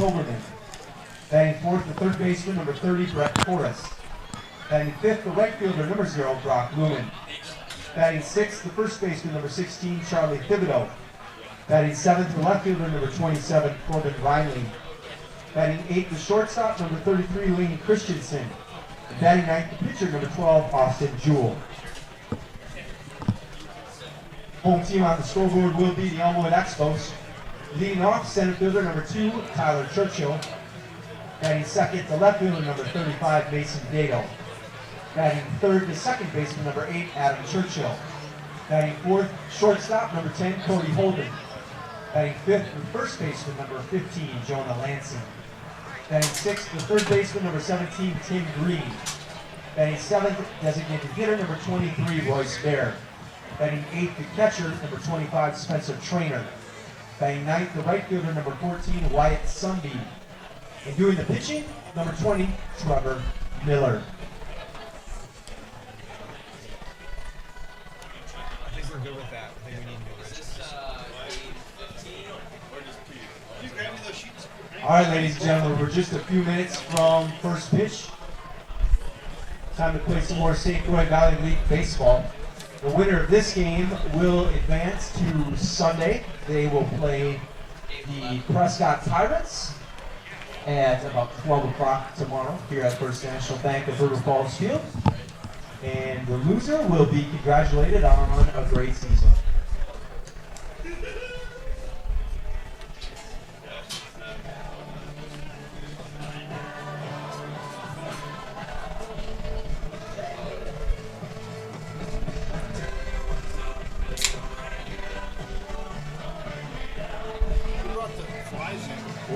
Toberman. Batting fourth, the third baseman, number 30, Brett Forrest. Batting fifth, the right fielder, number 0, Brock Lumen. Batting sixth, the first baseman, number 16, Charlie Thibodeau. Batting seventh, the left fielder, number 27, Corbin Riley. Batting eighth, the shortstop, number 33, Lane Christensen. And batting ninth, the pitcher, number 12, Austin Jewell. Home team on the scoreboard will be the Elmwood Expos. Leading off, center fielder, number 2, Tyler Churchill. Batting second, the left fielder, number 35, Mason Dado. Batting third, the second baseman, number 8, Adam Churchill. Batting fourth, shortstop, number 10, Cody Holden. Batting fifth, the first baseman, number 15, Jonah Lansing. Batting sixth, the third baseman, number 17, Tim Green. Batting seventh, designated hitter, number 23, Royce Baer. Batting eighth, the catcher, number 25, Spencer Trainer. Batting ninth, the right fielder, number 14, Wyatt Sunbeam. And doing the pitching, number 20, Trevor Miller. I think we're good with that. I think we need to do this. All right, ladies and gentlemen, we're just a few minutes from first pitch. Time to play some more St. Croix Valley League baseball. The winner of this game will advance to Sunday. They will play the Prescott Pirates at about 12 o'clock tomorrow here at First National Bank of River Falls Field. And the loser will be congratulated on a great season.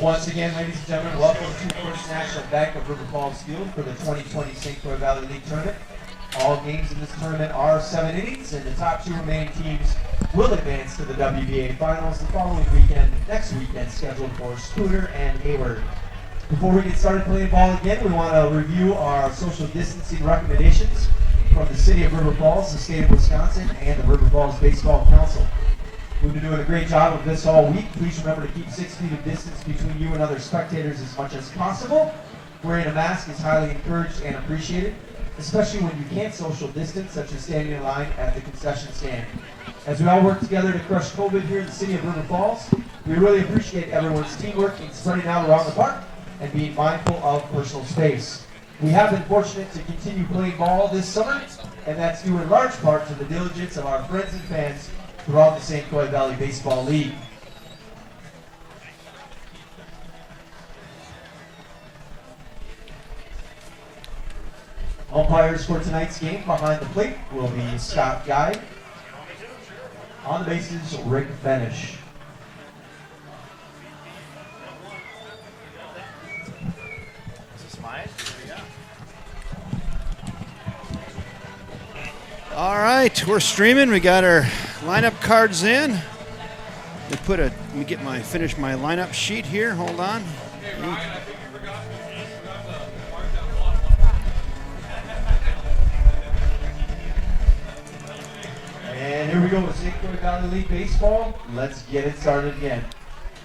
Once again, ladies and gentlemen, welcome to First National Bank of River Falls Field for the 2020 St. Croix Valley League Tournament. All games in this tournament are 7 innings, and the top 2 remaining teams will advance to the WBA Finals the following weekend, next weekend, scheduled for Spooner and Hayward. Before we get started playing ball again, we want to review our social distancing recommendations from the City of River Falls, the State of Wisconsin, and the River Falls Baseball Council. We've been doing a great job of this all week. Please remember to keep 6 feet of distance between you and other spectators as much as possible. Wearing a mask is highly encouraged and appreciated, especially when you can't social distance, such as standing in line at the concession stand. As we all work together to crush COVID here in the City of River Falls, we really appreciate everyone's teamwork in spreading out around the park and being mindful of personal space. We have been fortunate to continue playing ball this summer, and that's due in large part to the diligence of our friends and fans throughout the St. Croix Valley Baseball League. Umpires for tonight's game behind the plate will be Scott Guy. On the bases, Rick Benish. Is this mine? All right, we're streaming. We got our lineup cards in. Let me finish my lineup sheet here. Hold on. And here we go with St. Croix Valley League Baseball. Let's get it started again.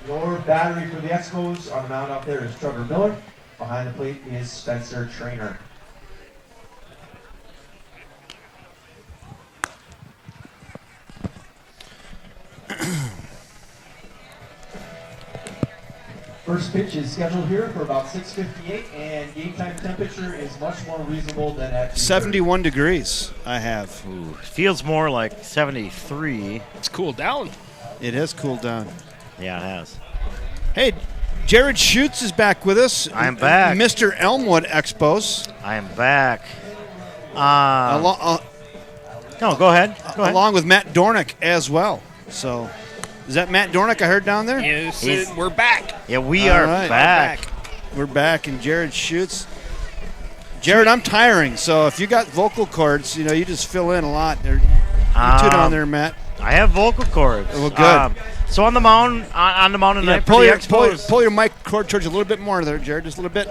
Your battery for the Expos on the mound out there is Trevor Miller. Behind the plate is Spencer Trainer. First pitch is scheduled here for about 6:58, and game time temperature is much more reasonable than at 71 degrees I have. Ooh, feels more like 73. It's cooled down. It has cooled down. Yeah, it has. Hey, Jared Schutz is back with us. I'm back. Mr. Elmwood Expos. I am back. No, go ahead. Along with Matt Dornick as well. So, is that Matt Dornick I heard down there? Yes, we're back. Yeah, we are right. back. We're back, and Jared Schutz. Jared, I'm tiring, so if you got vocal cords, you just fill in a lot. You tune on there, Matt. I have vocal cords. Well, good. So on the mound tonight pull for the your Expos. pull your mic cord towards you a little bit more there, Jared. Just a little bit.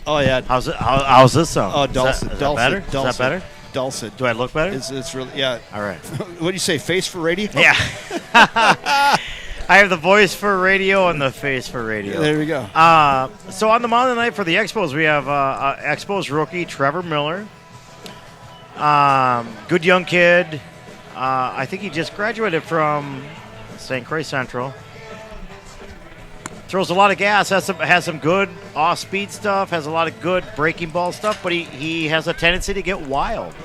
Oh yeah. How's this sound? Oh, dulcet. Is that better? Dulcet. Is that better? Dulcet. Do I look better? It's really, yeah. All right. What do you say? Face for radio? Yeah. I have the voice for radio and the face for radio. There we go. So on the mound tonight for the Expos, we have Expos rookie Trevor Miller. Good young kid. I think he just graduated from St. Croix Central. Throws a lot of gas, has some good off-speed stuff, has a lot of good breaking ball stuff, but he has a tendency to get wild.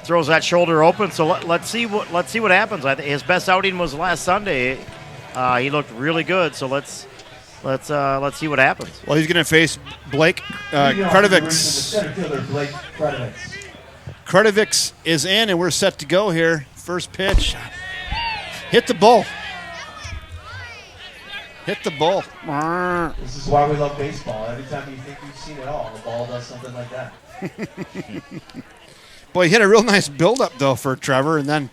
Throws that shoulder open, so let's see what happens. I think his best outing was last Sunday. He looked really good, so let's see what happens. Well, he's going to face Blake Kredovics. Center fielder Blake Kredovics. Kredovics is in, and we're set to go here. First pitch. Hit the bull. Hit the bull. This is why we love baseball. Every time you think you've seen it all, the ball does something like that. Boy, he hit a real nice build-up, though, for Trevor, and then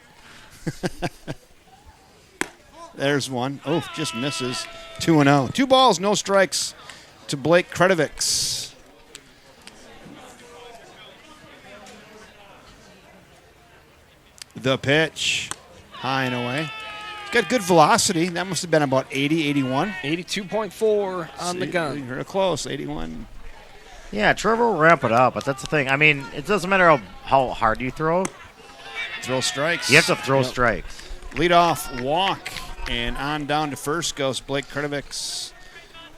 there's one. Oh, just misses. 2-0. 2 balls, no strikes to Blake Kredovics. The pitch. High and away. He's got good velocity. That must have been about 80, 81. 82.4 on the gun. You're close, 81. Yeah, Trevor will ramp it up, but that's the thing. I mean, it doesn't matter how hard you throw. Throw strikes. You have to throw strikes. Lead off walk, and on down to first goes Blake Kredovics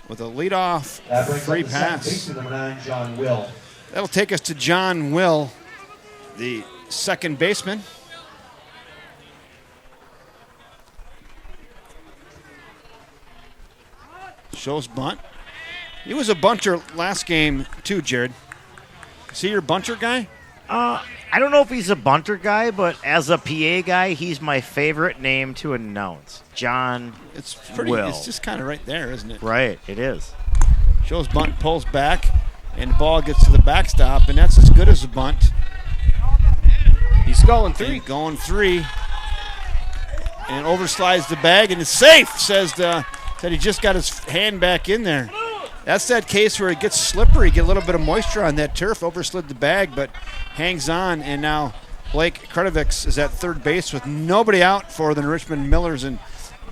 with a leadoff That brings free up the second pass. baseman, number 9, John Will. That'll take us to John Will, the second baseman. Shows bunt. He was a bunter last game too, Jared. Is he your bunter guy? I don't know if he's a bunter guy, but as a PA guy, he's my favorite name to announce. John It's pretty. Will. It's just kind of right there, isn't it? Right, it is. Shows bunt, pulls back, and the ball gets to the backstop, and that's as good as a bunt. He's going 3. And going 3. And overslides the bag, and it's safe, said he just got his hand back in there. That's that case where it gets slippery, get a little bit of moisture on that turf, overslid the bag, but hangs on, and now Blake Kredovics is at third base with nobody out for the Richmond Millers, and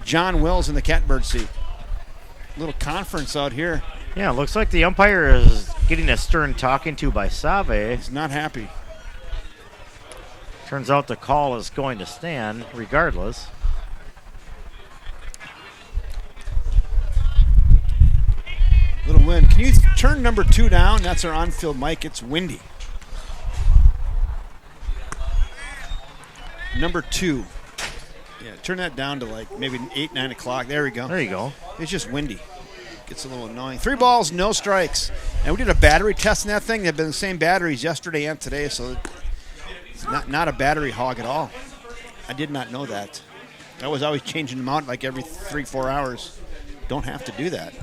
John Wills in the catbird seat. Little conference out here. Yeah, it looks like the umpire is getting a stern talking to by Save. He's not happy. Turns out the call is going to stand regardless. Little wind. Can you turn number 2 down? That's our on-field mic. It's windy. Number 2. Yeah, turn that down to like maybe 8, 9 o'clock. There we go. There you go. It's just windy. Gets a little annoying. 3 balls, no strikes. And we did a battery test in that thing. They've been the same batteries yesterday and today, so it's not a battery hog at all. I did not know that. I was always changing them out like every 3-4 hours. Don't have to do that.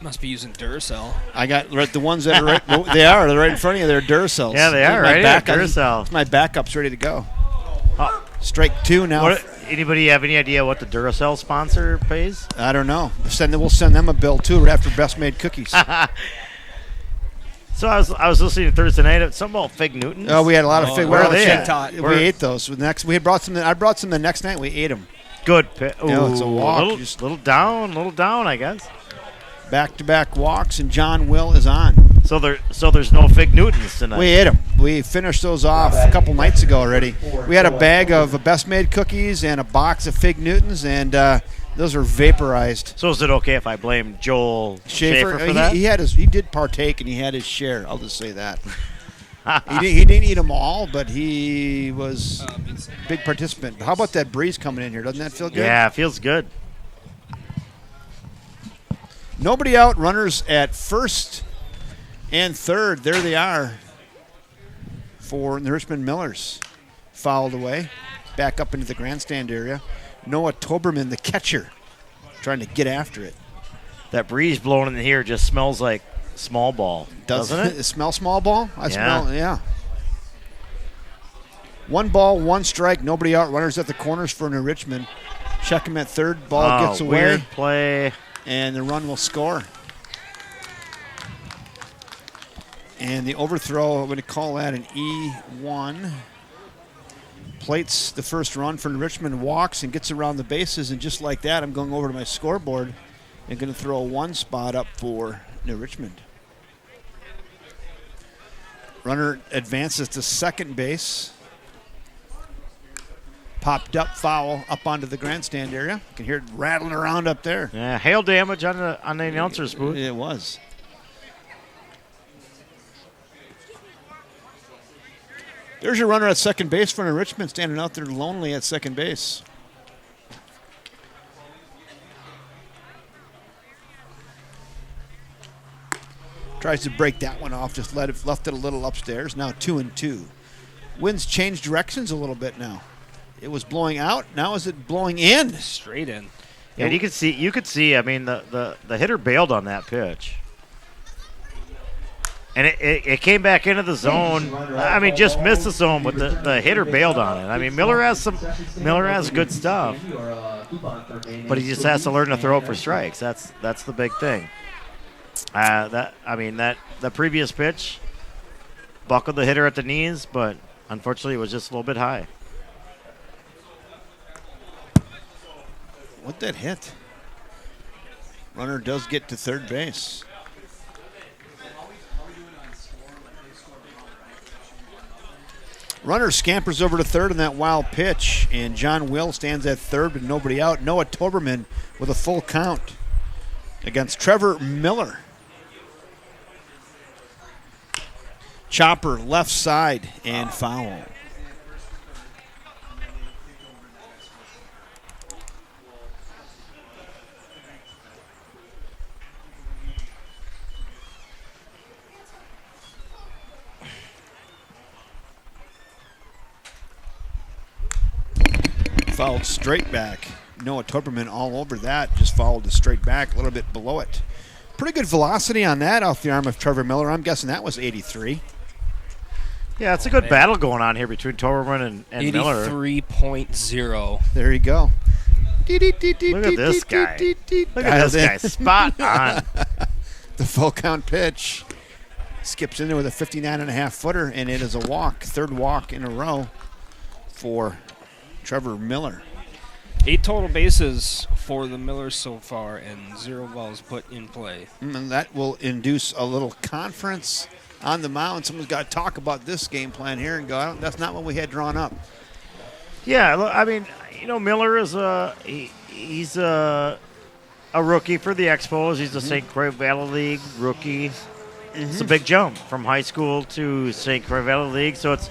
Must be using Duracell. I got the ones that are right. Well, they're right in front of you. They're Duracells. Yeah, they are, right? Duracell. My backup's ready to go. Strike 2 now. Anybody have any idea what the Duracell sponsor pays? I don't know. We'll send them a bill too right after Best Made Cookies. So I was listening to Thursday night. Something about Fig Newtons. Oh, we had a lot of fig. where are they at? at? We ate those. We had brought some. I brought some the next night. We ate them. Good. Yeah, it's a walk. Little down, I guess. Back-to-back walks, and John Will is on. So there's no Fig Newtons tonight. We ate them. We finished those off a couple nights ago already. We had a bag of Best Made Cookies and a box of Fig Newtons, and those are vaporized. So is it okay if I blame Joel Schaefer for that? He did partake, and he had his share. I'll just say that. he didn't eat them all, but he was a big participant. How about that breeze coming in here? Doesn't that feel good? Yeah, it feels good. Nobody out. Runners at first and third. There they are for the Richmond Millers. Fouled away. Back up into the grandstand area. Noah Toberman, the catcher, trying to get after it. That breeze blowing in here just smells like small ball, doesn't it? It smell small ball? Yeah. Smell, yeah. 1 ball, 1 strike. Nobody out. Runners at the corners for New Richmond. Check him at third. Ball gets away. Weird play. And the run will score. And the overthrow, I'm going to call that an E1. plates the first run for Richmond, walks and gets around the bases, and just like that, I'm going over to my scoreboard and going to throw a 1 spot up for New Richmond. Runner advances to second base. Popped up foul up onto the grandstand area. You can hear it rattling around up there. Yeah, hail damage on the announcer's booth. It was. There's your runner at second base for New Richmond, standing out there lonely at second base. Tries to break that one off, just left it a little upstairs. Now 2-2. Wind's changed directions a little bit now. It was blowing out. Now is it blowing in? Straight in. Yeah, and you could see. I mean, the hitter bailed on that pitch, and it came back into the zone. I mean, just missed the zone, but the hitter bailed on it. I mean, Miller has good stuff, but he just has to learn to throw for strikes. That's the big thing. The previous pitch buckled the hitter at the knees, but unfortunately, it was just a little bit high. What that hit? Runner does get to third base. Runner scampers over to third on that wild pitch, and John Will stands at third with nobody out. Noah Toberman with a full count against Trevor Miller. Chopper left side and foul. Fouled straight back. Noah Toberman all over that. Just fouled the straight back, a little bit below it. Pretty good velocity on that off the arm of Trevor Miller. I'm guessing that was 83. Yeah, it's a good battle going on here between Toberman and Miller. 83.0. There you go. Look at this guy. Look at this guy. Spot on. The full count pitch. Skips in there with a 59.5 footer, and it is a walk. Third walk in a row for Trevor Miller. 8 total bases for the Millers so far, and 0 balls put in play. And that will induce a little conference on the mound. Someone's got to talk about this game plan here and go, that's not what we had drawn up. Yeah, I mean, Miller is he's a rookie for the Expos. He's a St. Croix Valley League rookie. It's a big jump from high school to St. Croix Valley League, so it's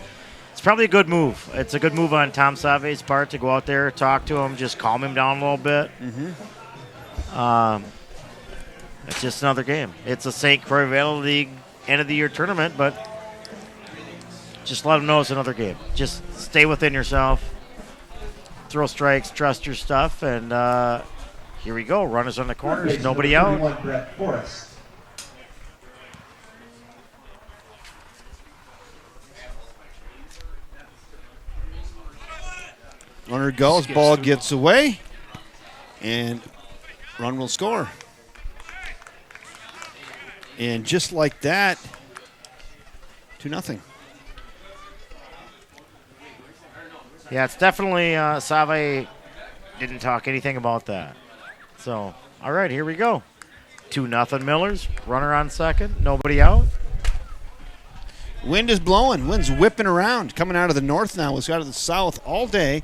probably a good move. It's a good move on Tom Save's part to go out there, talk to him, just calm him down a little bit. It's just another game. It's a St. Croix Valley League end-of-the-year tournament, but just let him know it's another game. Just stay within yourself, throw strikes, trust your stuff, and here we go. Runners on the corners, nobody out. Runner goes, ball gets away, and run will score. And just like that, 2-0. Yeah, it's definitely Save didn't talk anything about that. So, all right, here we go. 2-0 Millers. Runner on second. Nobody out. Wind is blowing. Wind's whipping around. Coming out of the north now. It's out of the south all day,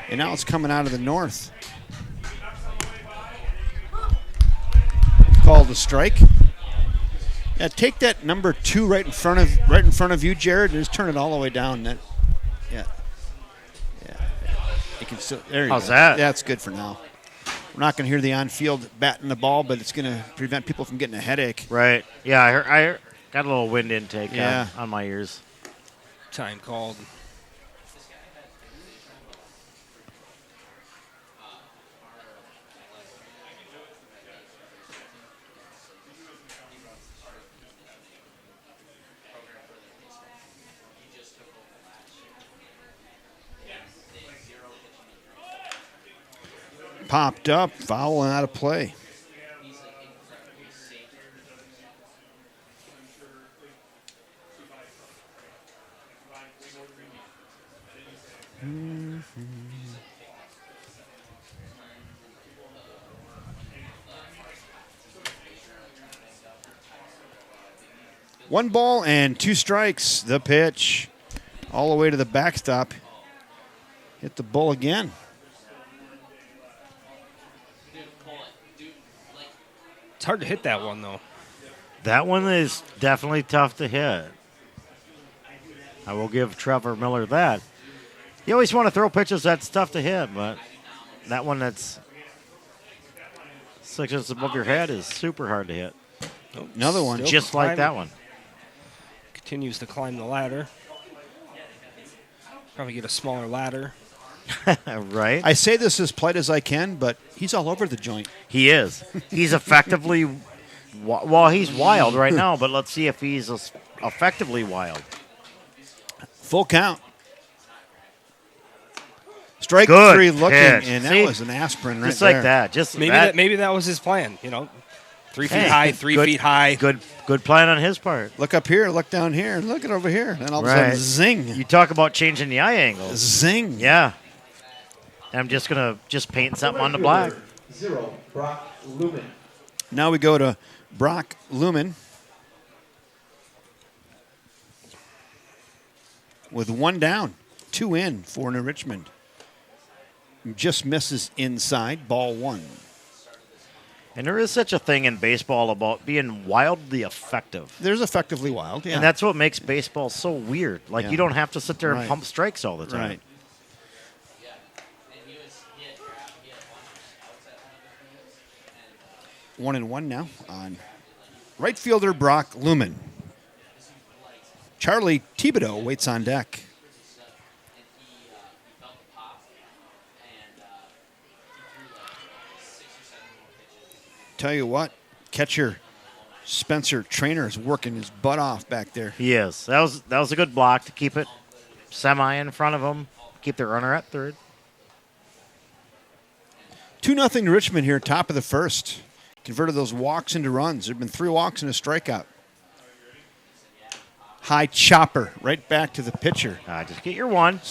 and now it's coming out of the north. Called a strike. Yeah, take that number 2 right in front of you, Jared, and just turn it all the way down. Yeah. You can still. There you go. How's that? That's good for now. We're not going to hear the on-field batting the ball, but it's going to prevent people from getting a headache. Right. Yeah, I got a little wind intake on my ears. Time called. Popped up, foul and out of play. One ball and 2 strikes. The pitch all the way to the backstop. Hit the bull again. It's hard to hit that one, though. That one is definitely tough to hit. I will give Trevor Miller that. You always want to throw pitches that's tough to hit, but that one that's 6 inches above your head is super hard to hit. Another one. Still Just like that one. Continues to climb the ladder. Probably get a smaller ladder. Right? I say this as polite as I can, but he's all over the joint. He is. He's effectively, well, he's wild right now, but let's see if he's effectively wild. Full count. Strike Good 3 looking, pitch. and See? that was an aspirin right Just there. like that. Just Maybe that was his plan. 3 feet high, 3 good- feet high. Good plan on his part. Look up here, look down here, look it over here. Then all of a Right. sudden, zing. You talk about changing the eye angle. Zing. Yeah. I'm just going to paint something on the black. 0, Brock Lumen. Now we go to Brock Lumen with 1 down, 2 in for New Richmond. Just misses inside, ball 1. And there is such a thing in baseball about being wildly effective. There's effectively wild, yeah. And that's what makes baseball so weird. Like, Yeah. you don't have to sit there and Right. pump strikes all the time. right. One and one now on right fielder Brock Lumen. Charlie Thibodeau waits on deck. Tell you what, catcher Spencer Trainer is working his butt off back there. He is. That was a good block to keep it semi in front of him, keep the runner at third. 2-0 to Richmond here, top of the first. Converted those walks into runs. There have been 3 walks and a strikeout. High chopper right back to the pitcher. Just get your one.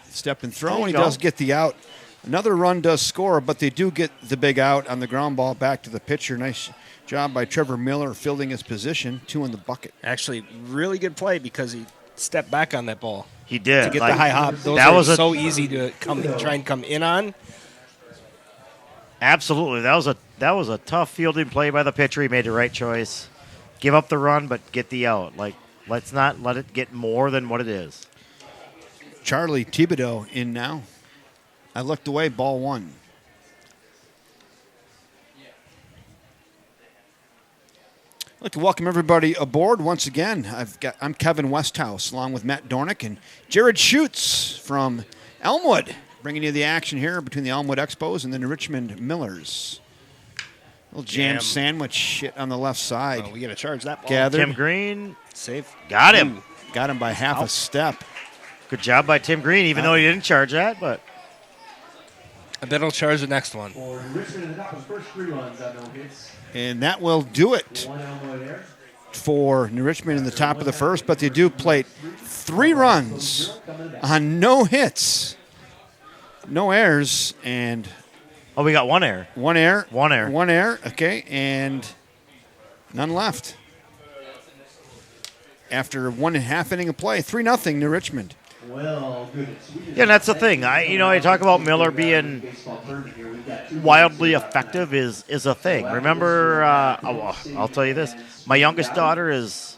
Step and throw, There you and he go. does get the out. Another run does score, but they do get the big out on the ground ball back to the pitcher. Nice job by Trevor Miller fielding his position. 2 in the bucket. Actually, really good play because he stepped back on that ball He did. to get Like, the high hop. Those that are was a- so easy to try and come in on. Absolutely. That was a tough fielding play by the pitcher. He made the right choice. Give up the run, but get the out. Like, let's not let it get more than what it is. Charlie Thibodeau in now. I looked away, ball 1. I'd like to welcome everybody aboard once again. I'm Kevin Westhouse, along with Matt Dornick and Jared Schutz from Elmwood, bringing you the action here between the Elmwood Expos and the New Richmond Millers. Little jam sandwich shit on the left side. Oh, we got to charge that ball. Gathered. Tim Green Safe. got him. Got him by half a step. Good job by Tim Green, even though he didn't charge that. But I bet he'll charge the next one. For Richmond in the top of the first 3 runs on no hits. And that will do it 1 Elmwood error. for New Richmond in the top of the first, but they do plate 3 runs on no hits, no errors, and we got one error. 1 error. One error. 1 error, okay, and none left. After 1.5 inning of play, 3-0 New Richmond. Well, goodness. Yeah, and that's the thing. I talk about Miller being wildly effective is a thing. Remember, I'll tell you this. My youngest daughter is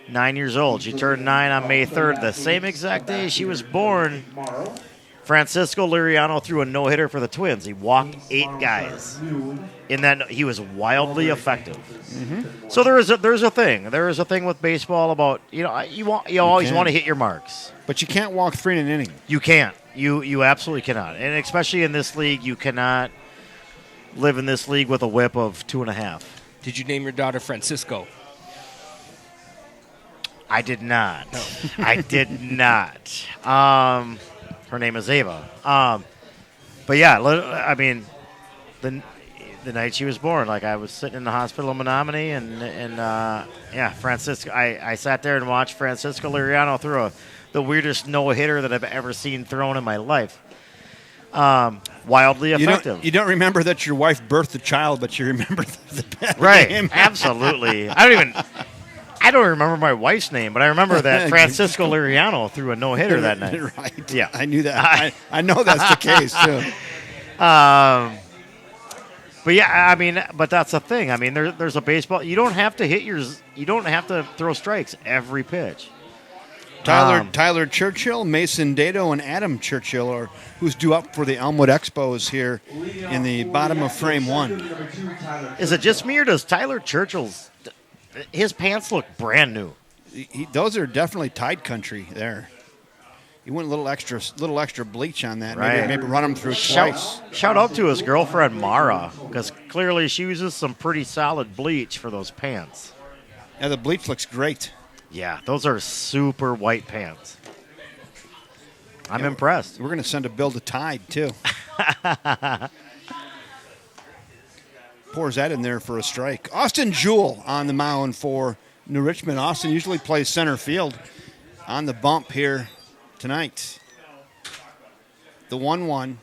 9 years old. She turned 9 on May 3rd, the same exact day she was born. Francisco Liriano threw a no-hitter for the Twins. He walked 8 guys. In that, he was wildly effective. Mm-hmm. So there's a thing. There is a thing with baseball about you always want to hit your marks. But you can't walk 3 in an inning. You can't. You absolutely cannot. And especially in this league, you cannot live in this league with a whip of 2.5. Did you name your daughter Francisco? I did not. No. I did not. Her name is Ava. But yeah, I mean, the night she was born, like I was sitting in the hospital in Menominee, and Francisco. I sat there and watched Francisco Liriano throw the weirdest no-hitter that I've ever seen thrown in my life. Wildly effective. You don't remember that your wife birthed a child, but you remember the bad Right, game. absolutely. I don't remember my wife's name, but I remember that Francisco Liriano threw a no-hitter that night. Right. Yeah. I knew that. I know that's the case, too. But yeah, I mean, but that's the thing. I mean, there's a baseball. You don't have to you don't have to throw strikes every pitch. Tyler Churchill, Mason Dado, and Adam Churchill are who's due up for the Elmwood Expos here in the bottom of frame one. Is it just me, or does Tyler Churchill's his pants look brand new? Those are definitely Tide country there. You went a little extra bleach on that. Right. Maybe run them through twice. Shout out to his girlfriend Mara, because clearly she uses some pretty solid bleach for those pants. Yeah, the bleach looks great. Yeah, those are super white pants. I'm impressed. We're going to send a bill to Tide, too. Pours that in there for a strike. Austin Jewell on the mound for New Richmond. Austin usually plays center field on the bump here tonight. The 1-1.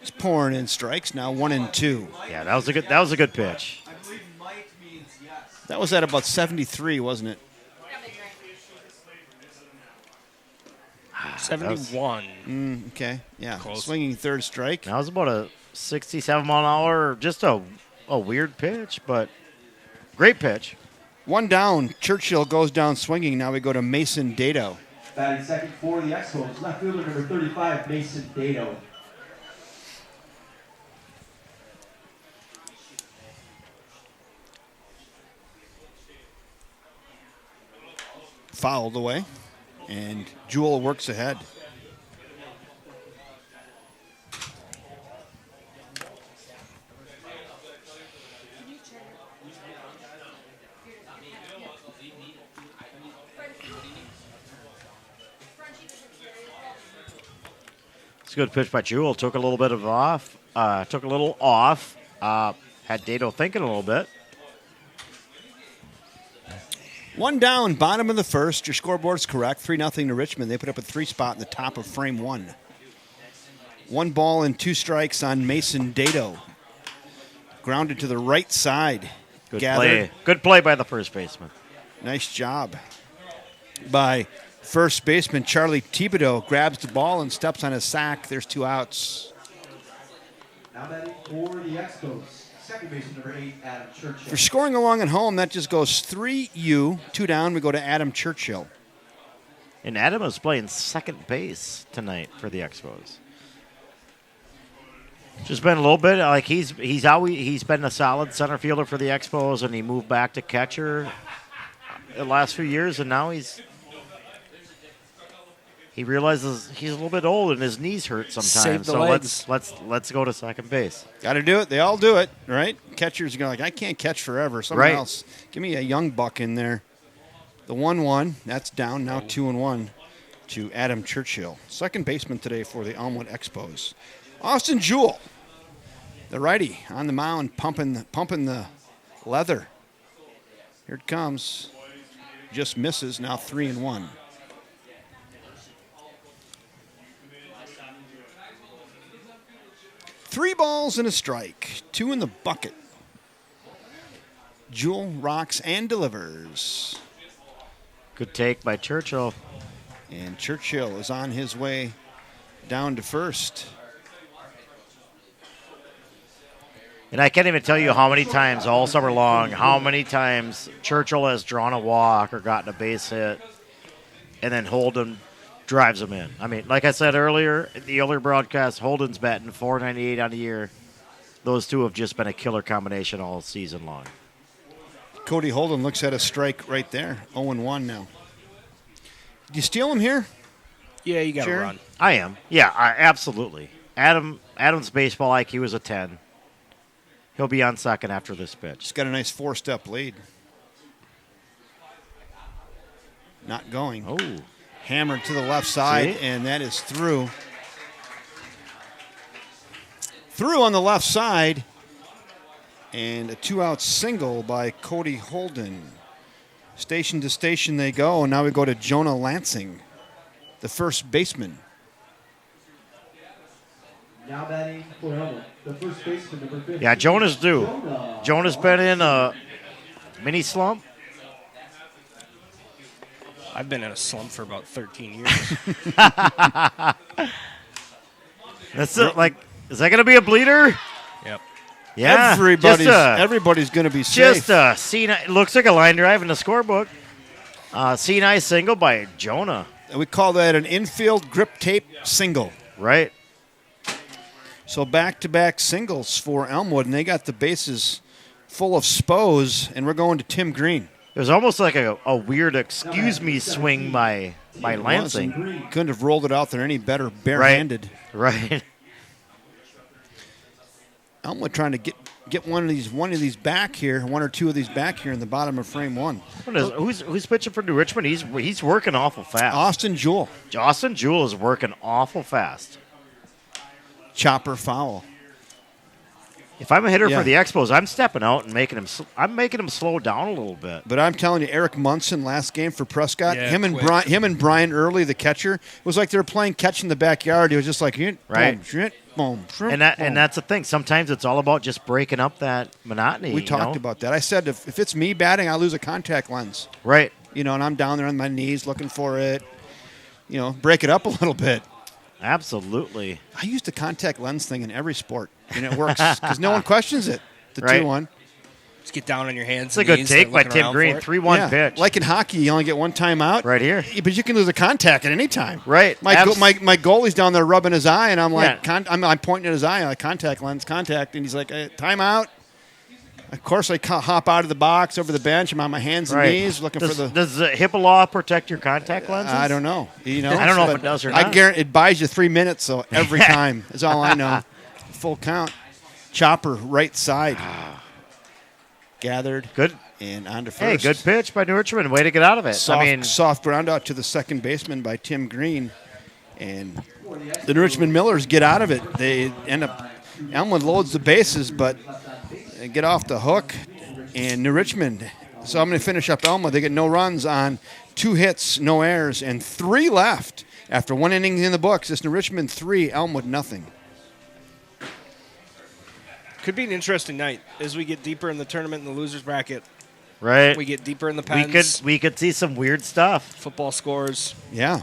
He's pouring in strikes now, 1-2. Yeah, that was a good pitch. That was at about 73, wasn't it? 71. Okay, yeah. Close. Swinging third strike. That was about a 67 mile an hour, just a weird pitch, but great pitch. One down. Churchill goes down swinging. Now we go to Mason Dado. Batting second for the Expos, left fielder number 35, Mason Dado. Fouled away, and Jewell works ahead. It's a good pitch by Jewell. Took a little off. Had Dado thinking a little bit. One down, bottom of the first. Your scoreboard's correct. 3-0 to Richmond. They put up a 3 spot in the top of frame one. 1 ball and 2 strikes on Mason Dado. Grounded to the right side. Good Gathered. play. Good play by the first baseman. Nice job by first baseman Charlie Thibodeau. Grabs the ball and steps on his sack. There's 2 outs. Now batting for the Expos, second baseman number 8, Adam Churchill. For scoring along at home, that just goes 3U. 2 down, we go to Adam Churchill. And Adam is playing second base tonight for the Expos. Just been a little bit like he's been a solid center fielder for the Expos, and he moved back to catcher the last few years, and now he realizes he's a little bit old and his knees hurt sometimes. Save the So legs. let's go to second base. Got to do it. They all do it, right? Catchers are going like, I can't catch forever. Someone Right. else. Give me a young buck in there. The 1-1, that's down. Now 2-1 to Adam Churchill. Second baseman today for the Elmwood Expos. Austin Jewell, the righty, on the mound, pumping the leather. Here it comes. Just misses. Now 3-1. Three balls and a strike. 2 in the bucket. Jewell rocks and delivers. Good take by Churchill. And Churchill is on his way down to first. And I can't even tell you how many times all summer long, how many times Churchill has drawn a walk or gotten a base hit, and then Holden drives him in. I mean, like I said earlier, in the earlier broadcast, Holden's batting .498 on the year. Those two have just been a killer combination all season long. Cody Holden looks at a strike right there. 0-1 now. Do you steal him here? Yeah, you got to Sure. run. I am. Yeah, absolutely. Adam's baseball IQ is a 10. He'll be on second after this pitch. He's got a nice 4-step lead. Not going. Oh, Hammered to the left side, See? and that is through. Through on the left side, and a 2-out single by Cody Holden. Station to station they go, and now we go to Jonah Lansing, the first baseman. Now batting for Elmwood, the first baseman, number 50. Yeah, Jonah's due. Jonah's been in a mini slump. I've been in a slump for about 13 years. That's it. Like, is that going to be a bleeder? Yep. Yeah. Everybody's going to be safe. Just a C9. It looks like a line drive in the scorebook. C9 single by Jonah. And we call that an infield grip tape single. Right. So back-to-back singles for Elmwood, and they got the bases full of spos, and we're going to Tim Green. It was almost like a weird excuse me swing by Lansing. Couldn't have rolled it out there any better barehanded. Right. Elmwood trying to get one of these back here, one or two of these back here in the bottom of frame one. Who's pitching for New Richmond? He's working awful fast. Austin Jewell. Austin Jewell is working awful fast. Chopper foul. If I'm a hitter for the Expos, I'm stepping out and making him slow down a little bit. But I'm telling you, Eric Munson last game for Prescott, Yeah, him and Brian Early, the catcher, it was like they were playing catch in the backyard. It was just like right. Boom, and that's the thing. Sometimes it's all about just breaking up that monotony. We talked about that. I said if it's me batting, I lose a contact lens. Right. And I'm down there on my knees looking for it. Break it up a little bit. Absolutely. I use the contact lens thing in every sport, and it works because no one questions it. The Right. 2-1. Just get down on your hands. It's a good take by Tim Green. 3-1 pitch. Like in hockey, you only get one timeout. Right here. But you can lose a contact at any time. Right. My goalie's down there rubbing his eye, and I'm like, Yeah. I'm pointing at his eye, like contact lens, contact, and he's like, timeout. Of course, I hop out of the box over the bench. I'm on my hands and knees looking for the. Does the HIPAA law protect your contact lenses? I don't know. I don't know if it does or not. I guarantee it buys you 3 minutes, so every time is all I know. Full count. Chopper right side. Gathered. Good. And on to first. Hey, good pitch by New Richmond. Way to get out of it. Soft ground out to the second baseman by Tim Green. And the New Richmond Millers get out of it. They end up. Elmwood loads the bases, but they get off the hook. And New Richmond. So I'm going to finish up Elmwood. They get no runs on 2 hits, no errors, and 3 left. After 1 inning in the books, it's New Richmond 3, Elmwood nothing. Could be an interesting night as we get deeper in the tournament in the losers bracket. Right. We get deeper in the pens. We could see some weird stuff. Football scores. Yeah.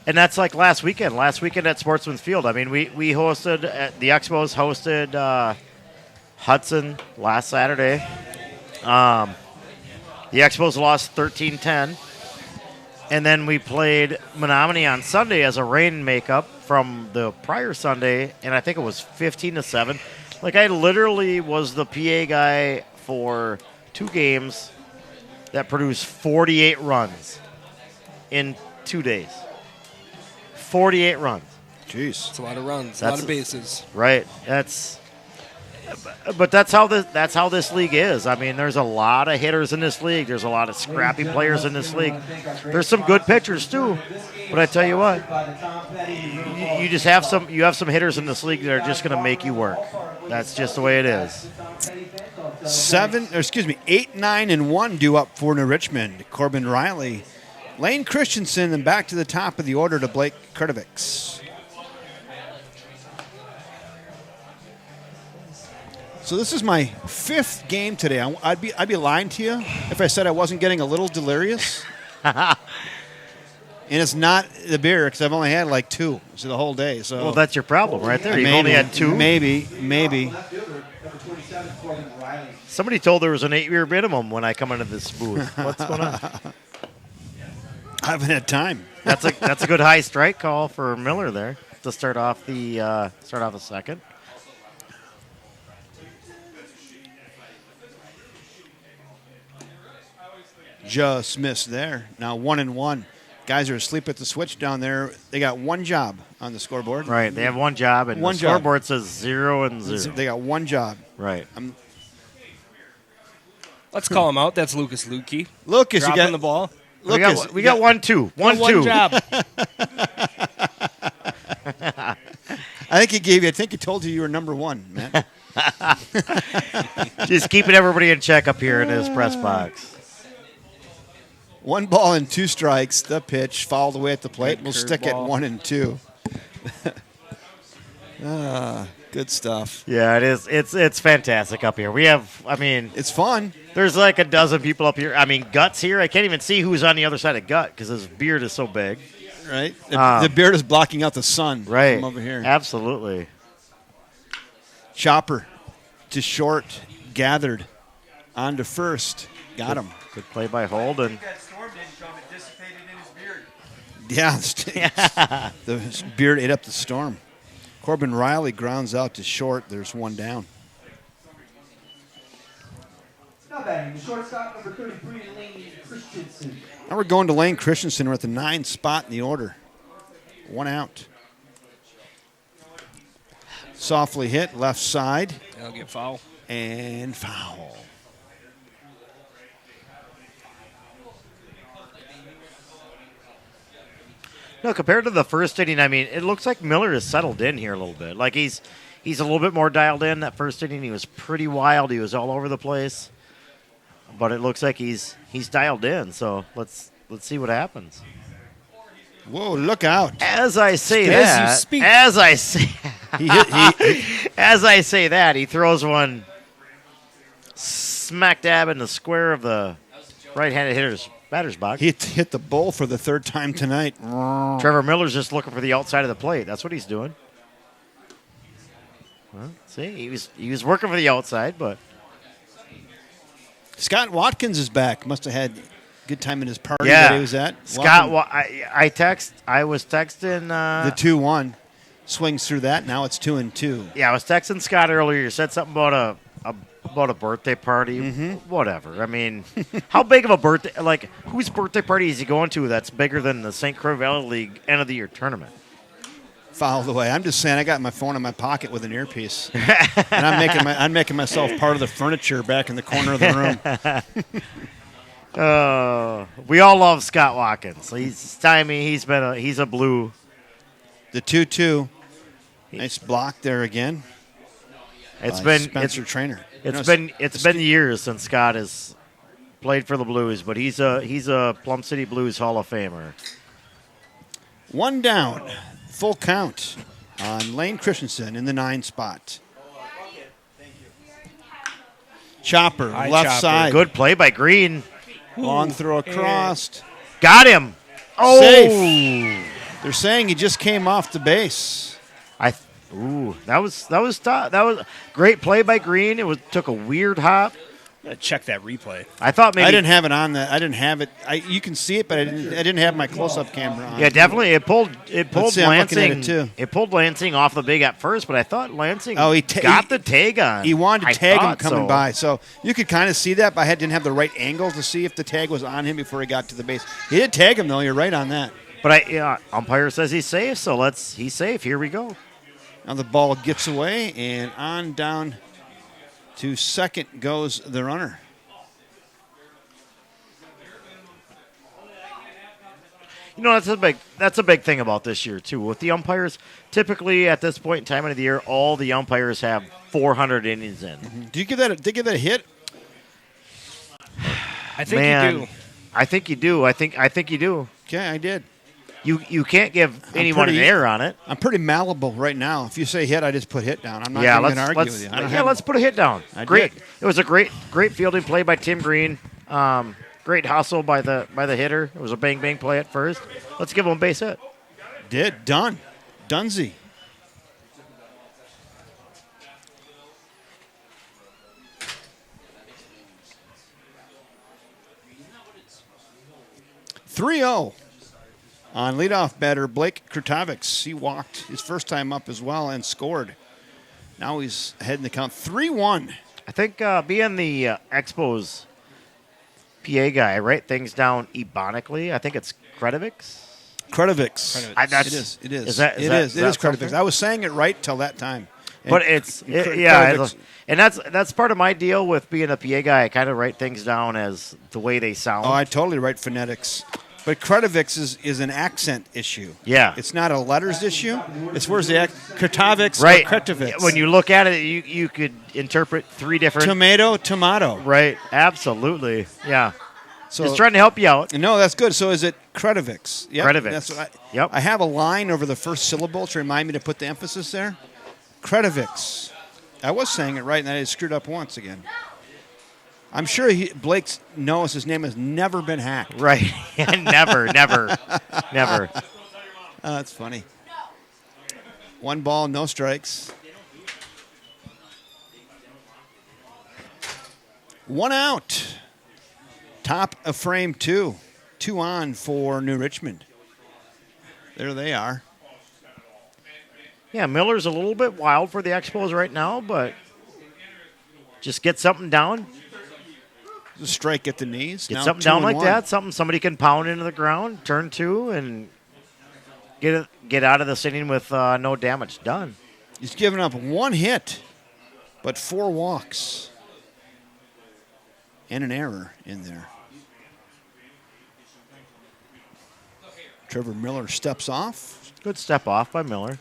And that's like last weekend. Last weekend at Sportsman's Field. I mean, we hosted the Expos hosted Hudson last Saturday. The Expos lost 13-10. And then we played Menominee on Sunday as a rain makeup from the prior Sunday, and I think it was 15-7. Like, I literally was the PA guy for 2 games that produced 48 runs in 2 days. 48 runs. Jeez. That's a lot of runs, a lot of bases. Right. But that's how this league is. I mean, there's a lot of hitters in this league. There's a lot of scrappy players in this league. There's some good pitchers too. But I tell you what, you just have some hitters in this league that are just going to make you work. That's just the way it is. 8, 9, and 1 due up for New Richmond. Corbin Riley, Lane Christensen, and back to the top of the order to Blake Kurtovics. So this is my 5th game today. I'd be lying to you if I said I wasn't getting a little delirious. And it's not the beer because I've only had like 2 the whole day. So well, that's your problem right there. You've only had 2. Maybe. Somebody told there was an 8-year minimum when I come into this booth. What's going on? I haven't had time. That's a good high strike call for Miller there to start off the second. Just missed there. Now 1-1. Guys are asleep at the switch down there. They got 1 job on the scoreboard. Right. They have 1 job, and the scoreboard says 0-0. They got 1 job. Right. Let's call him out. That's Lucas Lukey. Lucas, dropping you got the ball. Lucas, we got 1-2. 1-2. 1 job. I think he told you were number 1, man. Just keeping everybody in check up here in his press box. 1 ball and 2 strikes. The pitch fouled away at the plate. Good We'll stick at curveball. 1 and 2. Good stuff. Yeah, it is. It's fantastic up here. We have, I mean, It's fun. there's like a dozen people up here. I mean, Gut's here. I can't even see who's on the other side of Gut because his beard is so big. Right? The beard is blocking out the sun Right. from over here. Absolutely. Chopper to short, gathered on to first. Got him. Good play by Holden. That storm didn't come, it dissipated in his beard. Yeah, the beard ate up the storm. Corbin Riley grounds out to short. There's 1 down. Now batting, the shortstop, number 33, Lane Christensen. Now we're going to Lane Christensen. We're at the 9 spot in the order. 1 out. Softly hit, left side, That'll get foul. and foul. No, compared to the first inning, I mean, it looks like Miller has settled in here a little bit. Like he's a little bit more dialed in. That first inning, he was pretty wild. He was all over the place. But it looks like he's dialed in. So let's see what happens. Whoa, look out. As I say As you that, speak. as I say, He hit, as I say that, he throws one smack dab in the square of the right-handed hitter's batter's box. he hit the bull for the 3rd time tonight. Trevor Miller's just looking for the outside of the plate. That's what he's doing. Well, see, he was working for the outside, but Scott Watkins is back. Must have had a good time at his party yeah, that he was at. Scott. Watkins, I was texting. the 2-1 swings through that. Now it's 2-2. Yeah, I was texting Scott earlier. You said something about a birthday party. Whatever. I mean, how big of a birthday? Like, whose birthday party is he going to that's bigger than the St. Croix Valley League end of the year tournament? Fouled away. I'm just saying, I got my phone in my pocket with an earpiece, and I'm making myself part of the furniture back in the corner of the room. We all love Scott Watkins. He's timey. He's a blue. The 2-2. Nice block there again. It's by been Spencer Trainer. It's been years since Scott has played for the Blues, but he's a Plum City Blues Hall of Famer. 1 down. Full count on Lane Christensen in the 9 spot. Chopper, High left chopper. side. Good play by Green. Long throw across. Got him. Oh, Safe. They're saying he just came off the base. That was tough. That was great play by Green. Took a weird hop. Gotta check that replay. I thought maybe I didn't have it on that. I didn't have it. You can see it, but I didn't have my close-up camera on. Yeah, definitely. It pulled see, I'm looking at Lansing. it, too. It pulled Lansing off the big at first, but I thought Lansing Oh, got the tag on. He wanted to I tag him thought coming so. by, so you could kind of see that, but I didn't have the right angle to see if the tag was on him before he got to the base. He did tag him though. You're right on that. But umpire says he's safe, so he's safe. Here we go. Now the ball gets away, and on down to second goes the runner. You know, that's a big thing about this year too. With the umpires, typically at this point in time of the year, all the umpires have 400 innings in. Do you give that? Did you give that a hit? I think Man, you do. I think you do. I think you do. Okay, I did. You can't give anyone an pretty- error on it. I'm pretty malleable right now. If you say hit, I just put hit down. I'm not Yeah, even going to argue let's with you. I don't have- let's put a hit down. I Great. did. It was a great fielding play by Tim Green. Great hustle by the hitter. It was a bang play at first. Let's give him a base hit. Did done, Dunsey. (3-0) on leadoff batter Blake Krutavics. He walked his first time up as well and scored. Now he's ahead in the count 3-1. I think being the Expos PA guy, I write things down ebonically. I think it's Kretovics. Krutavics. That's- It is. is that Krutavics. something? I was saying it right till that time. But And yeah, Krutavics- and that's part of my deal with being a PA guy. I kind of write things down as the way they sound. Oh, I totally write phonetics. But Kretovics is an accent issue. Yeah. It's not a letters issue. It's where's the Kretovics right. or Kretovics. When you look at it, you could interpret three different. Tomato. Right. Absolutely. Yeah. So Just trying to help you out. No, that's good. So is it Kredovix? Yep, Kredovix. That's what Yep. I have a line over the first syllable to remind me to put the emphasis there. Kredovix. I was saying it right, and I screwed up once again. I'm sure Blake knows his name has never been hacked. Right. Never. Oh, that's funny. 1 ball, no strikes. 1 out. Top of frame 2. 2 on for New Richmond. There they are. Yeah, Miller's a little bit wild for the Expos right now, but just get something down. A strike at the knees. Get Now something 2 down and like 1. that, something somebody can pound into the ground, turn 2, and get out of this inning with no damage done. He's given up 1 hit, but 4 walks. And an error in there. Trevor Miller steps off. Good step off by Miller.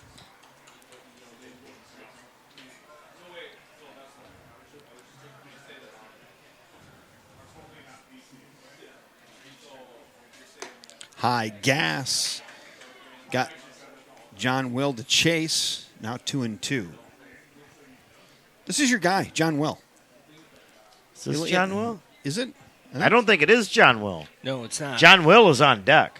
High gas. Got John Will to chase. Now 2-2. This is your guy, John Will. Is this John Will? Is it? I don't think it is John Will. No, it's not. John Will is on deck.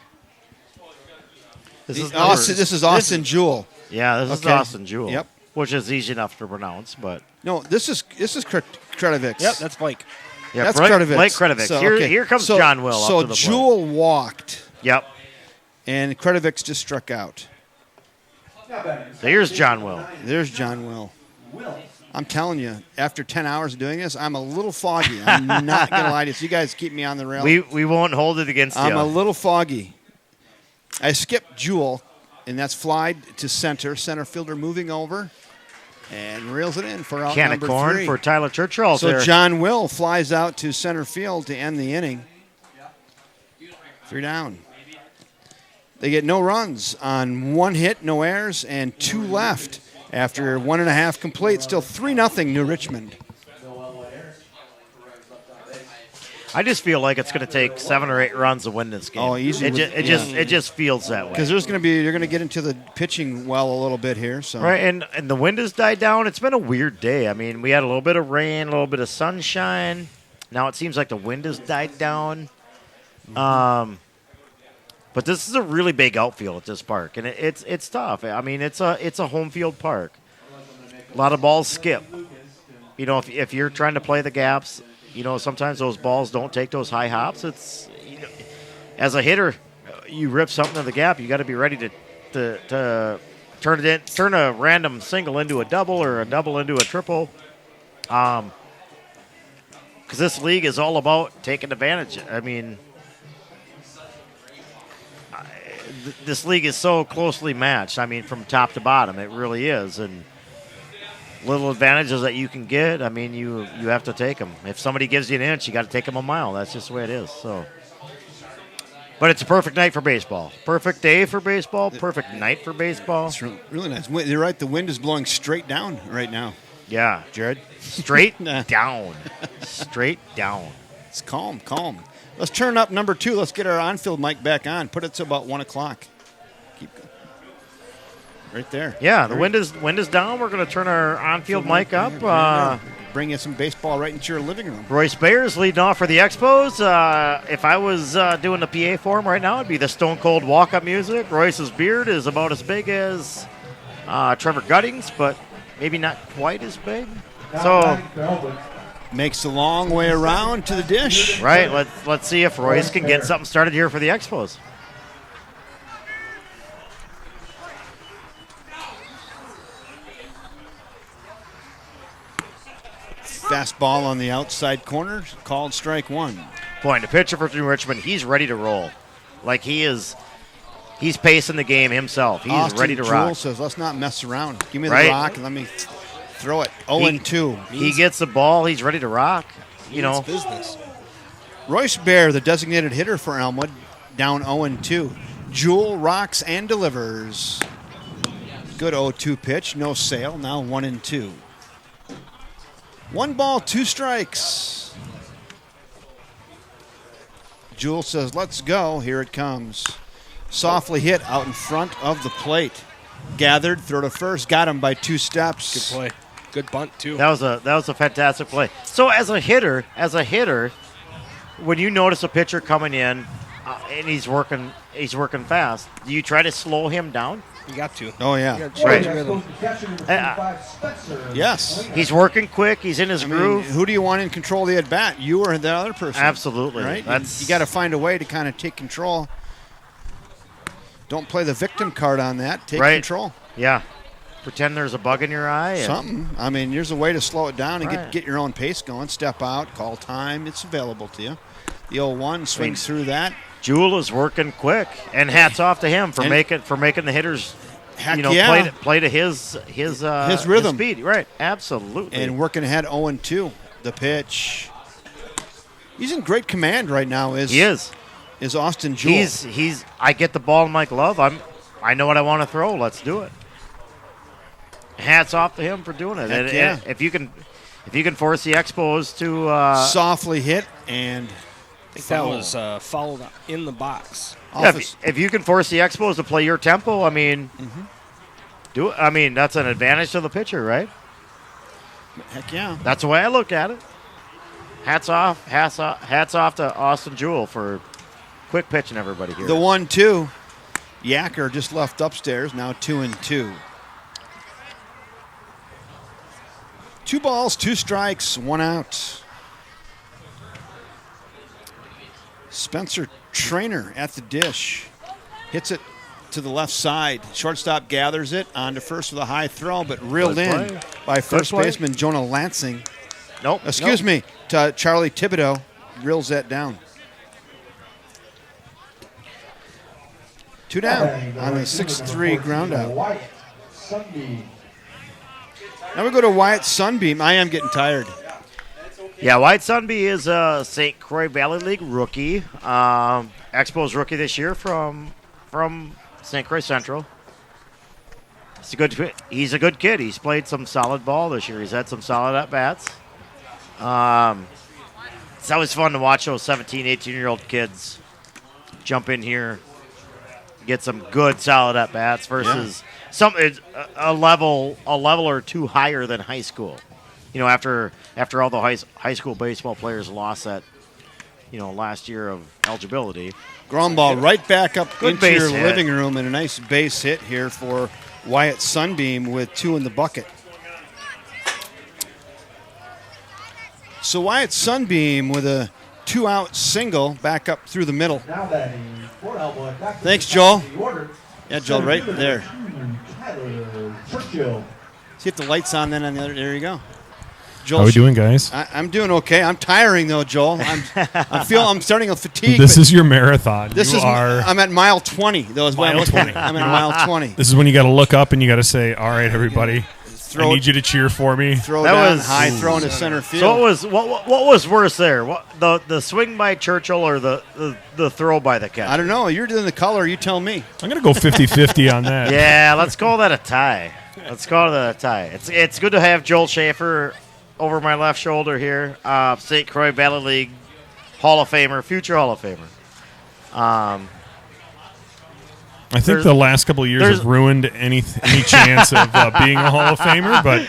This This is Austin Jewell. Yeah, this Okay. is Austin Jewell. Yep. Which is easy enough to pronounce, but No, this is Kredovix. Yep, that's Blake. yeah, That's Blake Kredovix. Kredovix. So, Here, okay. here comes So- John Will. So up to the plate. Jewell walked, Yep. and Kredovix just struck out. So here's John Will. There's John Will. I'm telling you, after 10 hours of doing this, I'm a little foggy. I'm not going to lie to you. So you guys keep me on the rail. We won't hold it against I'm you. a little foggy. I skipped Jewell, and that's flied to center. Center fielder moving over and reels it in for out Can of number corn 3. for Tyler Churchill So there. John Will flies out to center field to end the inning. 3 down. They get no runs on 1 hit, no errors, and 2 left after 1.5 complete. Still 3-0 New Richmond. I just feel like it's going to take 7 or 8 runs to win this game. Oh, easy It, with- it just feels that way. Because you're going to get into the pitching well a little bit here. So Right, and the wind has died down. It's been a weird day. I mean, we had a little bit of rain, a little bit of sunshine. Now it seems like the wind has died down. But this is a really big outfield at this park, and it's tough. I mean, it's a home field park. A lot of balls skip. You know, if you're trying to play the gaps, you know, sometimes those balls don't take those high hops. It's, you know, as a hitter, you rip something to the gap, you got to be ready to turn a random single into a double or a double into a triple. Because this league is all about taking advantage. I mean, this league is so closely matched. I mean, from top to bottom, it really is. And little advantages that you can get, I mean, you have to take them. If somebody gives you an inch, you got to take them a mile. That's just the way it is. So, but it's a perfect night for baseball. Perfect day for baseball. Perfect night for baseball. it's really nice. You're right. The wind is blowing straight down right now. Yeah, Jared, straight Nah. down, straight down. it's calm. Let's turn up number 2. Let's get our on-field mic back on. Put it to about 1 o'clock. Keep going. Right there. Yeah, the wind is down. We're going to turn our on-field mic up. Bring you some baseball right into your living room. Royce Bayer's leading off for the Expos. If I was doing the PA for him right now, it'd be the Stone Cold walk-up music. Royce's beard is about as big as Trevor Gutting's, but maybe not quite as big. So, Makes a long way around to the dish. right, let's see if Royce can get something started here for the Expos. Fastball on the outside corner, called strike 1. Point. The pitcher for New Richmond, he's ready to roll. Like he's pacing the game himself. He's Austin ready to Jewell rock. says, let's not mess around. Give me the Right. rock and let me throw it. 0-2. He gets the ball. He's ready to rock. You know, business. Royce Baer, the designated hitter for Elmwood, down 0-2. Jewell rocks and delivers. Good 0-2 pitch, no sale. Now 1-2. 1 ball, 2 strikes. Jewell says, let's go. Here it comes. Softly hit out in front of the plate. Gathered, throw to first, got him by 2 steps. Good play. Good bunt, too. That was a fantastic play. So as a hitter, when you notice a pitcher coming in and he's working fast, do you try to slow him down? You got to. Oh, yeah. You gotta Right. change rhythm. Yes. He's working quick. He's in his I mean, groove. who do you want in control of the at-bat? You or the other person? Absolutely. Right? That's You got to find a way to kind of take control. Don't play the victim card on that. Take Right. control. Yeah. Pretend there's a bug in your eye. and- Something. I mean, there's a way to slow it down and Right. get your own pace going. Step out, call time. It's available to you. The 0-1 swings through that. Jewell is working quick, and hats off to him for And- making the hitters, Heck play to his rhythm. speed. Right, absolutely. And working ahead 0-2. The pitch. He's in great command right now. he is. Is Austin Jewell. He's. I get the ball in my glove. I know what I want to throw. Let's do it. Hats off to him for doing it. Heck And yeah. if you can force the Expos to softly hit and I think that was fouled in the box. yeah, office. if you can force the Expos to play your tempo, I mean, do it. I mean, that's an advantage to the pitcher, right? Heck yeah. That's the way I look at it. Hats off to Austin Jewell for quick pitching everybody here. The 1-2. Yacker just left upstairs. Now 2-2. 2 balls, 2 strikes, 1 out. Spencer Trainer at the dish. Hits it to the left side. Shortstop gathers it onto first with a high throw, but reeled Good in play. by first play. baseman Jonah Lansing. Nope. Excuse me, to Charlie Thibodeau. Reels that down. 2 down on a 6-3 ground out. Now we go to Wyatt Sunbeam. I am getting tired. Yeah, White Sunby is a St. Croix Valley League rookie. Expos rookie this year from St. Croix Central. He's a good kid. He's played some solid ball this year. He's had some solid at-bats. It's always fun to watch those 17, 18-year-old kids jump in here, get some good solid at-bats versus a level or two higher than high school. You know, after all the high school baseball players lost that, last year of eligibility. Ground ball right back up Good into base your hit. living room, and a nice base hit here for Wyatt Sunbeam with 2 in the bucket. So Wyatt Sunbeam with a 2-out single back up through the middle. Thanks, Joel. Yeah, Joel, right there. See if the light's on then on the other. There you go. Joel, How are we doing, guys? I'm doing okay. I'm tiring though, Joel. I'm starting to fatigue. This but is your marathon. I'm at mile 20. Though is what I'm Mile looking at. 20. I'm at mile 20. This is when you got to look up and you got to say, "All right, everybody, I need you to cheer for me." Throw That down was- high, throw into center field. So what was worse there? The swing by Churchill or the throw by the catcher? I don't know. You're doing the color. You tell me. I'm going to go 50-50 on that. Yeah, let's call that a tie. It's good to have Joel Schaefer over my left shoulder here. St. Croix Valley League Hall of Famer, future Hall of Famer. I think the last couple of years have ruined any chance of being a Hall of Famer, but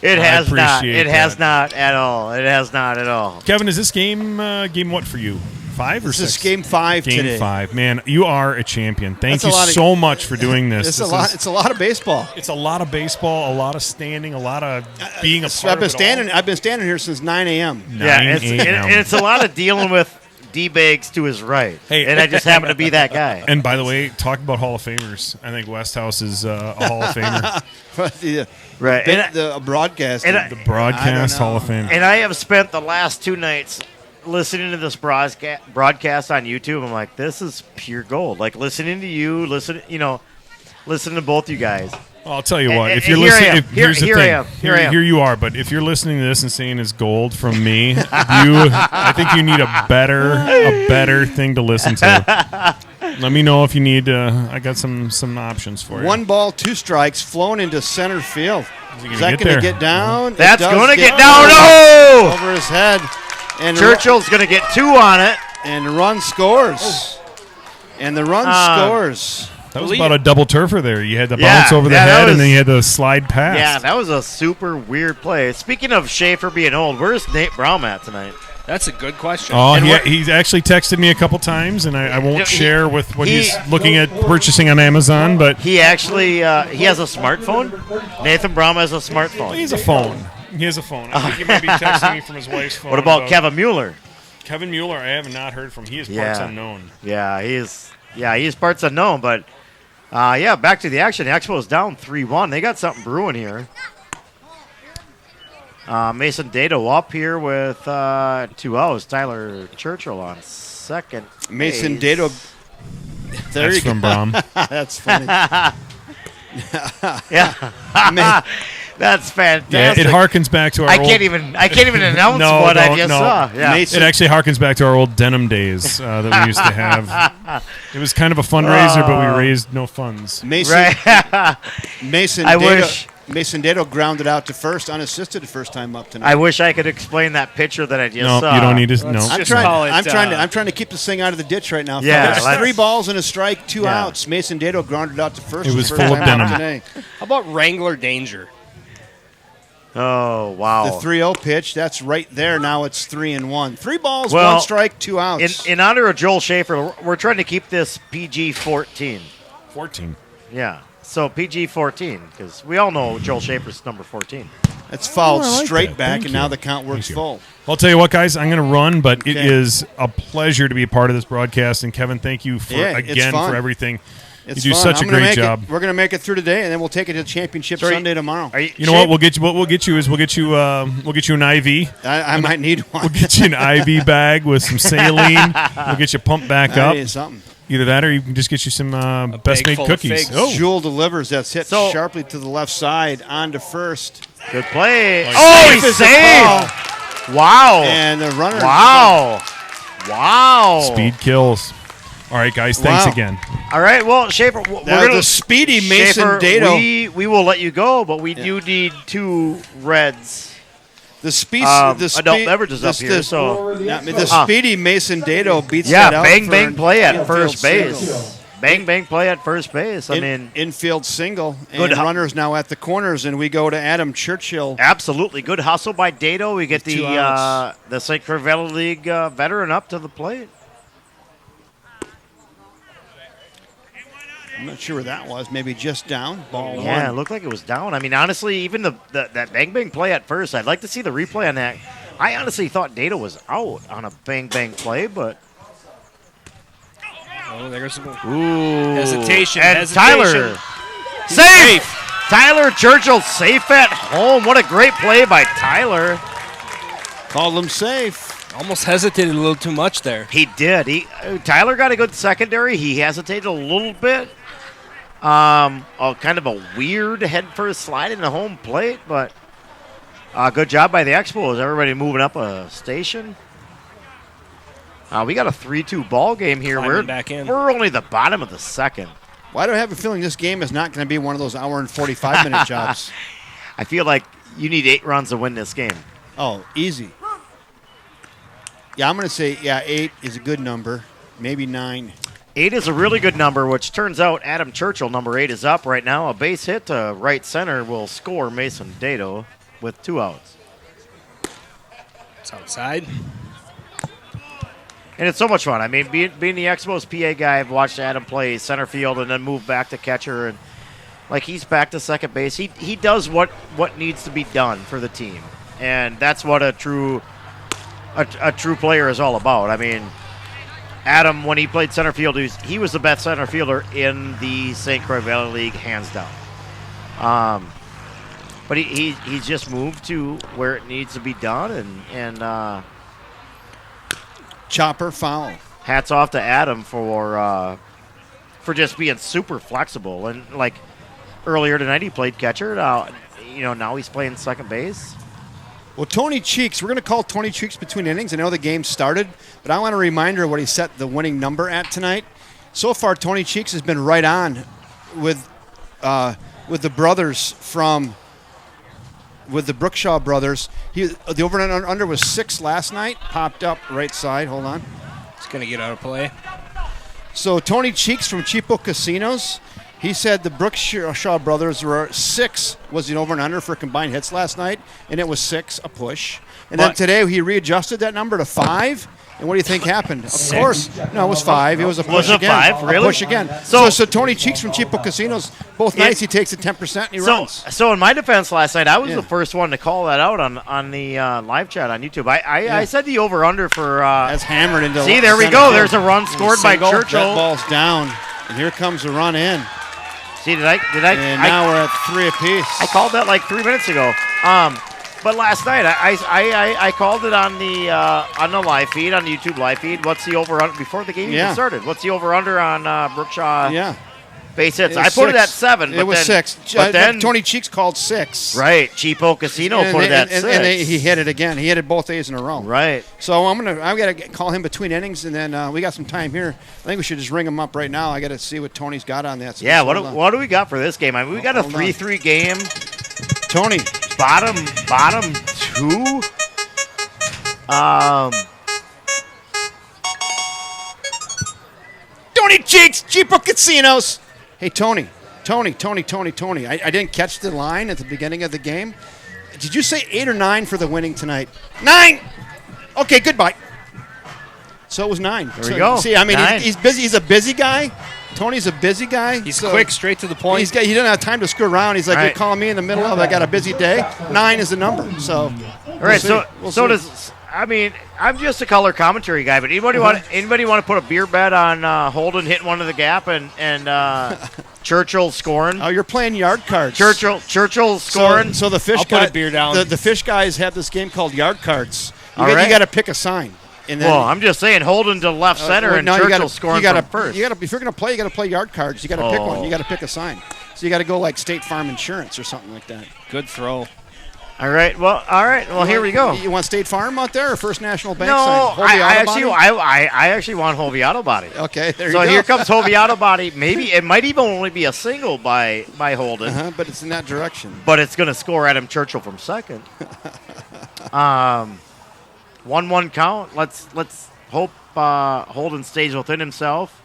It has not. appreciate It has that. not at all. It has not at all. Kevin, is this game what for you? 5 or This 6? is game 5 Game today. 5. Man, you are a champion. Thank That's a you lot of- so much for doing this. It's a lot of baseball. It's a lot of baseball, a lot of standing, a lot of being a part I've been of it all. I've been standing here since 9 a.m. 9 and a.m. it's a lot of dealing with D-Bags to his right. Hey. And I just happen to be that guy. And by the way, talk about Hall of Famers. I think Westhouse is a Hall of Famer. Right. The broadcast. The broadcast Hall of Fame. And I have spent the last 2 nights listening to this broadcast on YouTube. I'm like, this is pure gold. Like listening to you, listening to both you guys. Well, I'll tell you what. And If you're here I listening, am. here's the Here thing. I am. Here I am. Here you are. But if you're listening to this and saying it's gold from me, I think you need a better thing to listen to. Let me know if you need. I got some options for you. 1 ball, 2 strikes, flown into center field. Is Is that going to get down? That's It does going to get down. No! over his head. And Churchill's going to get 2 on it. And the run scores. And the run scores. That was about a double turfer there. You had the Yeah, bounce over the yeah, that head, was- and then you had the slide pass. Yeah, that was a super weird play. Speaking of Schaefer being old, where's Nate Brown at tonight? That's a good question. Oh, And he's actually texted me a couple times, and I won't share with what he's he- looking at purchasing on Amazon, but He actually he has a smartphone. Nathan Brown has a smartphone. he has a phone. He has a phone. I think he might be texting me from his wife's phone. What about Kevin Mueller? Kevin Mueller? I have not heard from. He is parts unknown. Yeah, he's parts unknown, but back to the action. The Expos down 3-1. They got something brewing here. Mason Dado up here with 2 outs. Tyler Churchill on second. Mason base. Dado. There That's you go. from Brom. That's funny. Yeah, that's fantastic. Yeah, it harkens back to our I old... can't even announce No, what I don't, just no. saw. Yeah. Mason- It actually harkens back to our old denim days that we used to have. It was kind of a fundraiser, but we raised no funds. Mason, Right. Mason I Dado, wish- Mason Dado grounded out to first, unassisted the first time up tonight. I wish I could explain that picture that I just No, saw. you don't need to. No. I'm Just call it, I'm trying to keep this thing out of the ditch right now. Yeah, There's let's- 3 balls and a strike, 2 Yeah. outs. Mason Dado grounded out to first. It was the first full of time up denim. today. How about Wrangler Danger? Oh, wow. The 3-0 pitch, that's right there. Now it's 3-1. 3 balls, Well, 1 strike, 2 outs. In honor of Joel Schaefer, we're trying to keep this PG-14. 14. Yeah. So PG-14, because we all know Joel Schaefer's number 14. That's fouled Oh, I like straight that. back, Thank and you. now the count works Thank you. full. I'll tell you what, guys. I'm going to run, but it Okay. is a pleasure to be a part of this broadcast. And Kevin, thank you for it's again fun. for everything. It's you do fun. such I'm a gonna great make it- job. We're going to make it through today, and then we'll take it to the championship So Sunday tomorrow. Are you, You know what? We'll get you. What we'll get you is we'll get you an IV. I might need one. We'll get you an IV bag with some saline. We'll get you pumped back I up. need something. Either that, or you can just get you some best bag made full of cookies. figs. Oh, Jewel delivers. That's hit So- sharply to the left side, on to first. Good play. Oh, Oh, Safe he as a saved. Wow. And the runner. Wow. Wow. speed kills. All right, guys. Thanks Wow. again. All right. Well, Schaefer, we're Now going the to speedy Mason Schaefer, Dado. we will let you go, but we do need 2 reds. The speed. Adult beverages up here. So the speedy Mason Dado beats yeah, that out bang for bang play at infield first single. base. Bang bang play at first base. I mean, Infield single, Good and hu- runners now at the corners, and we go to Adam Churchill. absolutely good hustle by Dado. We get With 2 the outs. St. Croix Valley League veteran up to the plate. I'm not sure where that was. Maybe just down. Ball Yeah, it one. looked like it was down. I mean, honestly, even that bang bang play at first, I'd like to see the replay on that. I honestly thought Dado was out on a bang bang play, but Oh, there's some ooh, Hesitation, And hesitation. Tyler safe. Tyler Churchill safe at home. What a great play by Tyler. Called him safe. almost hesitated a little too much there. He did. Tyler got a good secondary. He hesitated a little bit. Kind of a weird head first slide in the home plate, but good job by the Expos. Everybody moving up a station. We got a 3-2 ball game here. Climbing back in. We're only the bottom of the second. Why do I have a feeling this game is not going to be one of those hour and 45-minute jobs? I feel like you need 8 runs to win this game. Oh, easy. Yeah, I'm going to say, 8 is a good number. Maybe 9. 8 is a really good number, which turns out Adam Churchill, number 8, is up right now. A base hit to right center will score Mason Dado with 2 outs. It's outside. And it's so much fun. I mean, being the Expos PA guy, I've watched Adam play center field and then move back to catcher, and like he's back to second base. He does what needs to be done for the team, and that's what a true player is all about. I mean, Adam, when he played center field, he was the best center fielder in the St. Croix Valley League, hands down. But he's just moved to where it needs to be done, and Chopper foul. hats off to Adam for just being super flexible. And like earlier tonight, he played catcher. Now he's playing second base. Well, Tony Cheeks, we're going to call Tony Cheeks between innings. I know the game started, but I want a reminder of what he set the winning number at tonight. So far, Tony Cheeks has been right on with the brothers with the Brookshaw brothers. The over and under was 6 last night. Popped up right side. Hold on. It's going to get out of play. So Tony Cheeks from Cheapo Casinos, he said the Brookshaw brothers were 6 was the over and under for combined hits last night, and it was 6 a push. And then today he readjusted that number to 5. And what do you think happened? Of course, no, it was 5. It was a push it again. 5? Really? A push again. So Tony Cheeks from Cheapo Casinos, both nights he takes a 10% and he runs. So in my defense last night, I was the first one to call that out on the live chat on YouTube. I said the over under for. That's hammered into. See, there we go. There's a run scored by Churchill. That ball's down, and here comes the run in. See, did I? And now we're at 3 apiece. I called that like 3 minutes ago. But last night I called it on the live feed, on the YouTube live feed. What's the over under before the game even started? What's the over under on Brookshaw? Base hits. I put it at 7. It was 6. But then Tony Cheeks called 6. Right. Cheapo Casino put it at 6. And he hit it again. He hit it both days in a row. Right. So I'm gonna call him between innings, and then we got some time here. I think we should just ring him up right now. I got to see what Tony's got on that. So yeah. What do we got for this game? I mean, we got a 3-3 game. Tony, bottom 2. Tony Cheeks, Cheapo Casinos. Hey, Tony. I didn't catch the line at the beginning of the game. Did you say 8 or 9 for the winning tonight? 9! Okay, goodbye. So it was 9. There we go. See, I mean, 9. he's busy. He's a busy guy. Tony's a busy guy. He's quick, straight to the point. He doesn't have time to screw around. He's like, Right. You're calling me in the middle of, I got a busy day. 9 is the number. So, all right. We'll see. Does. I mean, I'm just a color commentary guy, but anybody want to put a beer bet on Holden hitting one of the gap and Churchill scoring? Oh, you're playing yard cards. Churchill scoring. So the fish I'll put a beer down. The fish guys have this game called yard cards. You All right. got to pick a sign. And then, well, I'm just saying Holden to left center and Churchill scoring from first. If you're going to play, you got to play yard cards. You got to pick one. You got to pick a sign. So you got to go like State Farm Insurance or something like that. Good throw. All right. Well, here we go. You want State Farm out there or First National Bank No, sign? I actually want Hovey Auto Body. Okay, there you go. So here comes Hovey Auto Body. Maybe it might even only be a single by Holden. But it's in that direction. But it's going to score Adam Churchill from second. 1-1 count. Let's hope Holden stays within himself.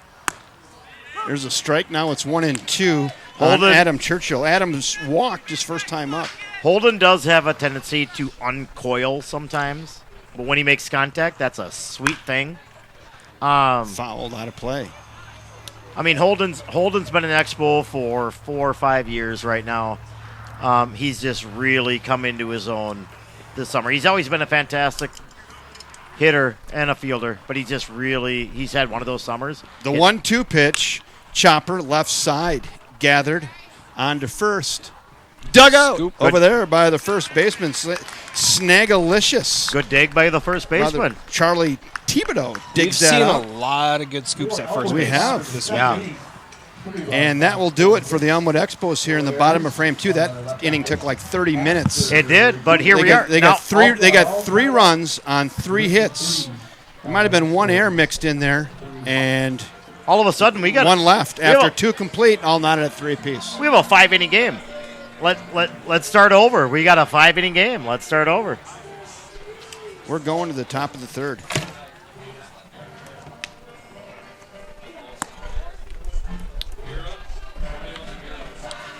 There's a strike now. It's 1-2. Holden. Adam Churchill. Adams walked his first time up. Holden does have a tendency to uncoil sometimes, but when he makes contact, that's a sweet thing. Fouled out of play. I mean, Holden's been in Expo for 4 or 5 years right now. He's just really come into his own this summer. He's always been a fantastic hitter and a fielder, but he's had one of those summers. The 1-2 pitch, chopper left side, gathered onto first. Dugout over there by the first baseman, Snagalicious. Good dig by the first baseman. Charlie Thibodeau digs We've that seen out. a lot of good scoops at first base. We have. This week. Yeah. And that will do it for the Elmwood Expos here in the bottom of frame 2. That inning took like 30 minutes. It did, but here we are. They got 3 runs on 3 hits. There might have been 1 error mixed in there, and all of a sudden we got 1 left after 2 complete, all knotted at 3 apiece. We have a 5-inning game. Let's start over. We got a 5-inning game. Let's start over. We're going to the top of the 3rd.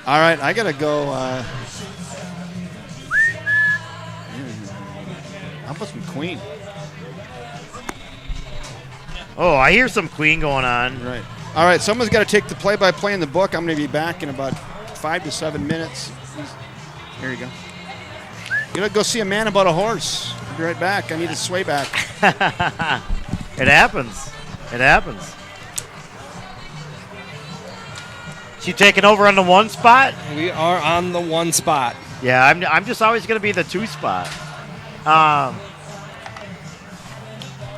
All right, I got to go. How about some Queen? Oh, I hear some Queen going on. Right. All right, someone's got to take the play-by-play in the book. I'm going to be back in about 5 to 7 minutes. Here you go. You're going to go see a man about a horse. I'll be right back. I need a sway back. It happens. It happens. You taking over on the 1 spot? We are on the 1 spot. Yeah, I'm just always going to be the 2 spot.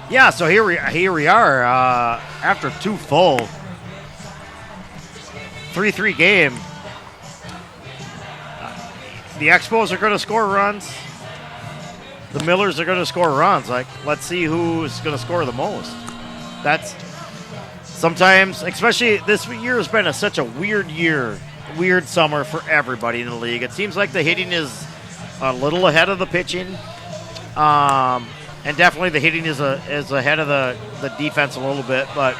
Yeah, so here we are after 2 full 3-3 game. The Expos are going to score runs. The Millers are going to score runs. Like, let's see who's going to score the most. That's sometimes, especially this year has been such a weird year, weird summer for everybody in the league. It seems like the hitting is a little ahead of the pitching. And And definitely the hitting is ahead of the defense a little bit, but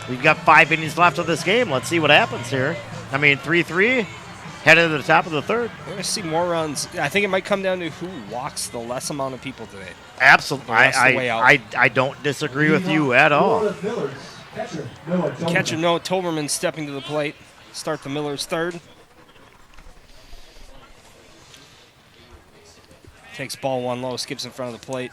we've got 5 innings left of this game. Let's see what happens here. I mean, 3-3, headed to the top of the third. We're going to see more runs. I think it might come down to who walks the less amount of people today. Absolutely. The rest of the way out. I don't disagree with you at all. Catcher Noah Toberman stepping to the plate. Start the Millers third. Takes ball 1 low, skips in front of the plate.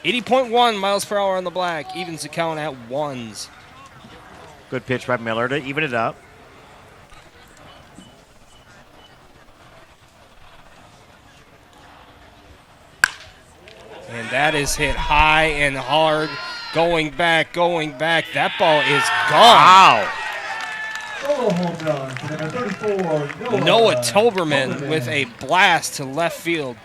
.1 miles per hour on the black. Evens the count at 1s. Good pitch by Miller to even it up. And that is hit high and hard. Going back. That ball is gone. Wow. Solo home run for number 34, Noah Toberman with a blast to left field.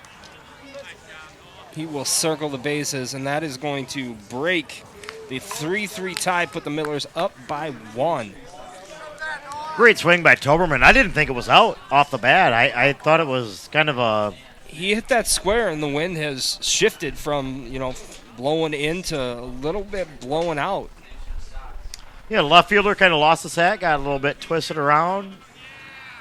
He will circle the bases, and that is going to break the 3-3 tie, put the Millers up by 1. Great swing by Toberman. I didn't think it was out off the bat. I thought it was kind of a... He hit that square, and the wind has shifted from, blowing in to a little bit blowing out. Yeah, the left fielder kind of lost his hat, got a little bit twisted around,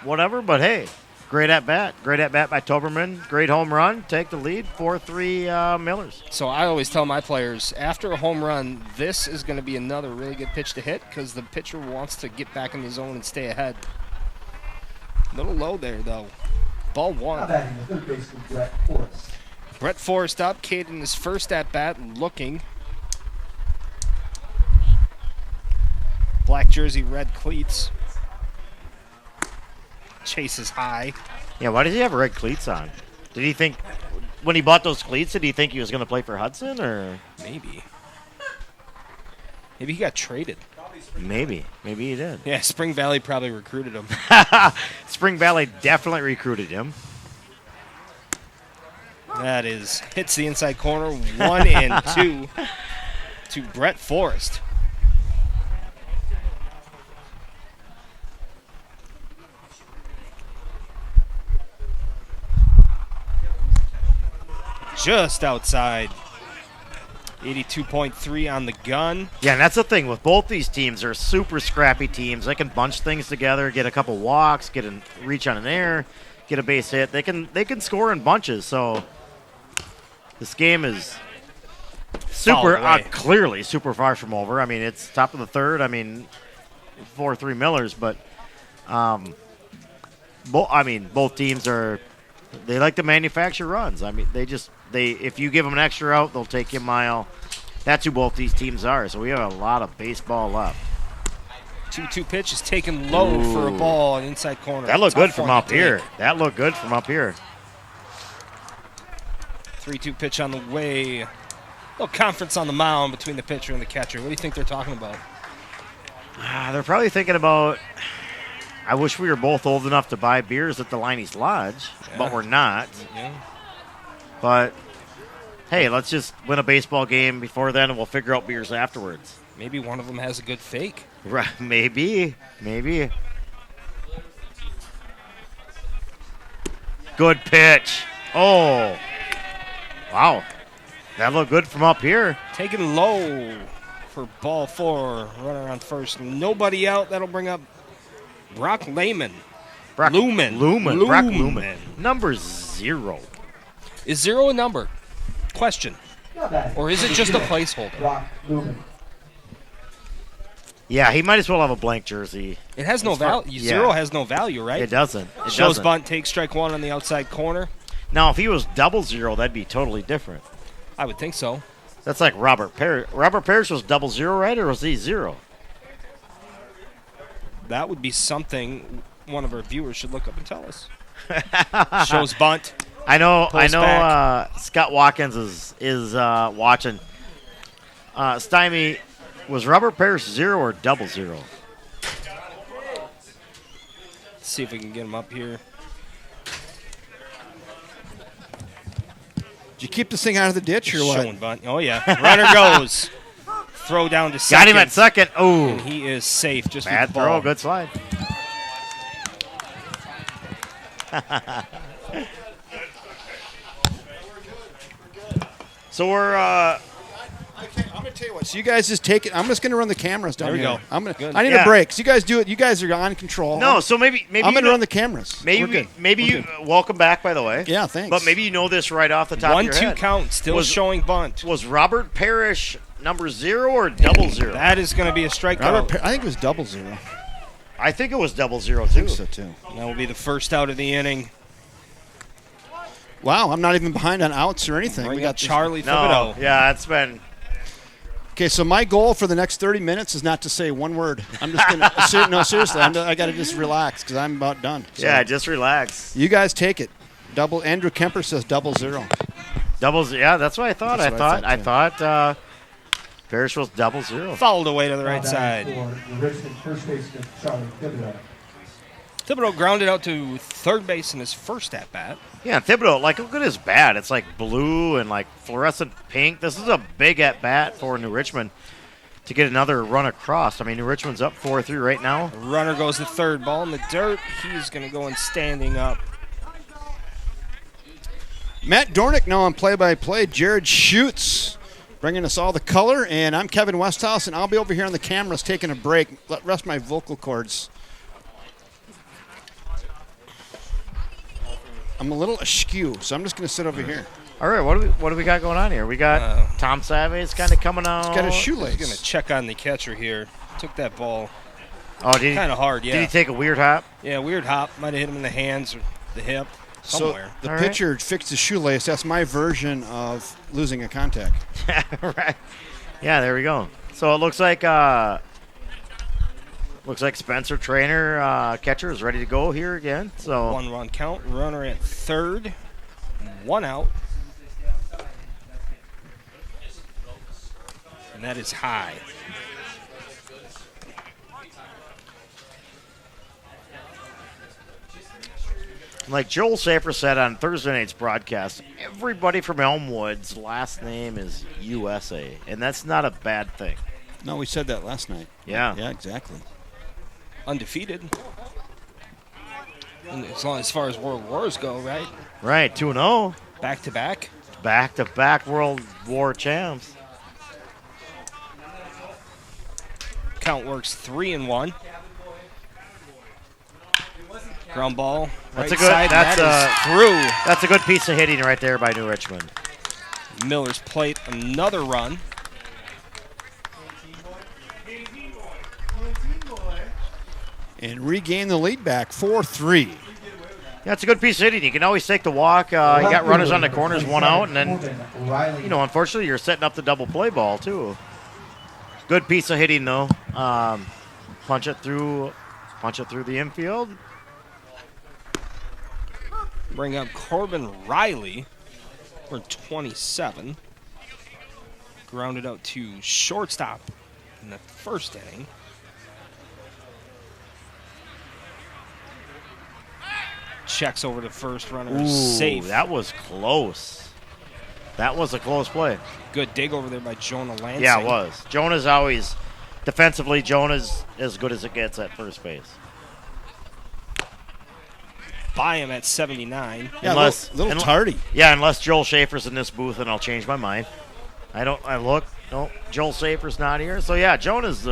whatever, but hey, great at bat. Great at bat by Toberman. Great home run. Take the lead, 4-3 Millers. So I always tell my players, after a home run, this is going to be another really good pitch to hit because the pitcher wants to get back in the zone and stay ahead. A little low there, though. Ball 1. Now batting the third baseman, Brett Forrest. Brett Forrest up, Cade in his first at-bat, looking. Black jersey, red cleats. Chase is high. Yeah, why does he have red cleats on? Did he think, when he bought those cleats, did he think he was going to play for Hudson, or? Maybe he got traded. Maybe he did. Yeah, Spring Valley probably recruited him. Spring Valley definitely recruited him. That is, hits the inside corner, 1-2 to Brett Forrest. Just outside. 82.3 on the gun. Yeah, and that's the thing with both these teams. They're super scrappy teams. They can bunch things together, get a couple walks, get a reach on an air, get a base hit. They can score in bunches. So this game is clearly super far from over. I mean, it's top of the third. I mean, 4-3 Millers, but both teams they like to manufacture runs. I mean, if you give them an extra out, they'll take you a mile. That's who both these teams are. So we have a lot of baseball left. 2-2 pitch is taken low for a ball in inside corner. That looked Tough good from one up to here. take. That looked good from up here. 3-2 pitch on the way. Little conference on the mound between the pitcher and the catcher. What do you think they're talking about? They're probably thinking about, I wish we were both old enough to buy beers at the Liney's Lodge, but we're not. Yeah. But, hey, let's just win a baseball game before then, and we'll figure out beers afterwards. Maybe one of them has a good fake. Right? Maybe. Good pitch. Oh. Wow. That looked good from up here. Taken low for ball 4. Runner on first. Nobody out. That'll bring up Brock Lumen. Brock Lumen. Number 0. Is 0 a number? Question. Now batting. Or is it just a placeholder? Brock Lumen. Yeah, he might as well have a blank jersey. It has no As far- value. yeah. 0 has no value, right? It doesn't. Shows bunt, takes strike 1 on the outside corner. Now, if he was 00, that'd be totally different. I would think so. That's like Robert Parrish. Robert Parrish was 00, right? Or was he 0? That would be something one of our viewers should look up and tell us. Shows bunt. I know. Pulls back. Scott Watkins is watching. Stymie, was Robert Parrish 0 or 00? Let's see if we can get him up here. Did you keep this thing out of the ditch or what? Showing bunt. Oh, yeah. Runner goes. Throw down to second. Got him at second. Oh, And he is safe just bad with the ball. throw. Good slide. So we're I'm going to tell you what. So you guys just take it. I'm just going to run the cameras down There we here. go. Good. I need Yeah. a break. So you guys do it. You guys are on control. no. So maybe I'm going you to run the cameras. We're maybe good. maybe We're you good. welcome back, by the way. Yeah, thanks. But maybe you know this right off the top of your 1-2 head. count. Still Was- showing bunt. Was Robert Parrish number 0 or double 0? That is going to be a strikeout. I think it was 0-0. I think it was 0-0 I too. think so, too. That will be the first out of the inning. Wow, I'm not even behind on outs or anything. Bring We up got this- Charlie No, Thibodeau. yeah, it's been. Okay, so my goal for the next 30 minutes is not to say one word. I'm just going to – no, seriously. I got to just relax because I'm about done. So Yeah, just relax. you guys take it. Andrew Kemper says 0-0. Doubles. Yeah, that's what I thought. That's what I thought, Parrish was 0-0. Fouled away to the right Down side. For the Richmond first baseman, Charlie Thibodeau. Thibodeau grounded out to third base in his first at-bat. Yeah, Thibodeau, like, look at his bat. It's like blue and like fluorescent pink. This is a big at bat for New Richmond to get another run across. I mean, New Richmond's up 4-3 right now. Runner goes to third. Ball in the dirt. He's going to go in standing up. Matt Dornick now on play-by-play. Jared Schutz bringing us all the color. And I'm Kevin Westhouse, and I'll be over here on the cameras taking a break. Let rest my vocal cords. I'm a little askew, so I'm just going to sit over here. All right, what do we got going on here? We got Tom Savage kind of coming out. He's got his He's shoelace. going to check on the catcher here. Took that ball Oh, did he? kind of hard, yeah. Did he take a weird hop? Yeah, weird hop. Might have hit him in the hands or the hip, somewhere. So the All right. pitcher fixed his shoelace. That's my version of losing a contact. Right. Yeah, there we go. So it looks like Spencer Trainer, catcher, is ready to go here again. So 1-run count. Runner at third. 1 out. And that is high. like Joel Safer said on Thursday night's broadcast, everybody from Elmwood's last name is USA, and that's not a bad thing. No, we said that last night. Yeah. Yeah, exactly. Undefeated. And as far as World Wars go, right? Right, 2-0. Back to back. Back-to-back World War champs. Count works 3-1. Ground ball. That's right a good- side, and that's that is through. That's a good piece of hitting right there by New Richmond. Miller's plate another run. And regain the lead back, 4-3. Yeah, it's a good piece of hitting. You can always take the walk. You got runners on the corners, 1 out, and then, unfortunately, you're setting up the double play ball, too. Good piece of hitting, though. Punch it through the infield. Bring up Corbin Riley for 27. Grounded out to shortstop in the first inning. Checks over to first, runner Ooh, safe. that was close. That was a close play. Good dig over there by Jonah Lansing. Yeah, it was. Jonah's always, defensively, Jonah's as good as it gets at first base. By him at 79. Yeah, Unless- a little unless- tardy. Yeah, unless Joel Schaefer's in this booth, and I'll change my mind. No, Joel Schaefer's not here. So, yeah, Jonah's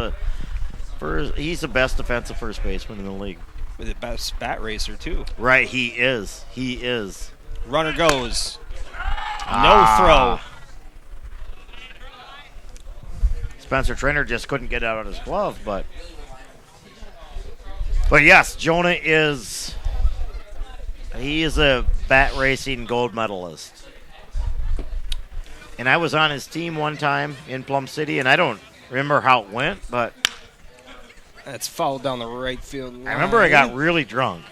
he's the best defensive first baseman in the league. With the best bat racer, too. Right, he is. He is. Runner goes. No throw. Spencer Trainer just couldn't get it out of his glove, but yes, Jonah is. He is a bat racing gold medalist. And I was on his team one time in Plum City, and I don't remember how it went, but That's fouled down the right field line. I remember I got really drunk.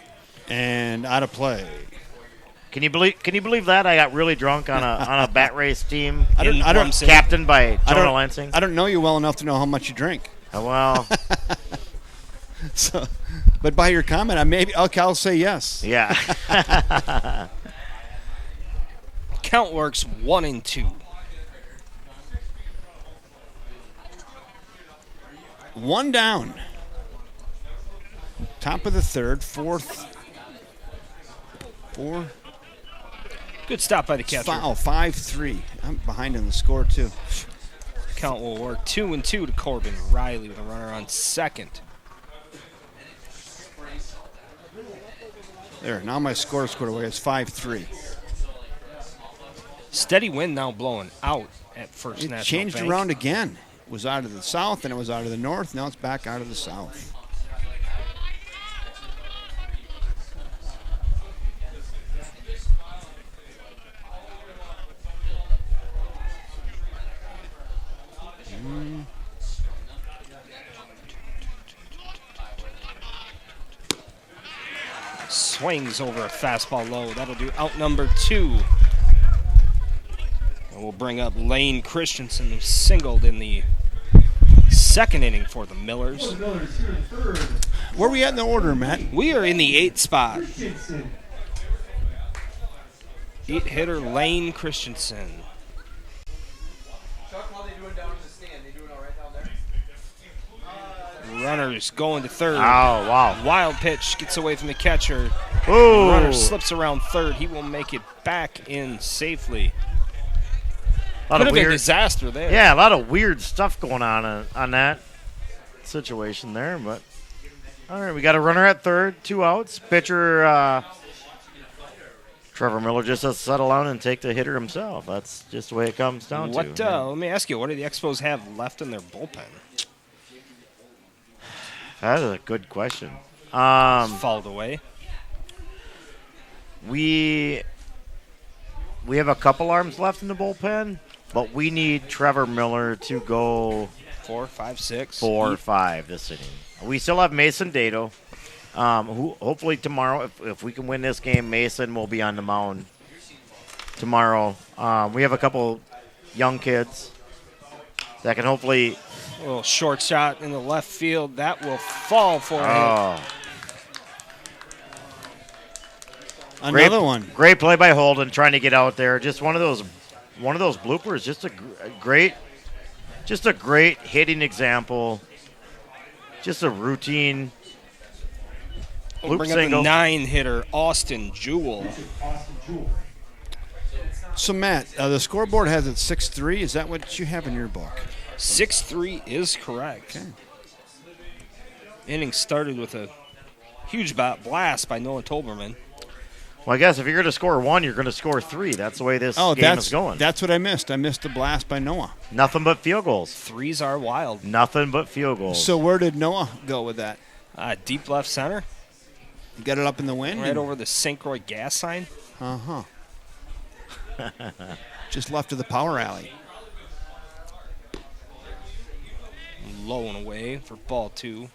And out of play. Can you believe that I got really drunk on a bat race team? I don't Captained by I Jonah don't- Lansing. I don't know you well enough to know how much you drink. Well, So, but by your comment, I'll say yes. yeah. Count works 1 and 2. One down. Top of the third, four. Good stop by the catcher. 5-3. I'm behind on the score, too. Count will work 2 and 2 to Corbin Riley with a runner on second. There, now my score scored away. It's 5-3. Steady wind now blowing out at First It National changed Bank. around again. It was out of the south, and it was out of the north. Now it's back out of the south. Swings over a fastball low. That'll do out number 2. And we'll bring up Lane Christensen, who singled in the second inning for the Millers. Where are we at in the order, Matt? We are in the 8th spot. Christensen. 8-hitter Lane Christensen. Chuck, how they doing down in the stand? They doing all right down there? Runners going to third. Oh, wow. Wild pitch gets away from the catcher. Ooh. Runner slips around third. He will make it back in safely. A lot Could of have been a weird, disaster there. yeah, a lot of weird stuff going on that situation there. But all right, we got a runner at third, 2 outs. Pitcher Trevor Miller just has to settle down and take the hitter himself. That's just the way it comes down What? to. Let me ask you, what do the Expos have left in their bullpen? That's a good question. Fouled away. We have a couple arms left in the bullpen, but we need Trevor Miller to go 4, 5, 6. 4 or 5 this inning. We still have Mason Dato, who hopefully tomorrow, if we can win this game, Mason will be on the mound tomorrow. We have a couple young kids that can hopefully. A little short shot in the left field. That will fall for him. Oh, Another one. Great play by Holden, trying to get out there. Just one of those bloopers. Just a great hitting example. Just a routine. We'll Loop bring single. up the 9-hitter, Austin Jewell. Austin Jewell. So, Matt, the scoreboard has it 6-3. Is that what you have in your book? 6-3 is correct. Okay. Inning started with a huge blast by Noah Tolberman. Well, I guess if you're going to score 1, you're going to score 3. That's the way this game is going. That's what I missed. I missed the blast by Noah. Nothing but field goals. 3s are wild. Nothing but field goals. So where did Noah go with that? Deep left center, Got it up in the wind? right over the St. Croix gas sign. Uh-huh. Just left of the power alley. Low and away for ball 2.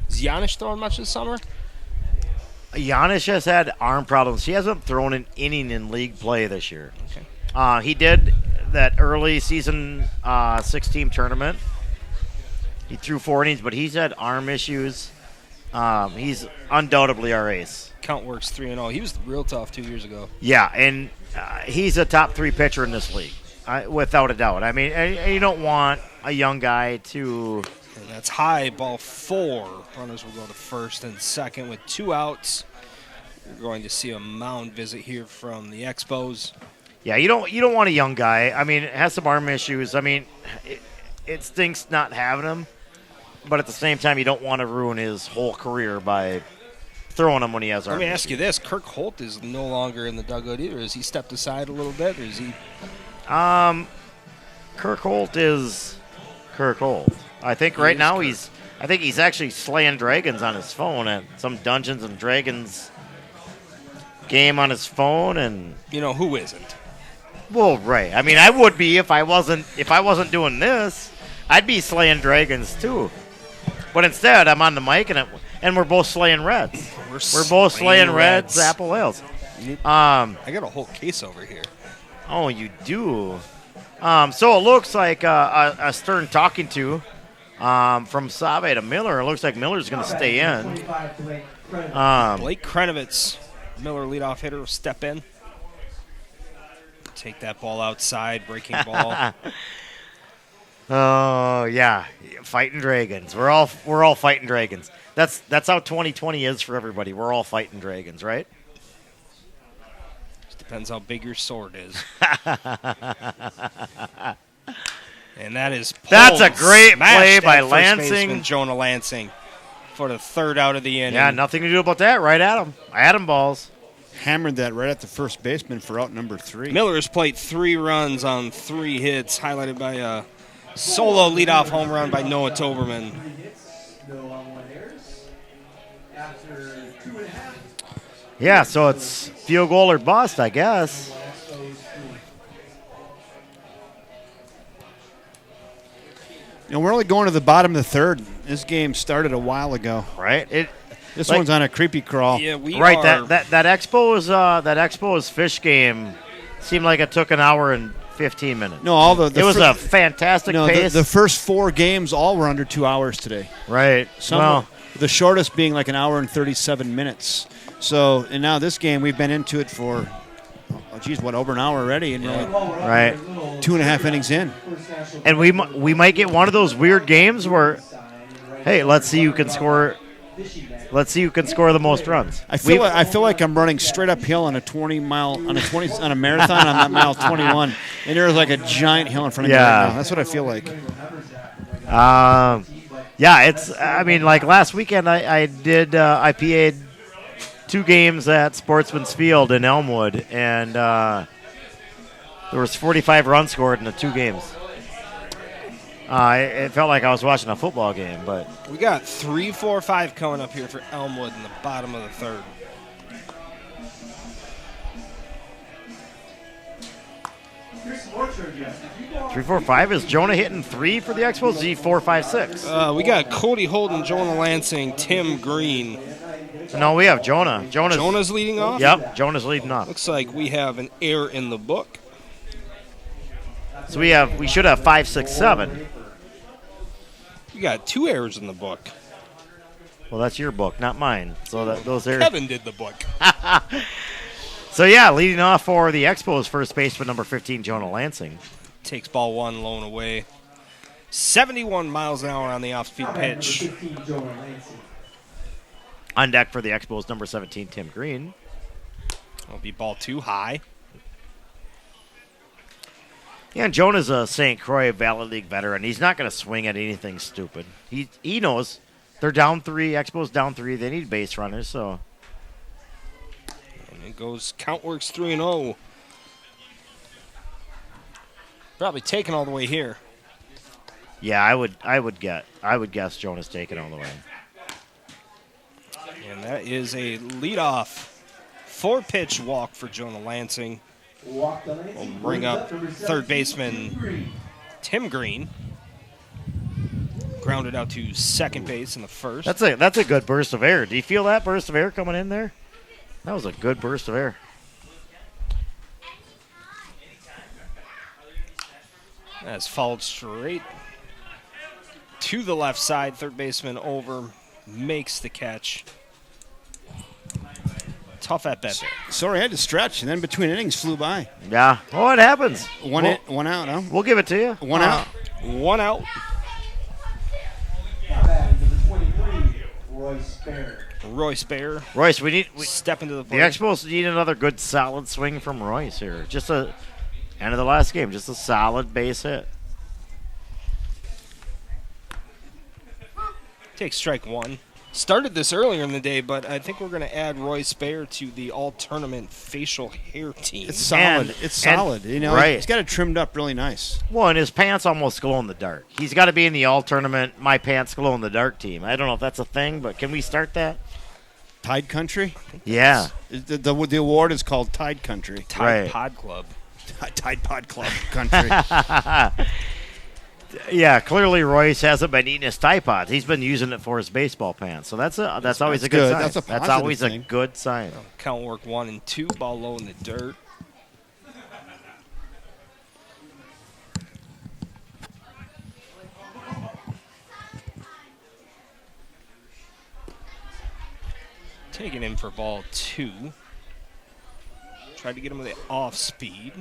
Is Giannis throwing much this summer? Giannis has had arm problems. He hasn't thrown an inning in league play this year. Okay. He did that early season 6-team tournament. He threw 4 innings, but he's had arm issues. He's undoubtedly our ace. Count works 3-0. He was real tough 2 years ago. Yeah, and he's a top 3 pitcher in this league, without a doubt. I mean, and you don't want a young guy to. And that's high, ball 4. Runners will go to first and second with 2 outs. We're going to see a mound visit here from the Expos. Yeah, you don't want a young guy. I mean, has some arm issues. I mean, it stinks not having him, but at the same time, you don't want to ruin his whole career by throwing him when he has arm Let me issues. ask you this. Kirk Holt is no longer in the dugout either. Has he stepped aside a little bit, or is he? Kirk Holt is Kirk Holt. I think right now he's actually slaying dragons on his phone at some Dungeons and Dragons game on his phone, and You know, who isn't? well, right. I mean, I would be if I wasn't doing this. I'd be slaying dragons too. But instead, I'm on the mic and we're both slaying reds. We're both slaying reds, apple ales. I got a whole case over here. Oh, you do. So it looks like a stern talking to From Save to Miller. It looks like Miller's going to stay in. 25 to Blake Credit. Blake Krenovitz, Miller leadoff hitter, will step in. Take that ball outside, breaking ball. Oh yeah, fighting dragons. We're all fighting dragons. That's how 2020 is for everybody. We're all fighting dragons, right? Just depends how big your sword is. And that is That's a great smashed play by at first Lansing. baseman Jonah Lansing for the third out of the inning. Yeah, nothing to do about that. Right at him. Adam balls. Hammered that right at the first baseman for out number 3. Miller's played 3 runs on 3 hits, highlighted by a solo leadoff home run by Noah Toberman. 3 hits, no on-one errors. After 2.5. Yeah, so it's field goal or bust, I guess. You know, we're only going to the bottom of the third. This game started a while ago. Right? This Like- one's on a creepy crawl. Yeah, we Right, are. that Expos fish game seemed like it took an hour and 15 minutes. No, all the it was a first, fantastic pace. the first 4 games all were under 2 hours today. right. Some Well, the shortest being like an hour and 37 minutes. So, and now this game we've been into it for, over an hour already, and we're like right. 2.5 innings in. And we might get one of those weird games where, hey, let's see who can score. Let's see who can score the most runs. I feel like I'm running straight uphill on a 20 marathon on mile 21, and there's like a giant hill in front of me Yeah. right now. That's what I feel like. Yeah, it's. I mean, like last weekend, I PA'd 2 games at Sportsman's Field in Elmwood, and there was 45 runs scored in the 2 games. It felt like I was watching a football game, but We got 3, 4, 5 coming up here for Elmwood in the bottom of the third. Here's some more trivia. 3, 4, 5 is Jonah hitting 3 for the Expos. Z 4, 5, 6. We got Cody Holden, Jonah Lansing, Tim Green. No, we have Jonah. Jonah's leading off? Yep, Jonah's leading off. Looks like we have an error in the book. So we should have 5, 6, 7. We got 2 errors in the book. Well, that's your book, not mine. So those are. Kevin did the book. So yeah, leading off for the Expos, first baseman number 15, Jonah Lansing. Takes ball 1, lone away. 71 miles an hour on the off-speed pitch. 15 Jonah Lansing. On deck for the Expos, number 17, Tim Green. It'll be ball 2 high. Yeah, and Jonah's a St. Croix Valley League veteran. He's not going to swing at anything stupid. He knows they're down 3, Expos down 3. They need base runners, so. And it goes, count works 3-0. Probably taken all the way here. Yeah, I would guess Jonah's taking all the way. And that is a leadoff 4-pitch walk for Jonah Lansing. Walk the Lansing. We'll bring up Number third 17, baseman Green. Tim Green. Grounded out to second base in the first. That's a good burst of air. Do you feel that burst of air coming in there? That was a good burst of air. That's fouled straight to the left side. Third baseman over, makes the catch. Tough at bat there. Sorry, I had to stretch, and then between innings flew by. Yeah. Oh, it happens. One out, huh? We'll give it to you. One out. 1 out. Batting number 23, Roy Spare. Royce Bear Royce, we step into the the plate. Expos need another good solid swing from Royce here. Just end of the last game, just a solid base hit. Take strike 1. Started this earlier in the day, but I think we're going to add Royce Bear to the all-tournament facial hair team. It's solid. And- It's solid. You know, right. he's got it trimmed up really nice. Well, and his pants almost glow in the dark. He's got to be in the all tournament My Pants Glow in the Dark team. I don't know if that's a thing, but can we start that? Tide Country. Yeah. The award is called Tide Country. Tide Right. Pod Club. Tide Pod Club Country. Yeah, clearly Royce hasn't been eating his Tide Pods. He's been using it for his baseball pants. So that's always a good good. sign. That's a That's positive always thing. a good sign. Count work 1 and 2. Ball low in the dirt. Taking him for ball 2. Tried to get him with the off speed.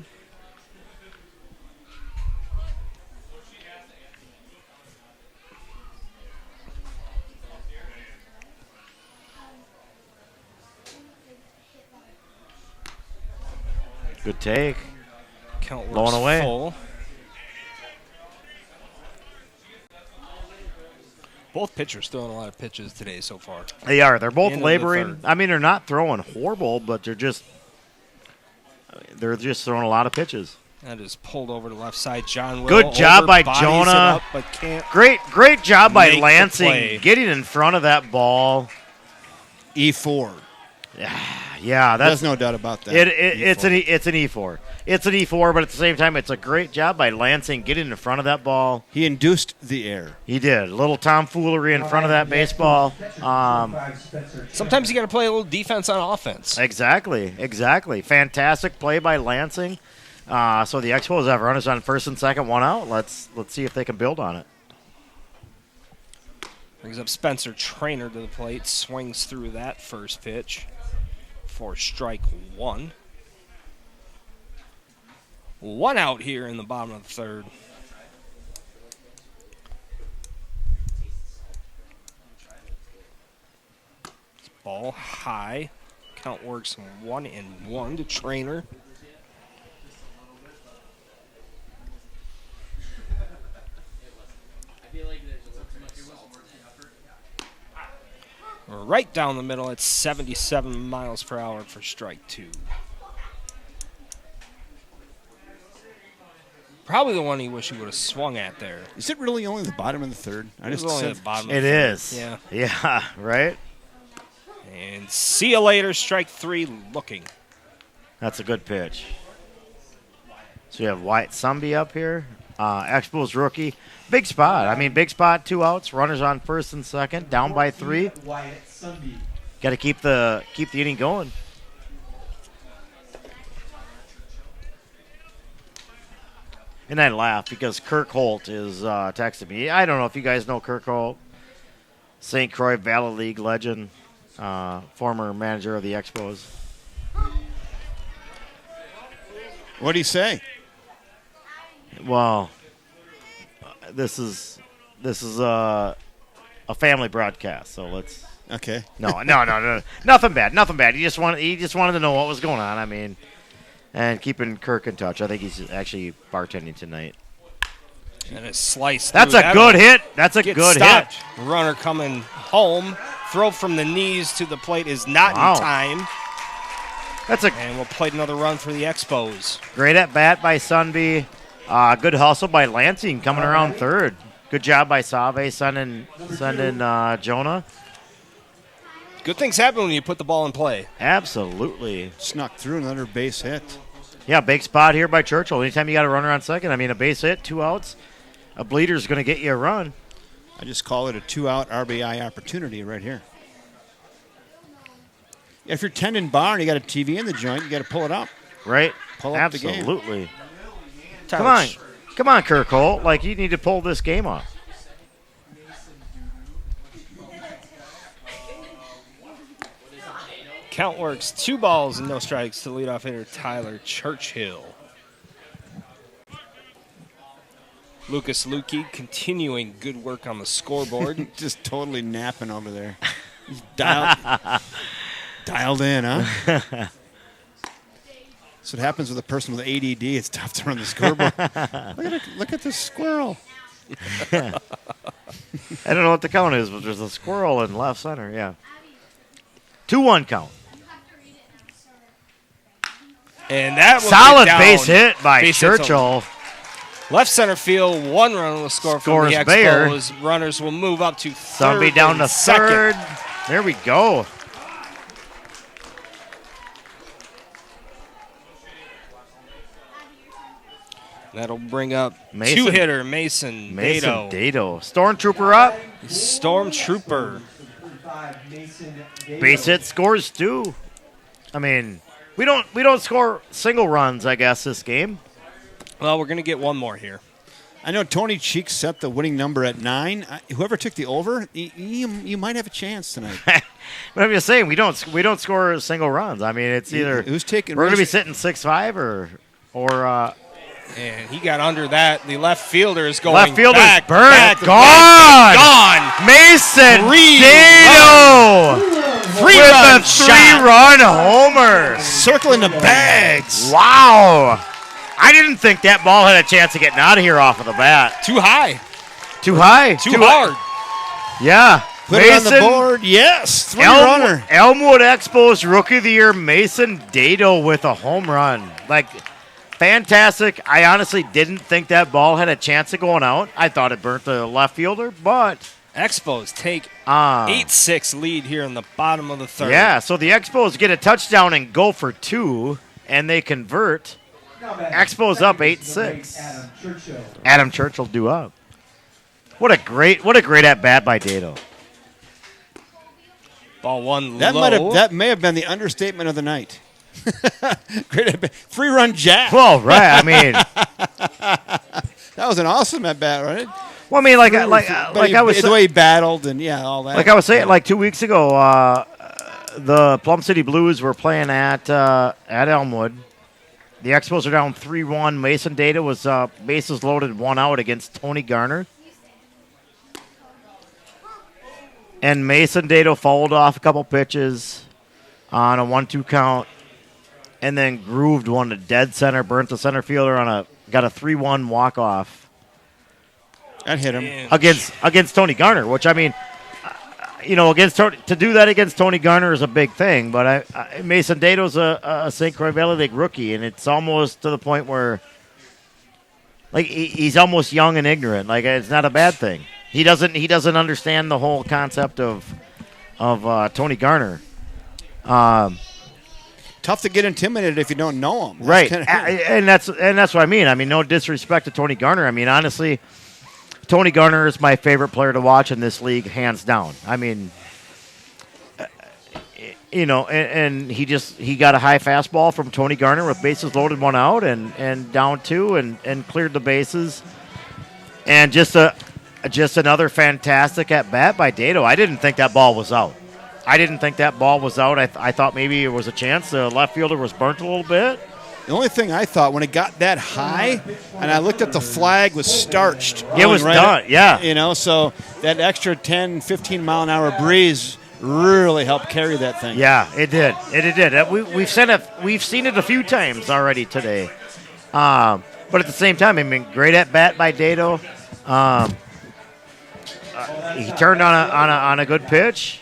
Good take. Count Blown works away. full. Both pitchers throwing a lot of pitches today so far. They are. They're both End of the laboring. third. I mean, they're not throwing horrible, but they're just throwing a lot of pitches. That is pulled over to the left side. John Will. Good job by bodies Jonah. it up, but can't. Great job by Make the play. Lansing getting in front of that ball. E4. Yeah, There's that's no doubt about that. it's an E4. It's an E4, but at the same time, it's a great job by Lansing getting in front of that ball. He induced the error. He did. A little tomfoolery in front of that baseball. Sometimes you got to play a little defense on offense. Exactly. Fantastic play by Lansing. So the Expos have runners on first and second, 1 out. Let's see if they can build on it. Brings up Spencer Trainer to the plate. Swings through that first pitch for strike 1. 1 out here in the bottom of the third. Ball high. Count works 1-1 to Trainer. Right down the middle at 77 miles per hour for strike 2. Probably the one he wish he would have swung at there. Is it really only the bottom of the third? I It was just only said the bottom. It of the third. is. Yeah. Yeah, right? And see you later. Strike 3 looking. That's a good pitch. So you have Wyatt Sumby up here. Expos rookie. Big spot. I mean, big spot, 2 outs. Runners on first and second. Down by 3. Wyatt Sumby. Got to keep the inning going. And I laugh because Kirk Holt is texting me. I don't know if you guys know Kirk Holt, St. Croix Valley League legend, former manager of the Expos. What do you say? Well, this is a family broadcast, so let's. Okay. No, nothing bad. He just wanted to know what was going on. I mean, and keeping Kirk in touch. I think he's actually bartending tonight. And a slice. That's through. a good hit. That's a Get good stopped. hit. Runner coming home. Throw from the knees to the plate is not Wow. in time. That's a And we'll play another run for the Expos. great at bat by Sunby. Good hustle by Lansing coming around third. Good job by Save sending Jonah. Good things happen when you put the ball in play. Absolutely. Snuck through another base hit. Yeah, big spot here by Churchill. Anytime you got a runner on second, I mean, a base hit, 2 outs, a bleeder's going to get you a run. I just call it a 2-out RBI opportunity right here. If you're tending bar and you got a TV in the joint, you got to pull it up. Right? Pull up the game. Absolutely. Tyler, Come on, Kirk Holt. Like, you need to pull this game off. Count works 2 balls and no strikes to leadoff hitter Tyler Churchill. Lucas Lukey continuing good work on the scoreboard. Just totally napping over there. He's dialed in, huh? That's what happens with a person with ADD. It's tough to run the scoreboard. Look at this squirrel. I don't know what the count is, but there's a squirrel in left center, yeah. 2-1 count. And that will Solid get down. base hit by Base hit to Churchill. left center field. 1 run will score from the Scores Bayer. Expos. Runners will move up to third. Sunby down to and second. third. There we go. That'll bring up Mason. 2-hitter Mason Dado. Dado. Stormtrooper up. Stormtrooper. Base hit scores 2. I mean, we don't score single runs, I guess, this game. Well, we're going to get one more here. I know Tony Cheeks set the winning number at 9. Whoever took the over, you might have a chance tonight. But I'm just saying we don't score single runs. I mean, it's either Who's taking? we're going to be sitting 6-5 or And he got under that. The left fielder is going left fielder's back, burnt, back, gone, gone. Mason Dado with a 3-run homer. circling the bags. Wow. I didn't think that ball had a chance of getting out of here off of the bat. Too high. Too high. Too hard. Yeah. Put it on the board. Yes. 3-runner. Elmwood Expos Rookie of the Year, Mason Dado with a home run. Like, fantastic. I honestly didn't think that ball had a chance of going out. I thought it burnt the left fielder, but Expos take 8-6 lead here in the bottom of the third. yeah, so the Expos get a touchdown and go for 2, and they convert. Expos up 8-6. Adam Churchill due up. What a great at bat by Dado. Ball one That low. may have been the understatement of the night. Great at bat. 3-run jack. Well, right. I mean, That was an awesome at bat, right? well, I mean, The way he battled and all that. like I was saying, like 2 weeks ago, the Plum City Blues were playing at Elmwood. The Expos are down 3-1. Mason Data was bases loaded, 1 out against Tony Garner. And Mason Dado fouled off a couple pitches on a 1-2 count, and then grooved one to dead center, burnt the center fielder got a 3-1 walk off That hit him. against Tony Garner. Which I mean, to do that against Tony Garner is a big thing. But Mason Dado's a St. Croix Valley League rookie, and it's almost to the point where, like, he's almost young and ignorant. Like, it's not a bad thing. He doesn't understand the whole concept of Tony Garner. Tough to get intimidated if you don't know him. Right, and that's what I mean. I mean, no disrespect to Tony Garner. I mean, honestly, Tony Garner is my favorite player to watch in this league, hands down. I mean, and he got a high fastball from Tony Garner with bases loaded, 1 out, and down 2, and cleared the bases, and just another fantastic at bat by Dado. I didn't think that ball was out. I thought maybe it was a chance. The left fielder was burnt a little bit. The only thing I thought when it got that high, and I looked at the flag, was starched. It was done, yeah. So that extra 10, 15 mile an hour breeze really helped carry that thing. Yeah, it did. It did. We've seen it a few times already today. But at the same time, I mean, great at bat by Dado. He turned on a good pitch.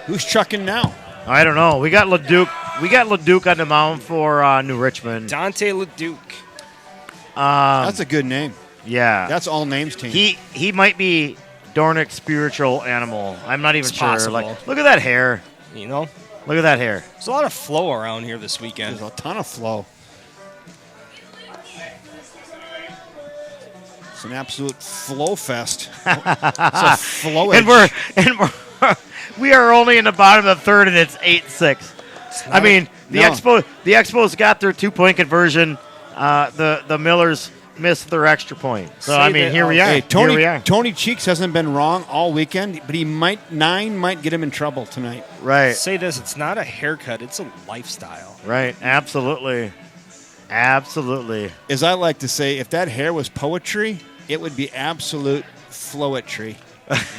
Who's chucking now? I don't know. We got LeDuc on the mound for New Richmond. Dante LeDuc. That's a good name. Yeah. That's all names team. He might be Dornick's spiritual animal. I'm not even It's sure. possible. Like, look at that hair. Look Look at that hair. There's a lot of flow around here this weekend. There's a ton of flow. It's an absolute flow fest. It's a flowage. And we are only in the bottom of the third, and it's 8-6. I mean, the Expos got their 2-point conversion. The Millers missed their extra point. So I mean, here we are. Hey, Here we are. Tony Cheeks hasn't been wrong all weekend, but 9 might get him in trouble tonight. Right. Say this, it's not a haircut, it's a lifestyle. Right. Absolutely. Absolutely. As I like to say, if that hair was poetry, it would be absolute flowetry.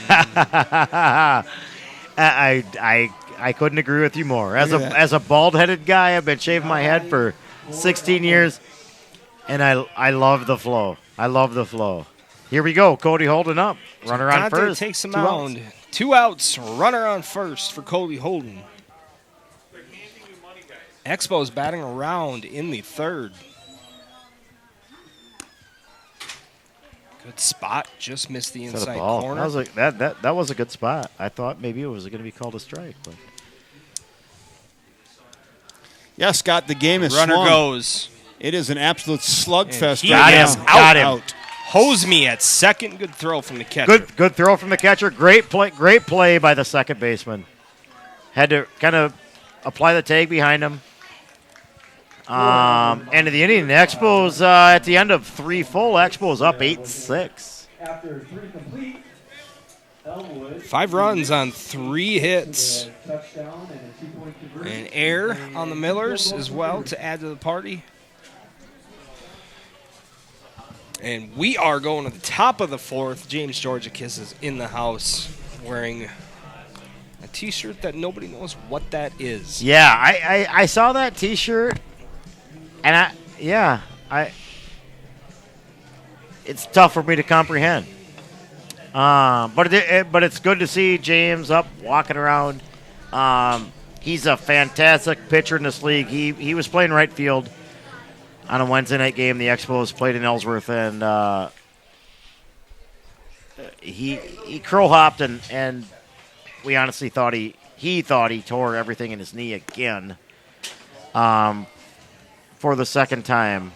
I couldn't agree with you more. As a bald-headed guy, I've been shaving my head for 16 years, and I love the flow. I love the flow. Here we go. Cody Holden up. Runner on Dante first. takes the 2 outs. mound. 2 outs. Runner on first for Cody Holden. Expos batting around in the third. Good spot. Just missed the Is that a inside ball? corner. That was a good spot. I thought maybe it was going to be called a strike. But Yeah, Scott, the game is Runner swung. goes. It is an absolute slugfest. He right is now. Got him. Hose me at second. Good throw from the catcher. good throw from the catcher. Great play by the second baseman. Had to kind of apply the tag behind him. End of the inning. The Expos at the end of 3 full. Expos up 8-6. After 3 complete, Elmwood 5 runs on 3 hits. touchdown and a 2-point conversion. And air on the Millers as well to add to the party. And we are going to the top of the 4th. James Georgakis is in the house wearing a T-shirt that nobody knows what that is. Yeah, I saw that T-shirt, and it's tough for me to comprehend. But it's good to see James up walking around. He's a fantastic pitcher in this league. He was playing right field on a Wednesday night game. The Expos played in Ellsworth, and he crow hopped, and we honestly thought he tore everything in his knee again, for the second time.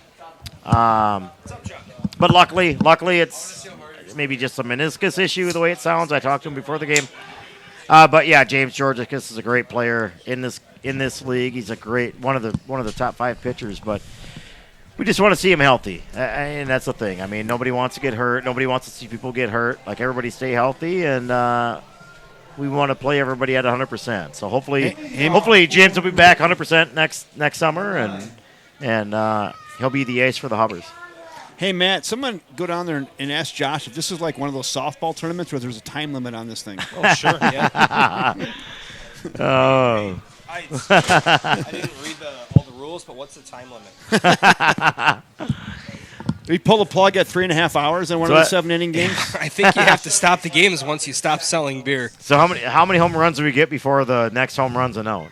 But luckily it's maybe just a meniscus issue the way it sounds. I talked to him before the game. But yeah, James Georgakis is a great player in this league. He's a great one of the top 5 pitchers, but we just want to see him healthy, and that's the thing. I mean, nobody wants to get hurt. Nobody wants to see people get hurt. Like, everybody stay healthy, and we want to play everybody at 100%. So hopefully James will be back 100% next summer, and he'll be the ace for the Hubbers. Hey, Matt, someone go down there and ask Josh if this is like one of those softball tournaments where there's a time limit on this thing. Oh, sure, yeah. Oh. I didn't read all the rules, but what's the time limit? We pull the plug at 3.5 hours in one of the 7-inning games. I think you have to stop the games once you stop selling beer. So how many home runs do we get before the next home run's a out?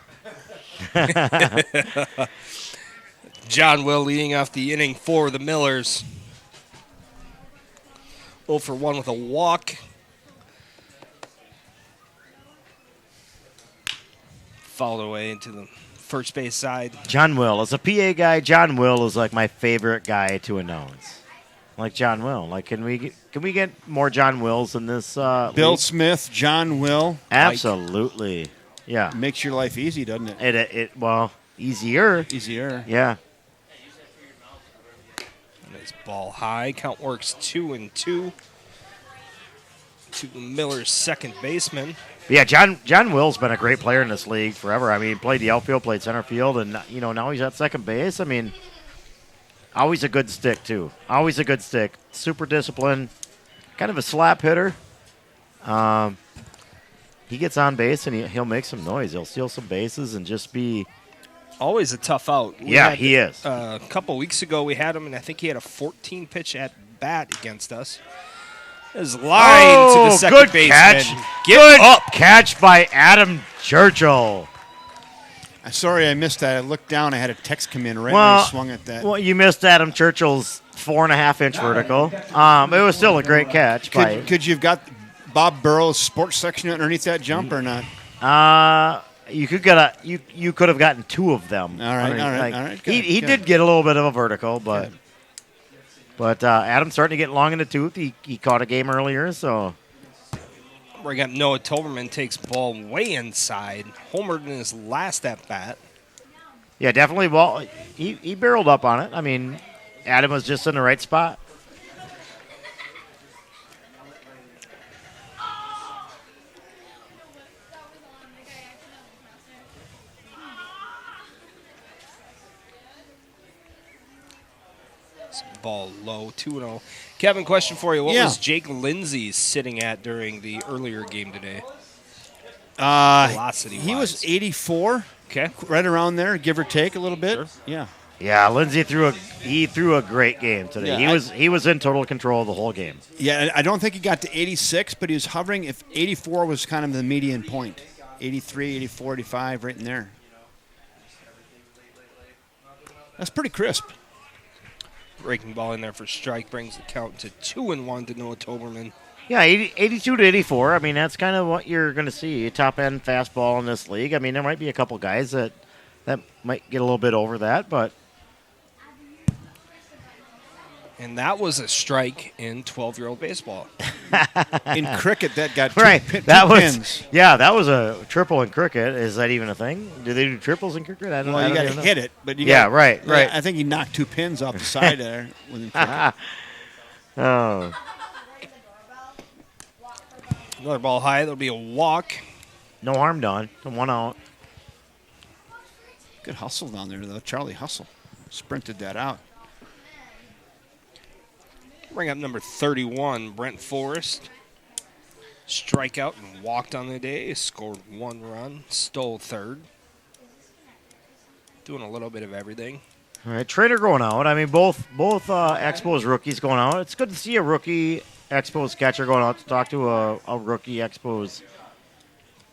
John Will leading off the inning for the Millers. 0 for 1 with a walk. Fouled away into the first base side. John Will. As a PA guy, John Will is like my favorite guy to announce. Like John Will. Like, can we get more John Wills in this Bill league? Smith, John Will. Absolutely. Yeah. Makes your life easy, doesn't it? It well, easier. Easier. Yeah. Nice ball high. Count works 2-2 to the Millers' second baseman. Yeah, John Will's been a great player in this league forever. I mean, played the outfield, played center field, and now he's at second base. I mean, always a good stick too. Always a good stick. Super disciplined. Kind of a slap hitter. He gets on base and he'll make some noise. He'll steal some bases and just be always a tough out. He is. A couple weeks ago, we had him, and I think he had a 14-pitch at bat against us. His line to the second good baseman. Catch. Good up catch by Adam Churchill. I'm sorry I missed that. I looked down. I had a text come in right when he swung at that. Well, you missed Adam Churchill's 4.5-inch vertical. It was still a great catch. Could you have got Bob Burrow's sports section underneath that jump or not? You could have gotten 2 of them. All right. Good, he did get a little bit of a vertical, but Adam's starting to get long in the tooth. He caught a game earlier, so. We got Noah Toberman takes ball way inside. Homered in his last at bat. Yeah, definitely. Well, he barreled up on it. I mean, Adam was just in the right spot. Ball low, 2-0. Kevin, question for you. What Yeah. was Jake Lindsay sitting at during the earlier game today? Velocity-wise. He was 84. Okay. Right around there, give or take a little bit. Sure. Yeah. Yeah, Lindsay threw a great game today. Yeah, he was in total control of the whole game. Yeah, I don't think he got to 86, but he was hovering. If 84 was kind of the median point, 83, 84, 85, right in there. That's pretty crisp. Breaking ball in there for strike brings the count to 2-1 to Noah Toberman. Yeah, 82 to 84. I mean, that's kind of what you're going to see. A top-end fastball in this league. I mean, there might be a couple guys that might get a little bit over that, but And that was a strike in 12-year-old baseball. In cricket, that got Right. two That was pins. that was a triple in cricket. Is that even a thing? Do they do triples in cricket? I don't Well, you got got to hit it, but you Yeah, gotta- right, right. I think he knocked 2 pins off the side there. With cricket. Oh, Another ball high. There'll be a walk. no harm done. 1 out. Good hustle down there, though. Charlie Hustle sprinted that out. Bring up number 31, Brent Forrest. Strikeout and walked on the day. Scored 1 run. Stole third. Doing a little bit of everything. All right, Trader going out. I mean, both Expos rookies going out. It's good to see a rookie Expos catcher going out to talk to a rookie Expos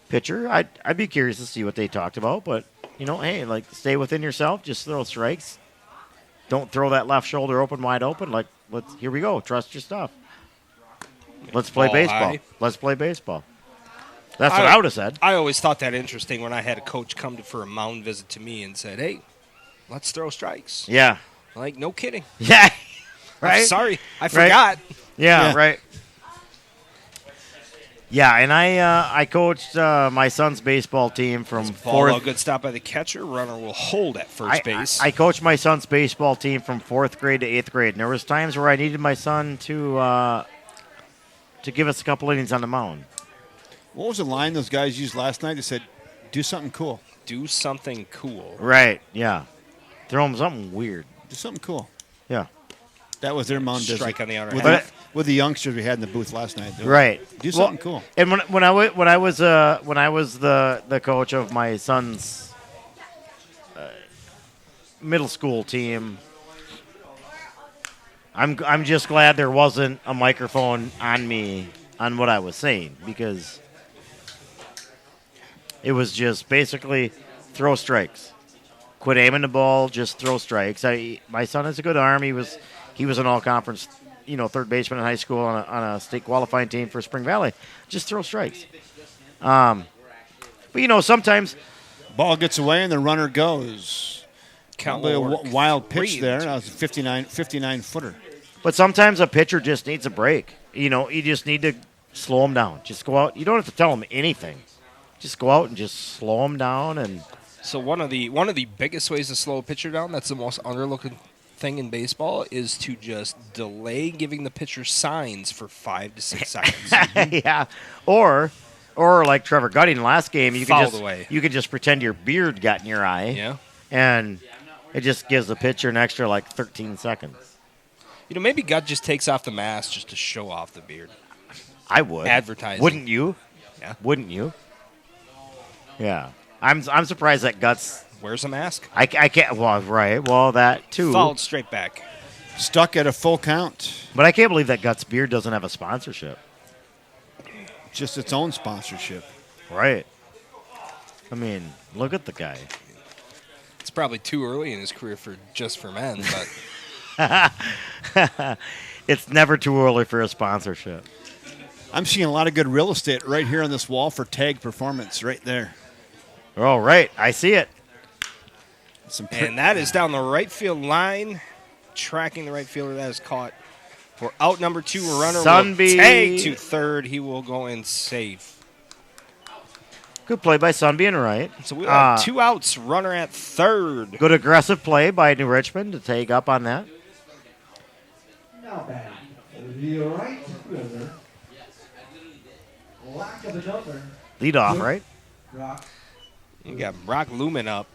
pitcher. I'd be curious to see what they talked about, but hey, like stay within yourself. Just throw strikes. Don't throw that left shoulder wide open. Like here we go. Trust your stuff. Let's play Ball baseball. high. Let's play baseball. That's what I would have said. I always thought that interesting when I had a coach come for a mound visit to me and said, "Hey, let's throw strikes." Yeah. Like, no kidding. Yeah. I'm Right. sorry, I forgot. Yeah, Yeah. right. Yeah, and I coached my son's baseball team from Ball, a fourth. good stop by the catcher. Runner will hold at first base. I coached my son's baseball team from 4th grade to 8th grade, and there was times where I needed my son to give us a couple innings on the mound. What was the line those guys used last night? They said, "Do something cool. Do something cool. Right? Yeah. Throw him something weird. Do something cool." Yeah. That was their mound visit. Strike on the outer with, half. with the youngsters we had in the booth last night. Right. Do something cool. And when I was the coach of my son's middle school team, I'm just glad there wasn't a microphone on me on what I was saying, because it was just basically throw strikes. Quit aiming the ball, just throw strikes. My son has a good arm. He was an all-conference, third baseman in high school on a state qualifying team for Spring Valley. Just throw strikes. But sometimes Ball gets away and the runner goes. Count Probably a will work. wild pitch 3 there. and That was a 59 footer. But sometimes a pitcher just needs a break. You just need to slow him down. Just go out. You don't have to tell him anything. Just go out and just slow him down. And So one of the biggest ways to slow a pitcher down, that's the most underlooked thing in baseball, is to just delay giving the pitcher signs for 5 to 6 seconds. yeah, or like Trevor Gutting last game, you Fouled could away. just pretend your beard got in your eye. Yeah. And it just gives the pitcher an extra 13 seconds. Maybe Gut just takes off the mask just to show off the beard. I would. Advertising. Wouldn't you? Yeah. Wouldn't you? Yeah. I'm surprised that Guts. Wears a mask. I can't. Well, right. Well, that too. Fouled straight back. Stuck at a full count. But I can't believe that Guts beard doesn't have a sponsorship. Just its own sponsorship. Right. I mean, look at the guy. It's probably too early in his career for men, but It's never too early for a sponsorship. I'm seeing a lot of good real estate right here on this wall for tag performance right there. Oh, right. I see it. and that is down the right field line, tracking the right fielder. That is caught for out number 2. Runner Sunby. will tag to third. He will go in safe. Good play by Sun being right. So we have 2 outs. Runner at third. Good aggressive play by New Richmond to take up on that. Now back. The right fielder. Lack of a number. Lead off, right? Rock. You got Brock Lumen up.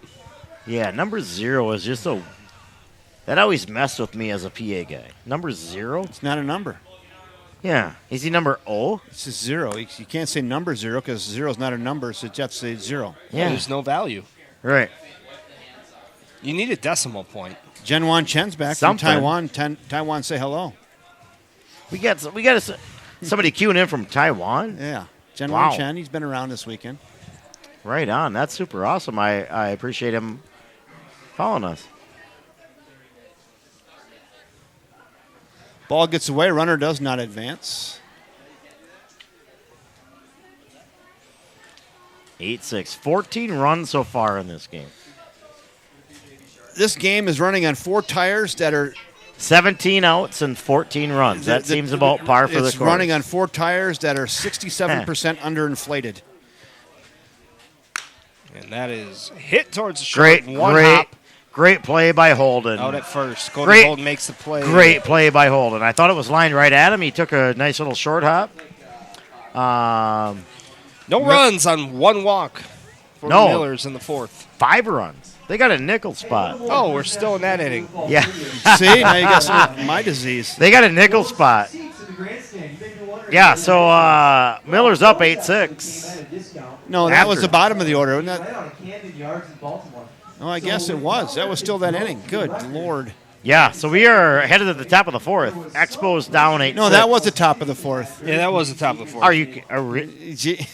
Yeah, number 0 is just a... That always messed with me as a PA guy. Number 0? It's not a number. Yeah. Is he number 0? It's just 0. You can't say number 0 because 0 is not a number, so you have to say 0. Yeah. There's no value. Right. You need a decimal point. Jen Wan Chen's back Something. from Taiwan. Taiwan, say hello. We got somebody queuing in from Taiwan. Yeah. Jen Wow. Wan Chen, he's been around this weekend. Right on. That's super awesome. I appreciate him following us. Ball gets away. Runner does not advance. 8-6. 14 runs so far in this game. This game is running on 4 tires that are 17 outs and 14 runs. That seems about par for the course. It's running on 4 tires that are 67% underinflated. And that is hit towards the short. One hop. Great play by Holden. Out at first. Cody Holden makes the play. Great play by Holden. I thought it was lined right at him. He took a nice little short hop. No runs on 1 walk for the Millers in the 4th. 5 runs. They got a nickel spot. Oh, we're still in that inning. Yeah. See, now you got some of my disease. They got a nickel spot. Yeah, so Miller's up 8-6. No, that was the bottom of the order, wasn't that? Oh, I guess it was. That was still that inning. Good Lord. Yeah, so we are headed to the top of the 4th. Expos down 8-6. No, that was the top of the 4th. Yeah, that was the top of the 4th.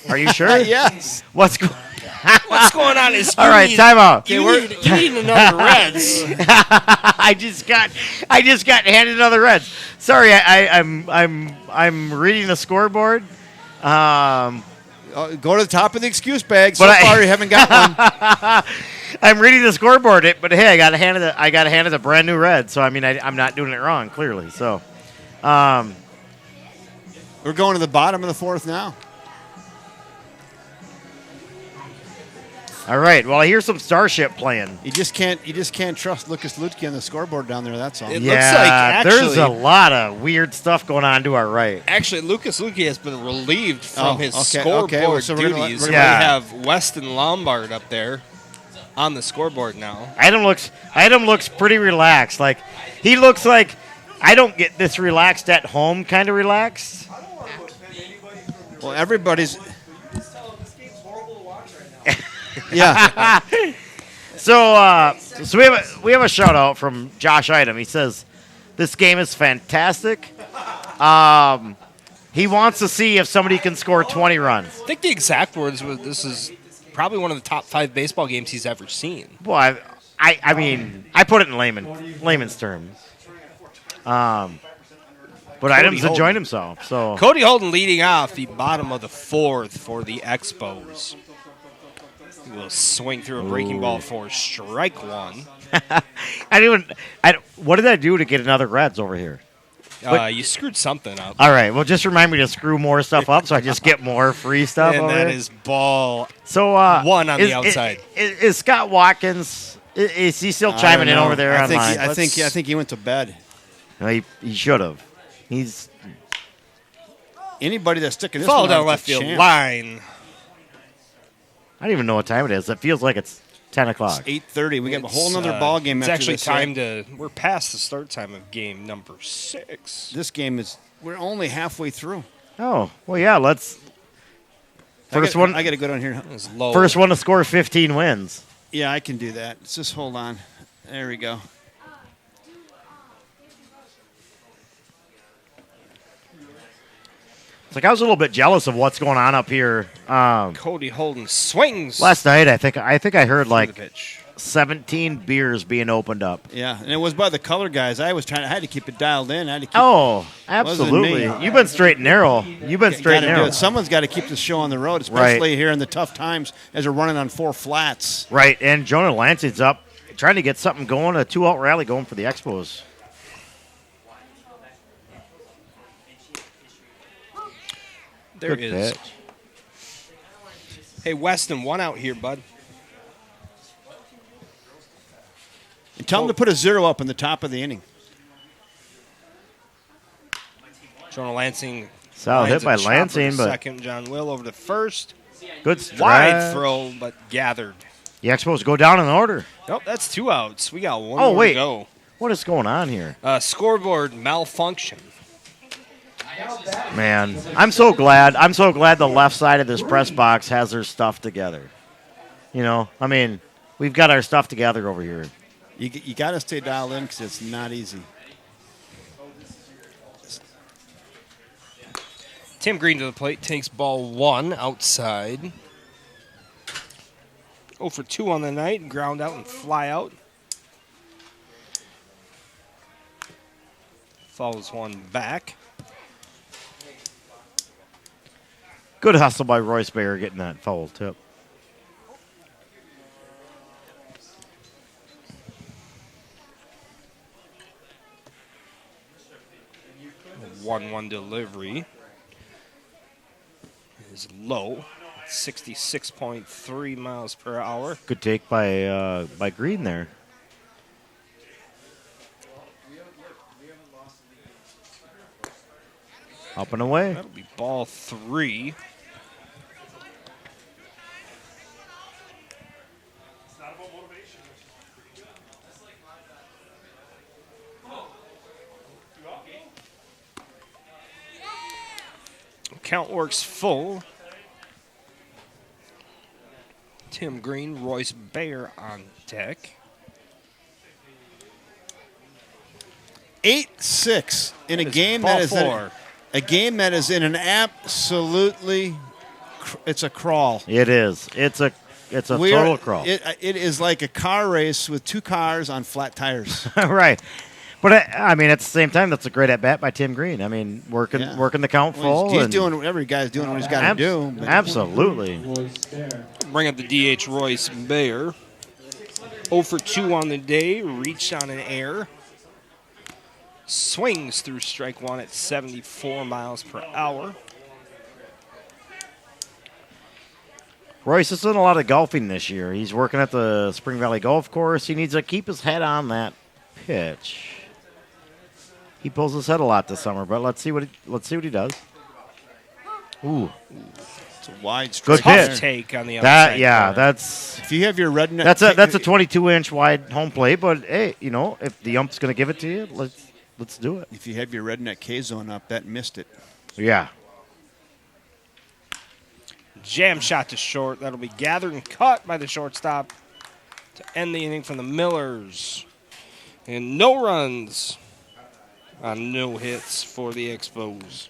Are you sure? Yes. What's going on is all right, time out. You need another Reds. I just got handed another Reds. Sorry, I'm reading the scoreboard. Go to the top of the excuse bag. So far, you haven't got one. I'm reading the scoreboard, but hey, I got handed a brand new Red. So I mean, I'm not doing it wrong, clearly. So, we're going to the bottom of the 4th now. All right. Well, I hear some Starship playing. You just can't trust Lucas Lutke on the scoreboard down there. That's all. It looks like actually, there's a lot of weird stuff going on to our right. Actually, Lucas Lutke has been relieved from his scoreboard so duties. we're We have Weston Lombard up there on the scoreboard now. Adam looks pretty relaxed. Like he looks like I don't get this relaxed at home kind of relaxed. Well, everybody's. Yeah. So we have a shout out from Josh Idem. He says this game is fantastic. He wants to see if somebody can score 20 runs. I think the exact words were this is probably one of the top 5 baseball games he's ever seen. Well, I mean I put it in layman's terms. But Idem's enjoying himself. So Cody Holden leading off the bottom of the 4th for the Expos. He will swing through a breaking ball for strike 1. What did I do to get another Reds over here? You screwed something up. All right. Well, just remind me to screw more stuff up so I just get more free stuff. And over that here. is ball so 1 on the outside. Is Scott Watkins? Is he still chiming in over there? I think he went to bed. No, he should have. He's anybody that's sticking this fall one down out left is a field champ. line. I don't even know what time it is. It feels like it's 10 o'clock. It's 8:30. We got a whole nother ball game. It's after actually this, time to. We're past the start time of game number 6. This game is. We're only halfway through. Oh well, yeah. Let's. I got to go down here. It's low. First one to score 15 wins. Yeah, I can do that. Just hold on. There we go. It's like I was a little bit jealous of what's going on up here. Cody Holden swings. Last night, I think I heard the like pitch. 17 beers being opened up. Yeah, and it was by the color guys. I had to keep it dialed in. I had to keep Absolutely. me. You've been straight and narrow. Someone's got to keep the show on the road, especially here in the tough times as we're running on 4 flats. Right, and Jonah Lansing's up trying to get something going, a 2-out rally going for the Expos. There Good is. pitch. Hey, Weston, 1 out here, bud. And tell them to put a 0 up in the top of the inning. Jonah Lansing. Solid hit by lines a chopper to Lansing, but second. John Will over to first. good Wide strike. throw, but gathered. The Expos go down in order. Nope, that's 2 outs. We got 1 Oh, more wait. to go. What is going on here? Scoreboard malfunction. Man, I'm so glad the left side of this press box has their stuff together. You know, I mean, we've got our stuff together over here. You got to stay dialed in because it's not easy. Tim Green to the plate, takes ball 1 outside. 0 for 2 on the night, ground out and fly out. Fouls 1 back. Good hustle by Royce Bayer getting that foul tip. 1-1 delivery is low, 66.3 miles per hour. Good take by Green there. Up and away. That'll be ball 3. Count works full. Tim Green, Royce Bayer on deck. 8-6 in a That is game ball that is four. a game that is in an absolutely it's a crawl. It is. It's a total crawl. It is like a car race with two cars on flat tires. Right. But I mean, at the same time, that's a great at bat by Tim Green. I mean, working the count full. He's and doing every guy's doing what he's got to do. but- Absolutely. Bring up the DH Royce Bayer. 0 for 2 on the day. Reached on an error. Swings through strike one at 74 miles per hour. Royce is doing a lot of golfing this year. He's working at the Spring Valley Golf Course. He needs to keep his head on that pitch. He pulls his head a lot this summer, but let's see what he does. Ooh, It's a wide Good strike. pitch. Tough take on the outside. that's If you have your redneck, that's a 22-inch wide home plate. But hey, if the ump's going to give it to you, let's do it. If you have your redneck K zone up, that missed it. Yeah. Jam shot to short. That'll be gathered and cut by the shortstop to end the inning from the Millers. And no runs on no hits for the Expos.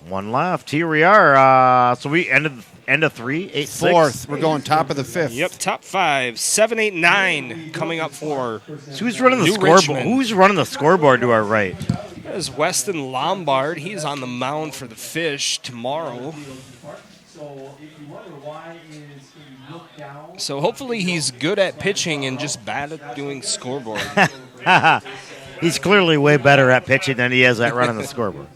One left. Here we are. So we end of 3, 8, 6. Fourth, we're going top of the fifth. Yep, top 5, 7, 8, 9 coming up for So who's running the New scoreboard? Richmond. Who's running the scoreboard to our right? That is Weston Lombard. He's on the mound for the Fish tomorrow. So hopefully he's good at pitching and just bad at doing scoreboard. He's clearly way better at pitching than he is at running the scoreboard.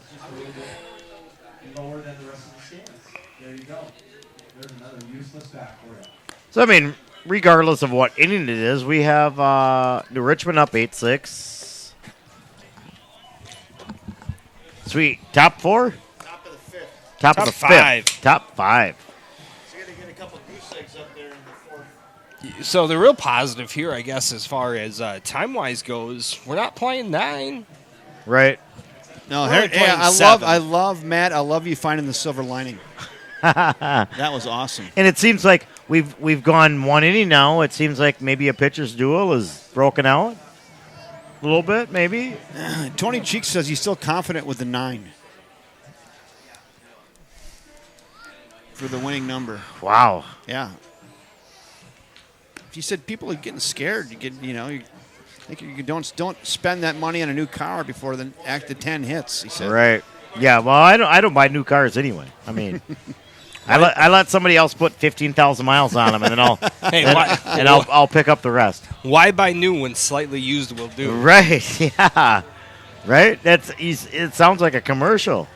So, I mean, regardless of what inning it is, we have New Richmond up 8-6. Sweet. Top 4? Top of the fifth. Top Top of the 5. fifth. Top 5. So you got to get a couple goose eggs up there in the fourth. So the real positive here, I guess, as far as time-wise goes, we're not playing 9. Right. No, We're only playing I 7. love Matt. I love you finding the silver lining. That was awesome. And it seems like we've gone one inning now. It seems like maybe a pitcher's duel is broken out a little bit, maybe. Tony Cheek says he's still confident with the 9 for the winning number. Wow. Yeah. He said people are getting scared. You think you don't spend that money on a new car before the 10 hits. He said. Right. Yeah. Well, I don't buy new cars anyway. I mean, I let somebody else put 15,000 miles on them, and then I'll pick up the rest. Why buy new when slightly used will do? Right. Yeah. Right. It sounds like a commercial.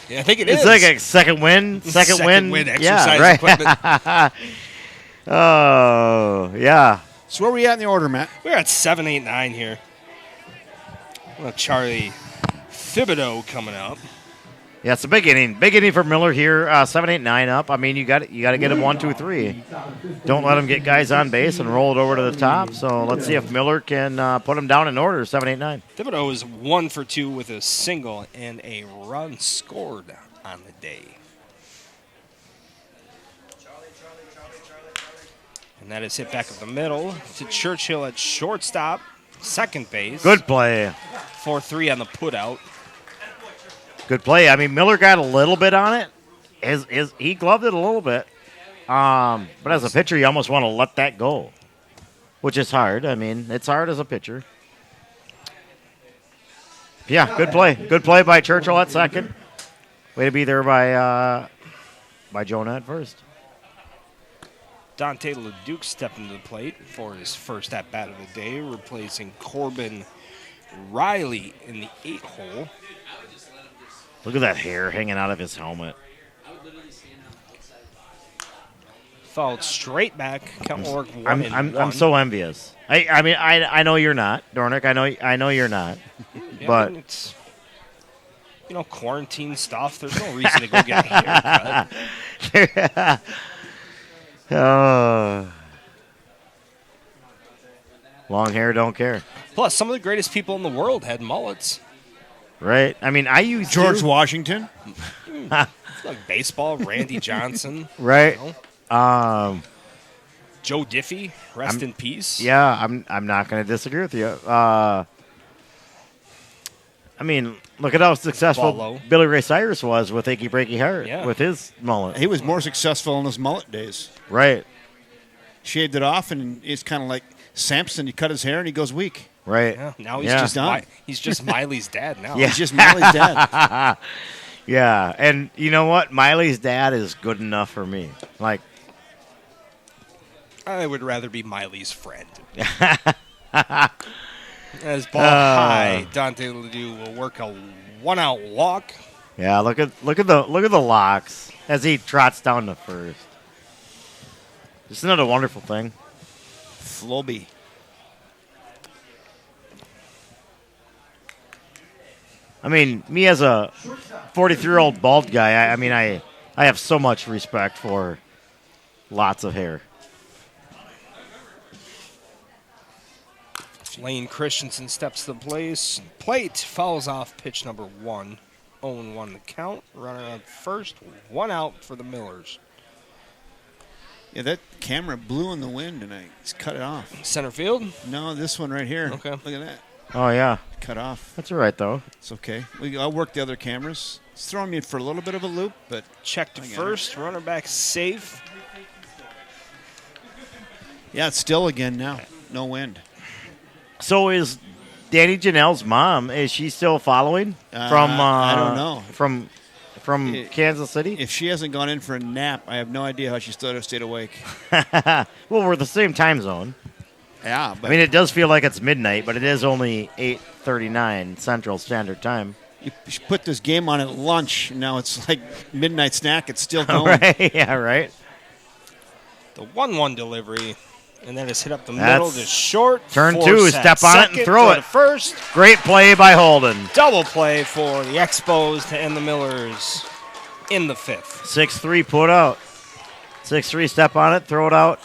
Yeah, I think it It's is. like a second win exercise yeah, right. equipment. Oh, yeah. So where are we at in the order, Matt? We're at 7, 8, 9 here. Well, Charlie Thibodeau coming up. Yeah, it's a big inning. Big inning for Miller here. 7, 8, 9 up. I mean, you got to get him 1, 2, 3. Don't let him get guys on base and roll it over to the top. So let's see if Miller can put him down in order. 7, 8, 9. Thibodeau is 1 for 2 with a single and a run scored on the day. And that is hit back up the middle to Churchill at shortstop, second base. Good play. 4-3 on the putout. Good play. I mean, Miller got a little bit on it. He gloved it a little bit. But as a pitcher, you almost want to let that go, which is hard. I mean, it's hard as a pitcher. Yeah, good play. Good play by Churchill at second. Way to be there by Jonah at first. Dante LeDuc stepped into the plate for his first at-bat of the day, replacing Corbin Riley in the 8 hole. Look at that hair hanging out of his helmet. Fouled straight back. Count will work one and I'm one. so envious. I mean I know you're not, Dornick. I know you're not. Yeah, but I mean, it's, quarantine stuff. There's no reason to go get a haircut. Long hair don't care. Plus, some of the greatest people in the world had mullets. Right? I mean, I used George to. Washington. Like baseball, Randy Johnson. Right? Joe Diffie, rest in peace. Yeah, I'm not going to disagree with you. I mean, look at how successful Wallow. Billy Ray Cyrus was with Achy Breaky Heart Yeah. with his mullet. He was more successful in his mullet days. Right, Shaved it off, and it's kind of like Samson. You cut his hair, and he goes weak. right. Yeah, now he's Yeah. just Done. he's just Miley's dad now. Yeah. He's just Miley's dad. Yeah, and you know what? Miley's dad is good enough for me. Like, I would rather be Miley's friend. As ball high, Dante Ledoux will work a 1-out walk. yeah, look at the locks as he trots down to first. Isn't that a wonderful thing? Floby. I mean, me as a 43-year-old bald guy, I have so much respect for lots of hair. Lane Christensen steps to the plate, fouls off pitch number 1. 0-1 the count. Runner on first, 1 out for the Millers. Yeah, that camera blew in the wind, and I just cut it off. Center field. No, this one right here. Okay. Look at that. Oh yeah, Cut off. that's all right though. It's okay. I'll work the other cameras. It's throwing me for a little bit of a loop, but Check to I got first. Runner back safe. yeah, it's still again now. No wind. So is Danny Janelle's mom? Is she still following from? I don't know. From Kansas City. If she hasn't gone in for a nap, I have no idea how she stayed awake. Well, we're the same time zone. Yeah, but I mean, it does feel like it's midnight, but it is only 8:39 Central Standard Time. you should put this game on at lunch. And now it's like midnight snack. It's still going. Right? Yeah, right. The 1-1 delivery. And then it's hit up the That's middle to short. turn Force two, at step on it and second, throw go it. to first. Great play by Holden. Double play for the Expos to end the Millers in the 5th. 6-3 put out. 6-3 step on it, throw it out.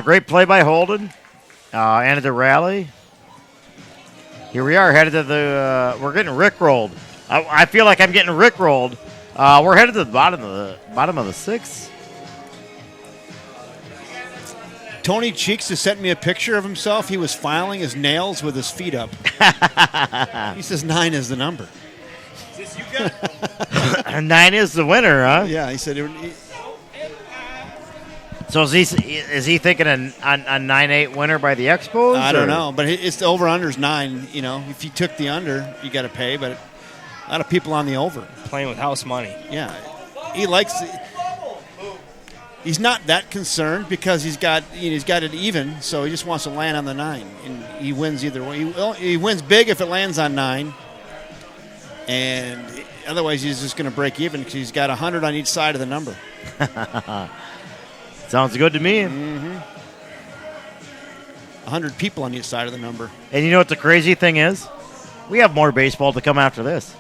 Great play by Holden. Ended the rally. Here we are headed to the. We're getting rickrolled. I feel like I'm getting rickrolled. We're headed to the bottom of the 6th. Tony Cheeks has sent me a picture of himself. He was filing his nails with his feet up. He says 9 is the number. 9 is the winner, huh? Yeah, he said. So is he thinking a 9-8 winner by the Expos? I don't or- know, but it's the over/under's 9. You know, if you took the under, you got to pay. But a lot of people on the over. Playing with house money. Yeah, he likes. He's not that concerned because he's got it even, so he just wants to land on the 9, and he wins either way. He wins big if it lands on 9, and otherwise he's just going to break even because he's got 100 on each side of the number. Sounds good to me. 100 people on each side of the number. And you know what the crazy thing is? We have more baseball to come after this.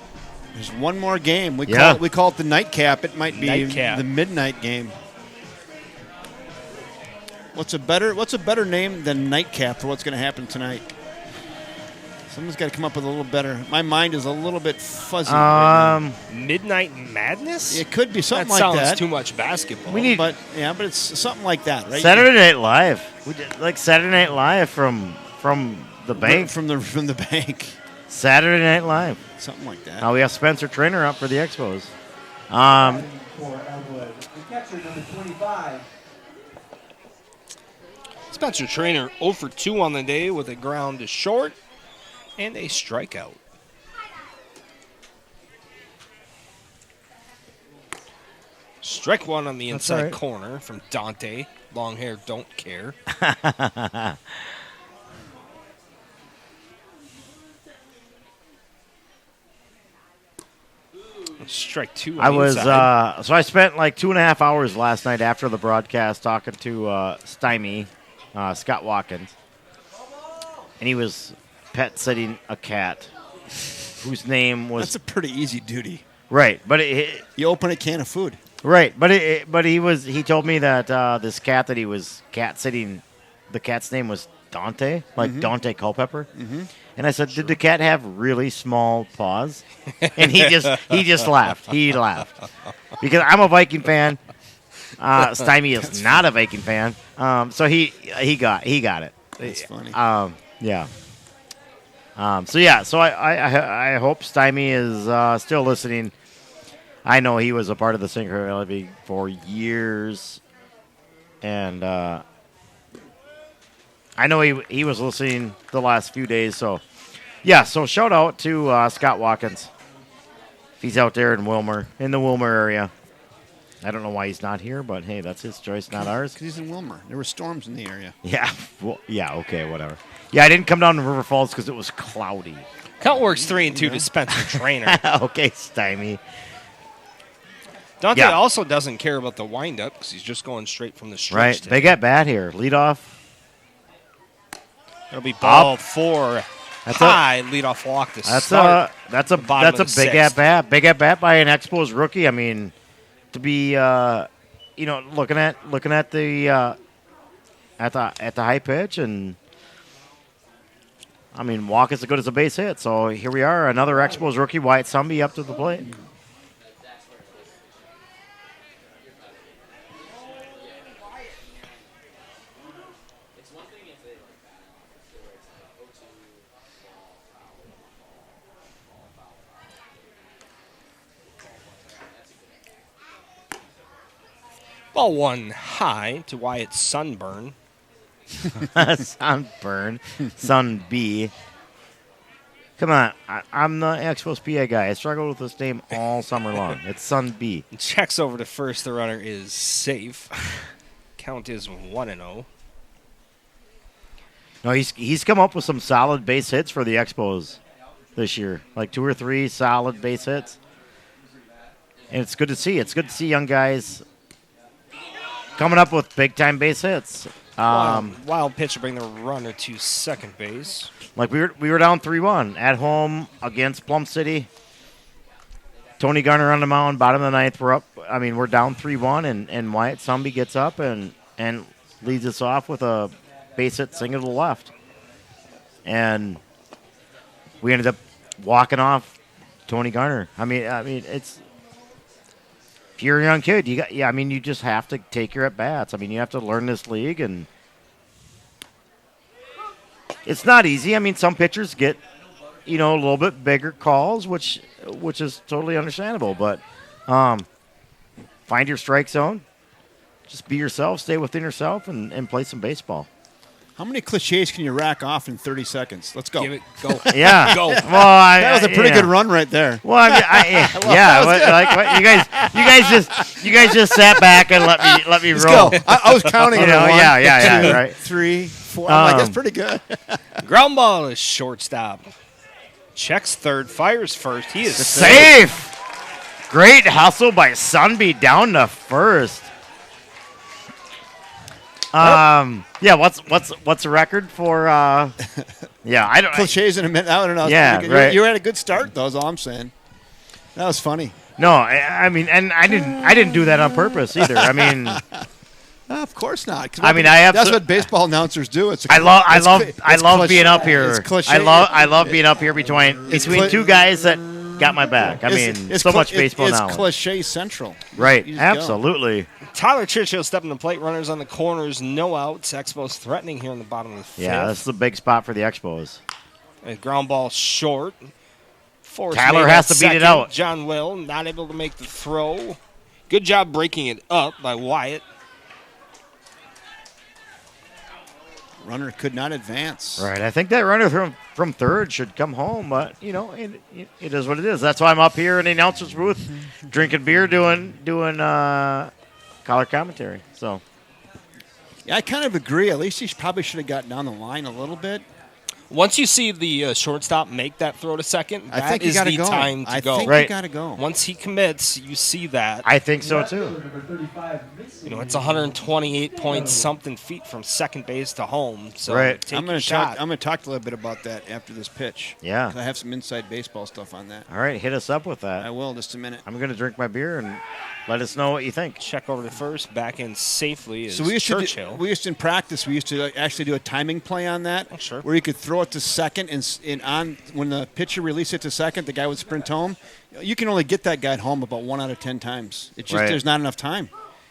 There's one more game. We Yeah. call it the nightcap. It might be Nightcap. the midnight game. What's a better name than nightcap for what's going to happen tonight? Someone's got to come up with a little better. My mind is a little bit fuzzy. Right now. Midnight Madness? It could be something that like sounds that. too much basketball. We need but it's something like that, right? Saturday Night Live. We did like Saturday Night Live from the bank. from the bank, Saturday Night Live. something like that. Now we have Spencer Trainer up for the Expos. For Elmwood. The catcher, number 25. Spencer Trainer 0 for 2 on the day with a ground to short and a strikeout. Strike 1 on the inside all right. corner from Dante. Long hair, don't care. Strike two. I On the was inside. so I spent like 2.5 hours last night after the broadcast talking to Stymie, Scott Watkins, and he was pet sitting a cat whose name was That's a pretty easy duty. right, but You open a can of food. right, but he told me that this cat that he was cat sitting, the cat's name was Dante, like Dante Culpepper. And I said, did the cat have really small paws? And he just laughed. He laughed because I'm a Viking fan. Stymie is not a Viking fan, so he got it. That's funny. Yeah. So I hope Stymie is still listening. I know he was a part of the Synchro Valley League for years, and I know he was listening the last few days. So, yeah. So shout out to Scott Watkins. If he's out there in the Wilmer area. I don't know why he's not here, but hey, that's his choice, not ours. Because he's in Wilmer. There were storms in the area. Yeah. Well, yeah. Okay. Whatever. Yeah, I didn't come down to River Falls because it was cloudy. Count works 3 and 2 to Spencer Trainer. Okay, Stymie. Dante Yeah. also doesn't care about the windup because he's just going straight from the stretch. Right. today. They got bad here. Lead off. It'll be ball 4 That's high leadoff walk to That's start. that's a bottom that's of a the big sixth. at bat. Big at bat by an Expos rookie. I mean, to be looking at the at the high pitch, and I mean, walk is as good as a base hit. So here we are, another Expos rookie, Wyatt Sumby, up to the plate. Ball 1 high to Wyatt Sunburn. Sunburn, Sun B. Come on, I'm the Expos PA guy. I struggled with this name all summer long. It's Sun B. Checks over to first. The runner is safe. Count is 1-0. No, he's come up with some solid base hits for the Expos this year, like 2 or 3 solid base hits, and it's good to see. It's good to see young guys coming up with big time base hits. Wild pitch to bring the runner to second base. Like we were down 3-1 at home against Plum City. Tony Garner on the mound, bottom of the ninth. We're up. I mean, we're down 3-1, and Wyatt Sumby gets up and leads us off with a base hit single to the left, and we ended up walking off Tony Garner. I mean, it's if you're a young kid, you just have to take your at bats. I mean, you have to learn this league, and it's not easy. I mean, some pitchers get a little bit bigger calls, which is totally understandable. But find your strike zone, just be yourself, stay within yourself, and play some baseball. How many cliches can you rack off in 30 seconds? Let's go. Give it go. Yeah. Go. Well, That was a pretty good run right there. Well, I mean, you guys just sat back and let me Let's roll. go. I was counting it. One, Yeah, two, right. 3, 4. I'm like, that's pretty good. Ground ball is shortstop. Checks third, fires first. He is Safe. Great hustle by Sunby down to first. Yeah, what's the record for yeah, I don't Cliches in a minute. I don't know. Yeah, Pretty good. right. You had a good start, though, is all I'm saying. That was funny. No, I mean, and I didn't do that on purpose either. I mean, Of course not. 'Cause I mean, I have that's to- what baseball announcers do. It's I love being up here. It's cliche. I love being up here between cli- two guys that got my back. I mean, so much baseball it's now. cliche central. Right, You just go. absolutely. Tyler Churchill stepping the plate. Runners on the corners. No outs. Expos threatening here in the bottom of the fifth. Yeah, this is a big spot for the Expos. A ground ball short. Forrest Tyler made has at to beat it second. out. John Will not able to make the throw. Good job breaking it up by Wyatt. Runner could not advance. Right, I think that runner from third should come home, but it is what it is. That's why I'm up here in the announcer's booth, drinking beer, doing color commentary. So Yeah, I kind of agree. At least he probably should have gotten down the line a little bit. Once you see the shortstop make that throw to second, I that think you is got to the go. time to I go. think Right. you got to go. Once he commits, you see that. I think so too. Number 35, missing. You know, it's 128 point something feet from second base to home. So Right. take I'm your going shot. to talk a little bit about that after this pitch. Yeah. 'Cause I have some inside baseball stuff on that. All right, hit us up with I that. will in just a minute. I'm going to drink my beer and let us know what you think. Check over to first, back in safely is So we used Churchill. in practice. We used to actually do a timing play on that, Oh, sure. where you could throw it to second, and on when the pitcher released it to second, the guy would sprint home. You can only get that guy home about 1 out of 10 times. It's just Right. there's not enough time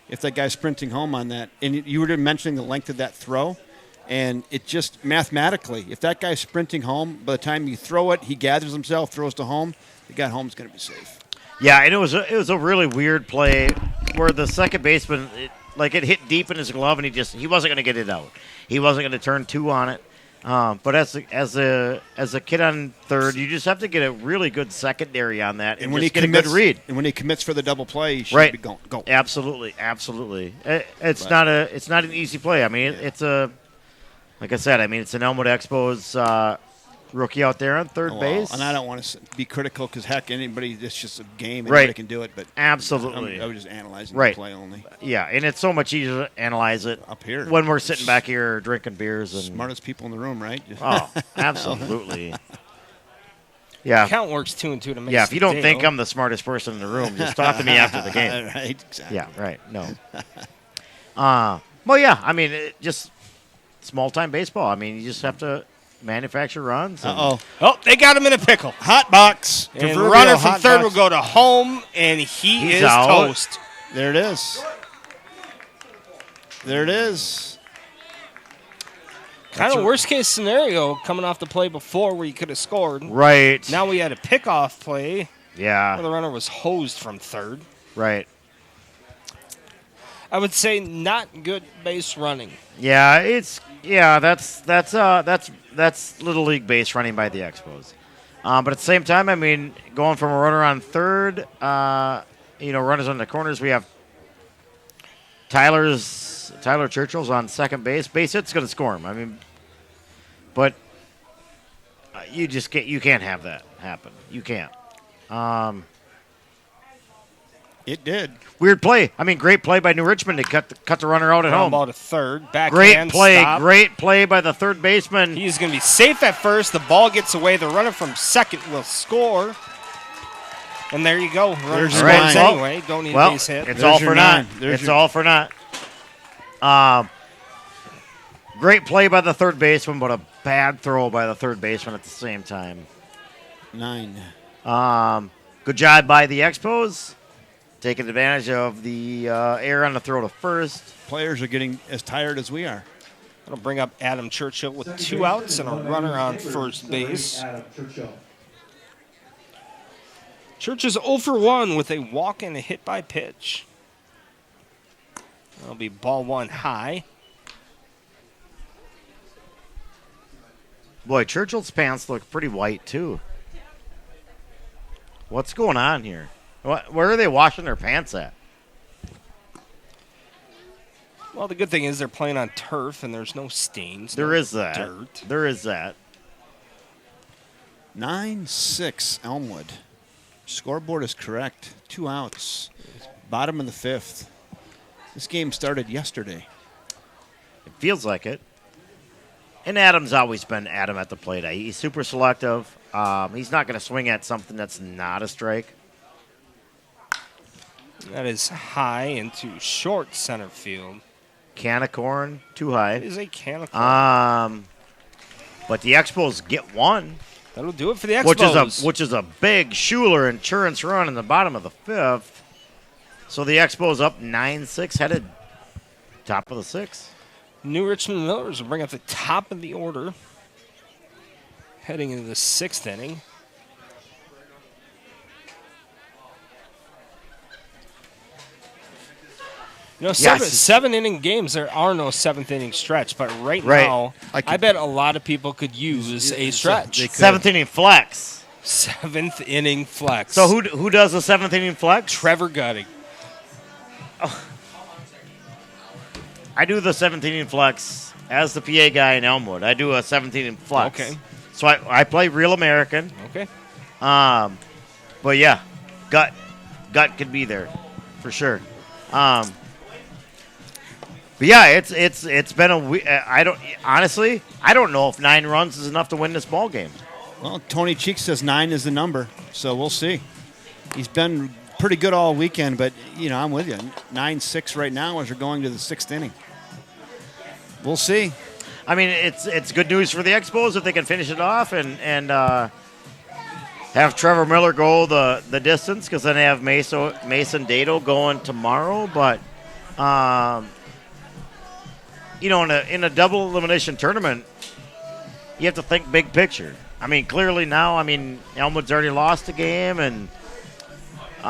if that guy's sprinting home on that. And you were mentioning the length of that throw, and it just mathematically, if that guy's sprinting home, by the time you throw it, he gathers himself, throws to home, the guy home's going to be safe. Yeah, and it was a really weird play where the second baseman it hit deep in his glove and he wasn't going to get it out. He wasn't going to turn 2 on it. But as a kid on third, you just have to get a really good secondary on that and when just he get a good commits, read. and when he commits for the double play, he should Right. be go. Absolutely. It's not an easy play. I mean, it's like I said. I mean, it's an Elmwood Expos rookie out there on third Well, base. and I don't want to be critical because, heck, anybody, it's just a game. Right. Anybody can do it, but Absolutely. I was just analyzing Right. the play only. Yeah, and it's so much easier to analyze it Up here. when we're sitting back here drinking beers and Smartest people in the room, right? Oh, absolutely. Yeah. Count works 2 and 2 to make Yeah, if you don't the think deal. I'm the smartest person in the room, just talk to me after the game. Right, exactly. Yeah, right. No. Well, yeah, I mean, just small-time baseball. I mean, you just have to manufacture runs. and- Uh-oh. Oh, they got him in a pickle. Hot box. And Proverbial runner from hot third box. will go to home, and he He's is out. toast. There it is. There it is. Kind of worst case scenario coming off the play before where you could have scored. Right. Now we had a pickoff play where Yeah, the runner was hosed from third. right. I would say not good base running. Yeah, that's little league base running by the Expos. But at the same time, I mean, going from a runner on third, runners on the corners. We have Tyler Churchill's on second base. Base hit's going to score him. I mean, but you can't have that happen. You can't. It did. Weird play. I mean, great play by New Richmond to cut the runner out at Ground home. ball to third. Great Backhand play. stop. Great play by the third baseman. He's going to be safe at first. The ball gets away. The runner from second will score. And there you go. Runner There's scores your nine. anyway. Don't need a Well, base hit. it's There's all your for nine. naught. There's It's your- all for naught. Great play by the third baseman, but a bad throw by the third baseman at the same time. 9. Good job by the Expos, taking advantage of the air on the throw to first. Players are getting as tired as we are. That'll bring up Adam Churchill with 2 outs and a runner on first base. Adam Churchill. Church is 0 for 1 with a walk and a hit by pitch. That'll be ball 1 high. Boy, Churchill's pants look pretty white, too. What's going on here? Where are they washing their pants at? Well, the good thing is they're playing on turf and there's no stains. There no is that. dirt. There is that. 9-6 Elmwood. Scoreboard is correct. 2 outs. Bottom of the 5th. This game started yesterday. It feels like it. And Adam's always been Adam at the plate. He's super selective. He's not going to swing at something that's not a strike. That is high into short center field. Can of corn, too It high. is a can of corn. But the Expos get one, That'll do it for the Expos. which is a big Schuler insurance run in the bottom of the 5th. So the Expos up 9-6, headed top of the 6th. New Richmond Millers will bring up the top of the order. Heading into the 6th inning. You know, Yes. seven inning games, there are no 7th inning stretch, but right Right. now, I bet a lot of people could use a stretch. They could. 7th inning flex. 7th inning flex. So who does the 7th inning flex? Trevor Gutting. I do the 17 flex as the PA guy in Elmwood. I do a 17 flex. Okay. So I play real American. Okay. But yeah, gut could be there for sure. But yeah, it's been I don't know if 9 runs is enough to win this ball game. Well, Tony Cheek says 9 is the number, so we'll see. He's been pretty good all weekend, but, I'm with you. 9-6 right now as we're going to the 6th inning. We'll see. I mean, it's good news for the Expos if they can finish it off and have Trevor Miller go the distance, because then they have Mason Dado going tomorrow. But, in a double elimination tournament, you have to think big picture. I mean, clearly now, Elmwood's already lost a game, and it's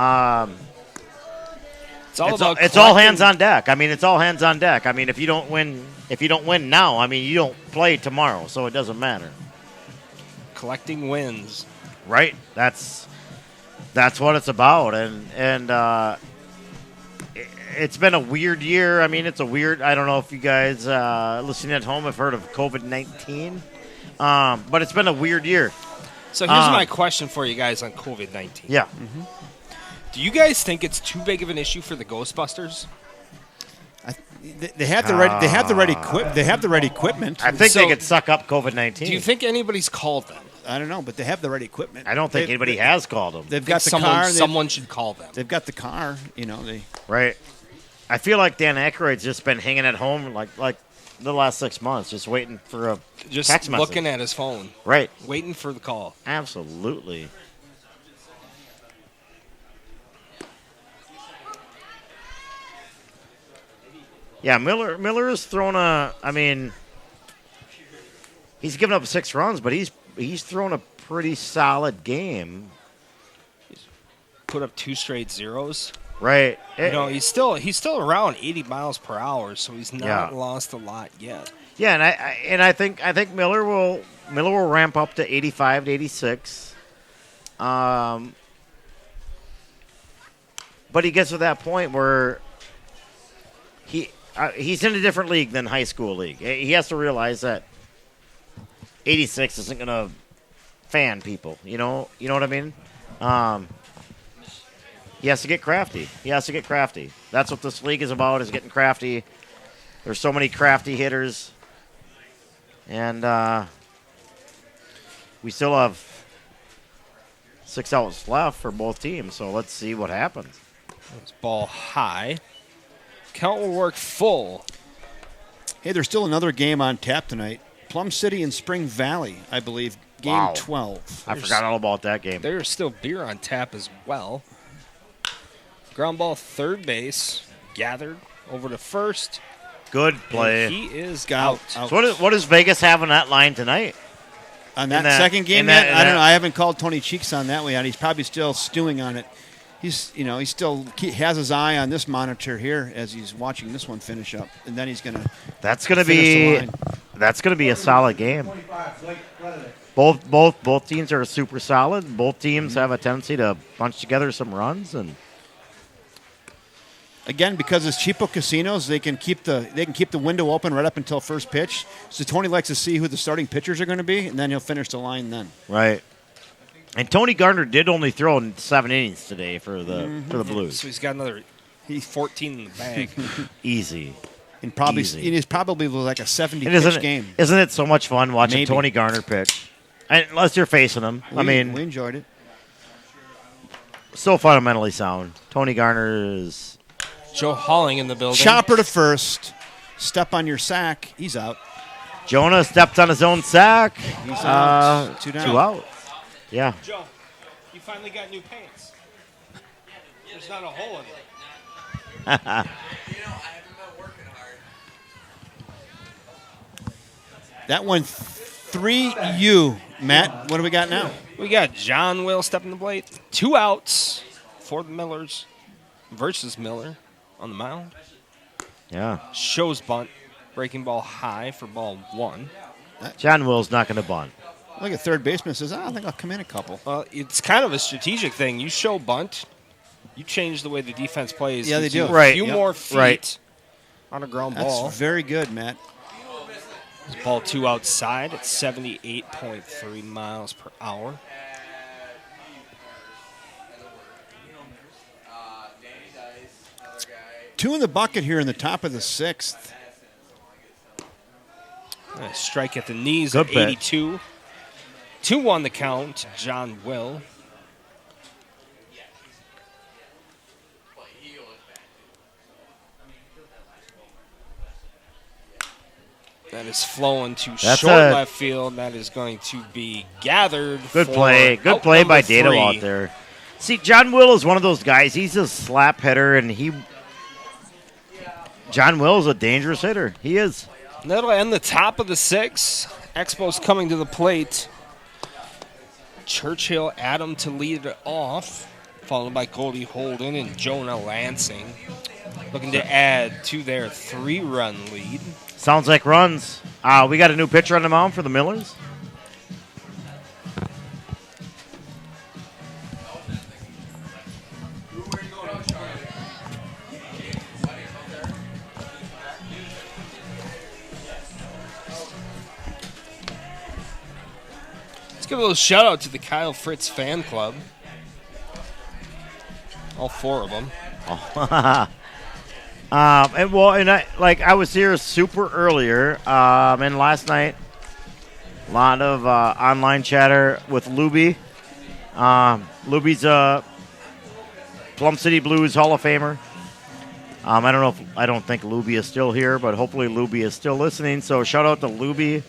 all hands on deck. It's all hands on deck. If you don't win now, you don't play tomorrow, so it doesn't matter. Collecting wins. Right. That's what it's about, and it's been a weird year. It's a weird. I don't know if you guys listening at home have heard of COVID-19. But it's been a weird year. So here's my question for you guys on COVID-19. Yeah. Mm-hmm. Do you guys think it's too big of an issue for the Ghostbusters? They have the right. They have the right equipment. They have the right equipment. I think they could suck up COVID-19. Do you think anybody's called them? I don't know, but they have the right equipment. I don't think anybody has called them. They've got the car. Someone should call them. They've got the car. Right. I feel like Dan Aykroyd's just been hanging at home like the last 6 months, just waiting for a text message. Looking at his phone. Right. Waiting for the call. Absolutely. Yeah, Miller has thrown he's given up 6 runs, but he's thrown a pretty solid game. He's put up 2 straight zeros. Right. He's still around 80 miles per hour, so he's not lost a lot yet. Yeah, and I think Miller will ramp up to 85 to 86. But he gets to that point where he's in a different league than high school league. He has to realize that 86 isn't going to fan people. You know what I mean? He has to get crafty. That's what this league is about, is getting crafty. There's so many crafty hitters. And we still have 6 outs left for both teams, so let's see what happens. It's ball high. Count will work full. Hey, there's still another game on tap tonight. Plum City and Spring Valley, I believe, game 12. I forgot all about that game. There's still beer on tap as well. Ground ball third base, gathered over to first. Good play. And he is out. So what does Vegas have on that line tonight? On that second game, I don't know. I haven't called Tony Cheeks on that one yet. He's probably still stewing on it. He still has his eye on this monitor here as he's watching this one finish up, and then he's gonna. That's gonna be a solid game. Both teams are super solid. Both teams have a tendency to bunch together some runs, and again, because it's cheapo casinos, they can keep the window open right up until first pitch. So Tony likes to see who the starting pitchers are going to be, and then he'll finish the line then. Right. And Tony Garner did only throw in 7 innings today for the Blues. So he's got another 14 in the bag. Easy. And probably Easy. it is probably like a 70-pitch game. Isn't it so much fun watching Tony Garner pitch? Unless you're facing him. We enjoyed it. So fundamentally sound. Tony Garner is... Joe Halling in the building. Chopper to first. Step on your sack. He's out. Jonah stepped on his own sack. He's out. 2 down. 2 out. Yeah. Joe, you finally got new pants. There's not a hole in it. I haven't been working hard. That one 3U. Matt, what do we got now? We got John Will stepping the plate. 2 outs for the Millers versus Miller on the mound. Yeah. Shows bunt. Breaking ball high for ball 1. John Will's not going to bunt. Look at third baseman says, I think I'll come in a couple. It's kind of a strategic thing. You show bunt, you change the way the defense plays. Yeah, they do. A few more feet. Right. on a ground That's ball. very good, Matt. Ball 2 outside at 78.3 miles per hour. Two in the bucket here in the top of the 6th. A strike at the knees Good at bet. 82. 2-1 the count. John Will. That is flowing to That's short a- left field. That is going to be gathered. Good for play. Good out play number by Dado 3. out there. See, John Will is one of those guys. He's a slap hitter, and John Will is a dangerous hitter. He is. That'll end the top of the 6th. Expos coming to the plate. Churchill, Adam to lead it off, followed by Cody Holden and Jonah Lansing. Looking to add to their 3-run lead. Sounds like runs. We got a new pitcher on the mound for the Millers. Let's give a little shout out to the Kyle Fritz fan club. All 4 of them. I was here super earlier, and last night, a lot of online chatter with Luby. Luby's a Plum City Blues Hall of Famer. I don't think Luby is still here, but hopefully Luby is still listening. So shout out to Luby.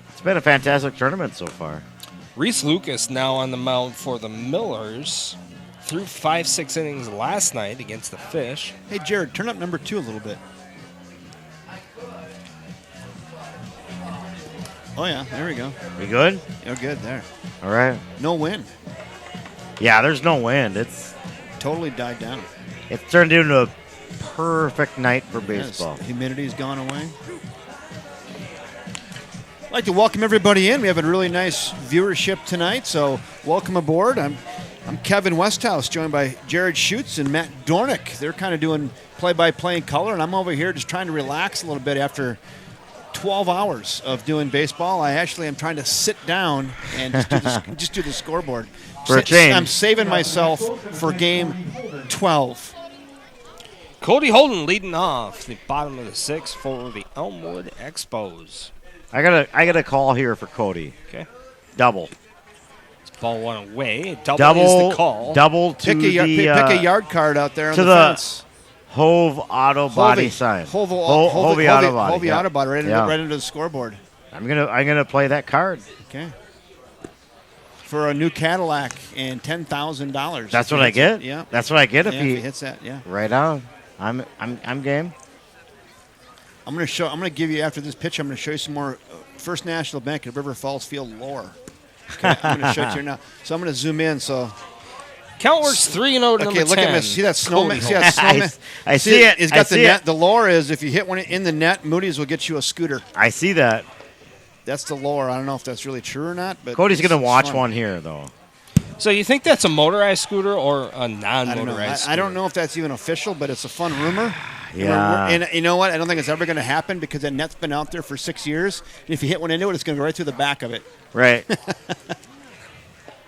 It's been a fantastic tournament so far. Reese Lucas now on the mound for the Millers. Threw 5-6 innings last night against the Fish. Hey, Jared, turn up number 2 a little bit. Oh, yeah, there we go. We good? You're good there. All right. No wind. Yeah, there's no wind. It's Totally died down. turned into a perfect night for Yes, baseball. humidity's gone away. I'd like to welcome everybody in. We have a really nice viewership tonight, so welcome aboard. I'm Kevin Westhouse, joined by Jared Schutz and Matt Dornick. They're kind of doing play-by-play in color, and I'm over here just trying to relax a little bit after 12 hours of doing baseball. I actually am trying to sit down and just do the scoreboard. For a change. I'm saving myself for game 12. Cody Holden leading off the bottom of the 6th for the Elmwood Expos. I got a call here for Cody. Okay. Double. Ball 1 away. Double is the call. Double to Pick a yard card out there on to the the fence. Hove Auto Body sign. Hove Auto Body. Hove yeah. Auto Body right Yeah. into the scoreboard. I'm gonna play that card. Okay. For a new Cadillac and $10,000. That's what I get. Yeah. That's what I get if Yeah, if he he hits that. Yeah. right on. I'm game. I'm gonna give you after this pitch. I'm gonna show you some more First National Bank at River Falls Field lore. Okay, I'm gonna show it to you now. So I'm gonna zoom in. So Count works 3-0 to okay, number 10. look at this. See that snowman? Cody See that snowman? I see it. It's I got the see net. it. The lore is if you hit one in the net, Moody's will get you a scooter. I see that. That's the lore. I don't know if that's really true or not, but Cody's gonna it's watch fun. one here though. So you think that's a motorized scooter or a I don't know. non-motorized I don't know if that's even official, but it's a fun rumor. Yeah. And you know what? I don't think it's ever going to happen because that net's been out there for 6 years. And if you hit one into it, it's going to go right through the back of it. Right.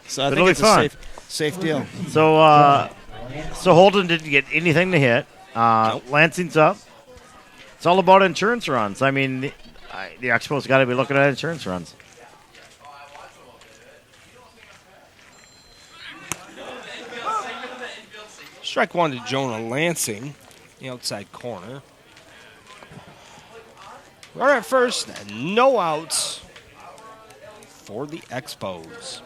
So I It'll think be it's fun. a safe deal. So Holden didn't get anything to hit. Lansing's up. It's all about insurance runs. I mean, the Expos got to be looking at insurance runs. Strike 1 to Jonah Lansing, the outside corner. Runner at first, no outs for the Expos.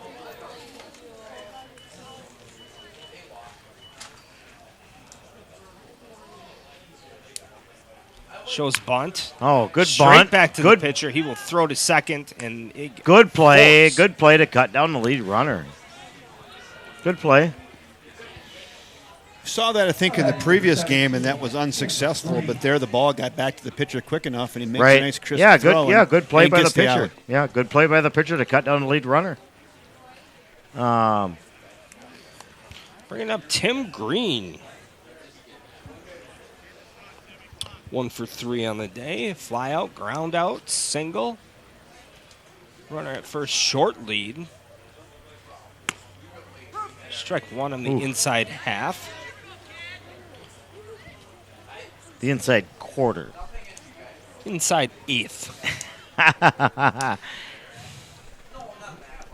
Shows bunt. Oh, good Straight bunt. back to good, the pitcher. He will throw to second, and it good play. close. Good play to cut down the lead runner. Good play. Saw that, I think, in the previous game, and that was unsuccessful. But there, the ball got back to the pitcher quick enough, and he makes a nice crisp Yeah, throw. good. Yeah, and- good play and by the gets pitcher. out. Yeah, good play by the pitcher to cut down the lead runner. Bringing up Tim Green. 1 for 3 on the day. Fly out, ground out, single. Runner at first, short lead. Strike one on the inside half. The inside quarter. Inside eighth. That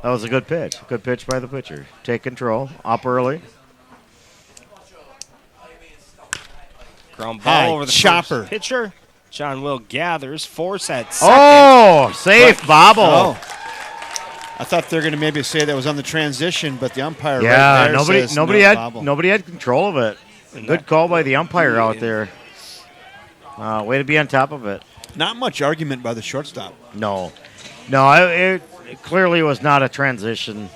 was a good pitch. Good pitch by the pitcher. Take control. Up early. Ground ball High over the chopper. first pitcher. John Will gathers. Force at second. Oh, safe bobble. Oh. I thought they were going to maybe say that was on the transition, but the umpire Yeah, right there says no, bobble. nobody had control of it. Good call by the umpire out there. Way to be on top of it. Not much argument by the shortstop. No, it clearly was not a transition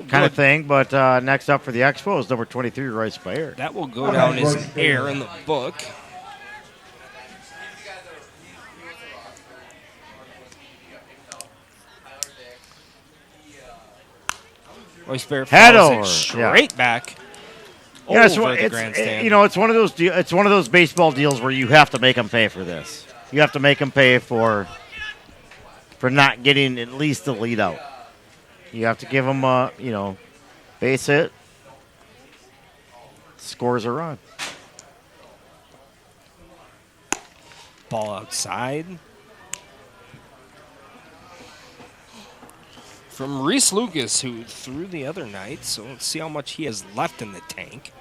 kind of thing. But next up for the Expos, number 23, Royce Bayer. That will go down as an error in the book. Royce Bayer Head fouls it over. straight back. Yeah, Over the grandstand. it's one of those. It's one of those baseball deals where you have to make them pay for this. You have to make them pay for not getting at least the lead out. You have to give them, base hit. Scores a run. Ball outside. From Reese Lucas, who threw the other night, so let's see how much he has left in the tank.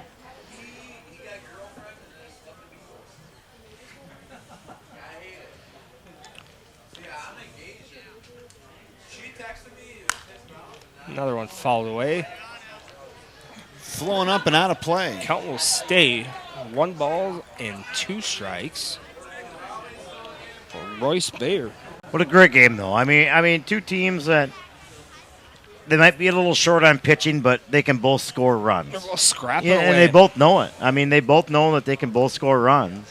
Another one fouled away. Flowing up and out of play. Count will stay 1 ball and 2 strikes for Royce Bayer. What a great game, though. I mean, two teams that they might be a little short on pitching, but they can both score runs. They're both scrapping Yeah, away. and they both know it. I mean, they both know that they can both score runs.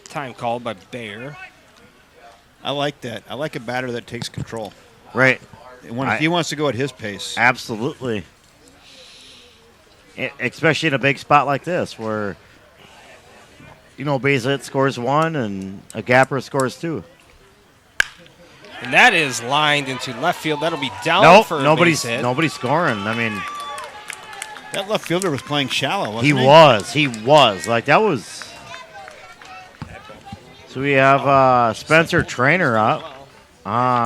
Time called by Bayer. I like that. I like a batter that takes control. Right. He wants to go at his pace. Absolutely. Especially in a big spot like this where, base hit scores 1 and a gapper scores 2. And that is lined into left field. That'll be down for a nobody's base hit. nobody's scoring. I mean, That left fielder was playing shallow, wasn't he he? was. Like, that was. So we have Spencer Trainer up.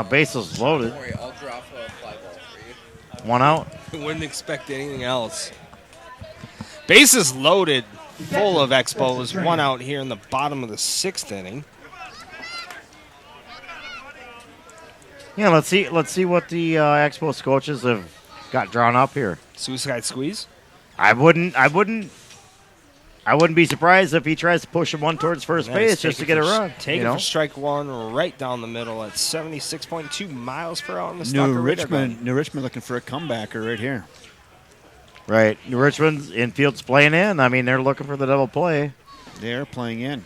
Bases loaded. Don't worry, I'll drop a fly ball for you. 1 out. Wouldn't expect anything else. Bases loaded, full of Expos. 1 out here in the bottom of the 6th inning. Yeah, let's see what the Expos coaches have got drawn up here. Suicide squeeze. I wouldn't be surprised if he tries to push him 1 towards first base just to get a run. Take it for strike 1 right down the middle at 76.2 miles per hour on the Stalker radar gun. New Richmond looking for a comebacker right here. Right. New Richmond's infield's playing in. I mean, they're looking for the double play. They're playing in.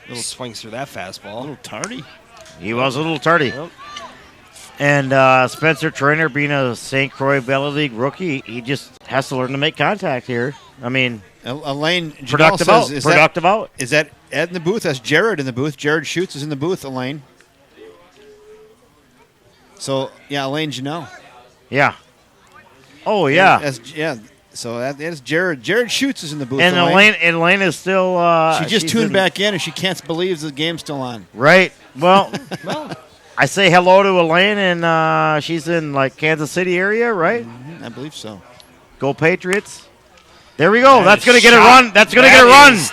Little swings through that A fastball. little tardy. He was a little tardy. Yep. And Spencer Trainer, being a St. Croix Valley League rookie, he just has to learn to make contact here. I mean, Elaine Janelle productive says, out. Productive out. Is that Ed in the booth? That's Jared in the booth. Jared Schutz is in the booth, Elaine. So, yeah, Elaine Janelle. Yeah. Oh, yeah. So that is Jared. Jared Schutz is in the booth. And Elaine is still. She just she's tuned back in and she can't believe the game's still on. Right. Well, I say hello to Elaine, and she's in like Kansas City area, right? I believe so. Go Patriots! There we go. That That's is gonna get a shot. run. That's gonna That get a run. is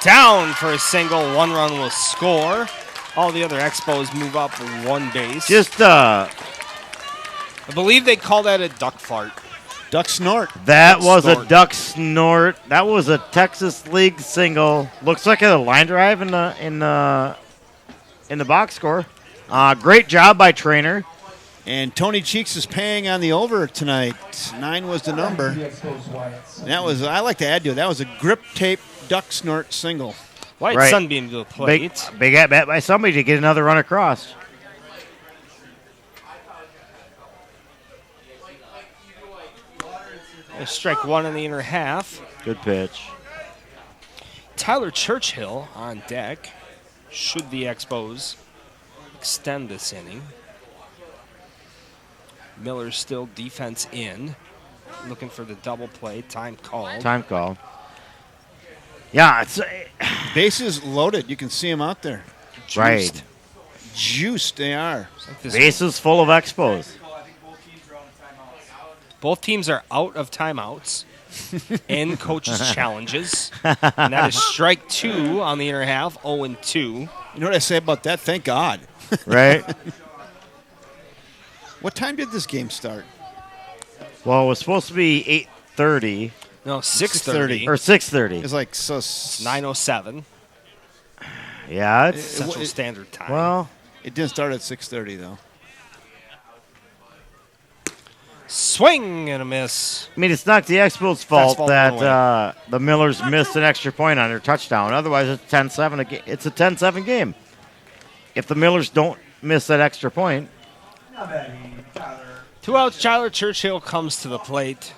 down for a single. 1 run will score. All the other Expos move up 1 base. Just I believe they call that a duck fart. Duck snort. that was a snort. duck snort. That was a Texas League single. Looks like a line drive in the box score. Great job by Trainer. And Tony Cheeks is paying on the over tonight. 9 was the number. And that was, I like to add to it, that was a grip tape duck snort single. White Right. Sunbeam to the plate. Big at bat by somebody to get another run across. Strike one in the inner half. Good pitch. Tyler Churchill on deck. Should the Expos extend this inning. Miller's still defense in. Looking for the double play. Time called. Time call. Yeah, it's Bases loaded. You can see them out there. right. Juiced they are. This- Bases full of Expos. Both teams are out of timeouts and coaches' challenges. And that is strike two on the inner half, 0-2. You know what I say about that? Thank God. Right. What time did this game start? Well, it was supposed to be 8:30 No, 6:30. or 6:30. It's like so. 9:07 Yeah, it's Central Standard Time. well. It didn't start at 6:30 though. Swing and a miss. I mean, it's not the Expos' fault Fastball that the Millers missed an extra point on their touchdown. Otherwise, it's 10-7 a game. It's a 10-7 game. If the Millers don't miss that extra point, Not bad, Tyler. 2 outs. Tyler Churchill comes to the plate.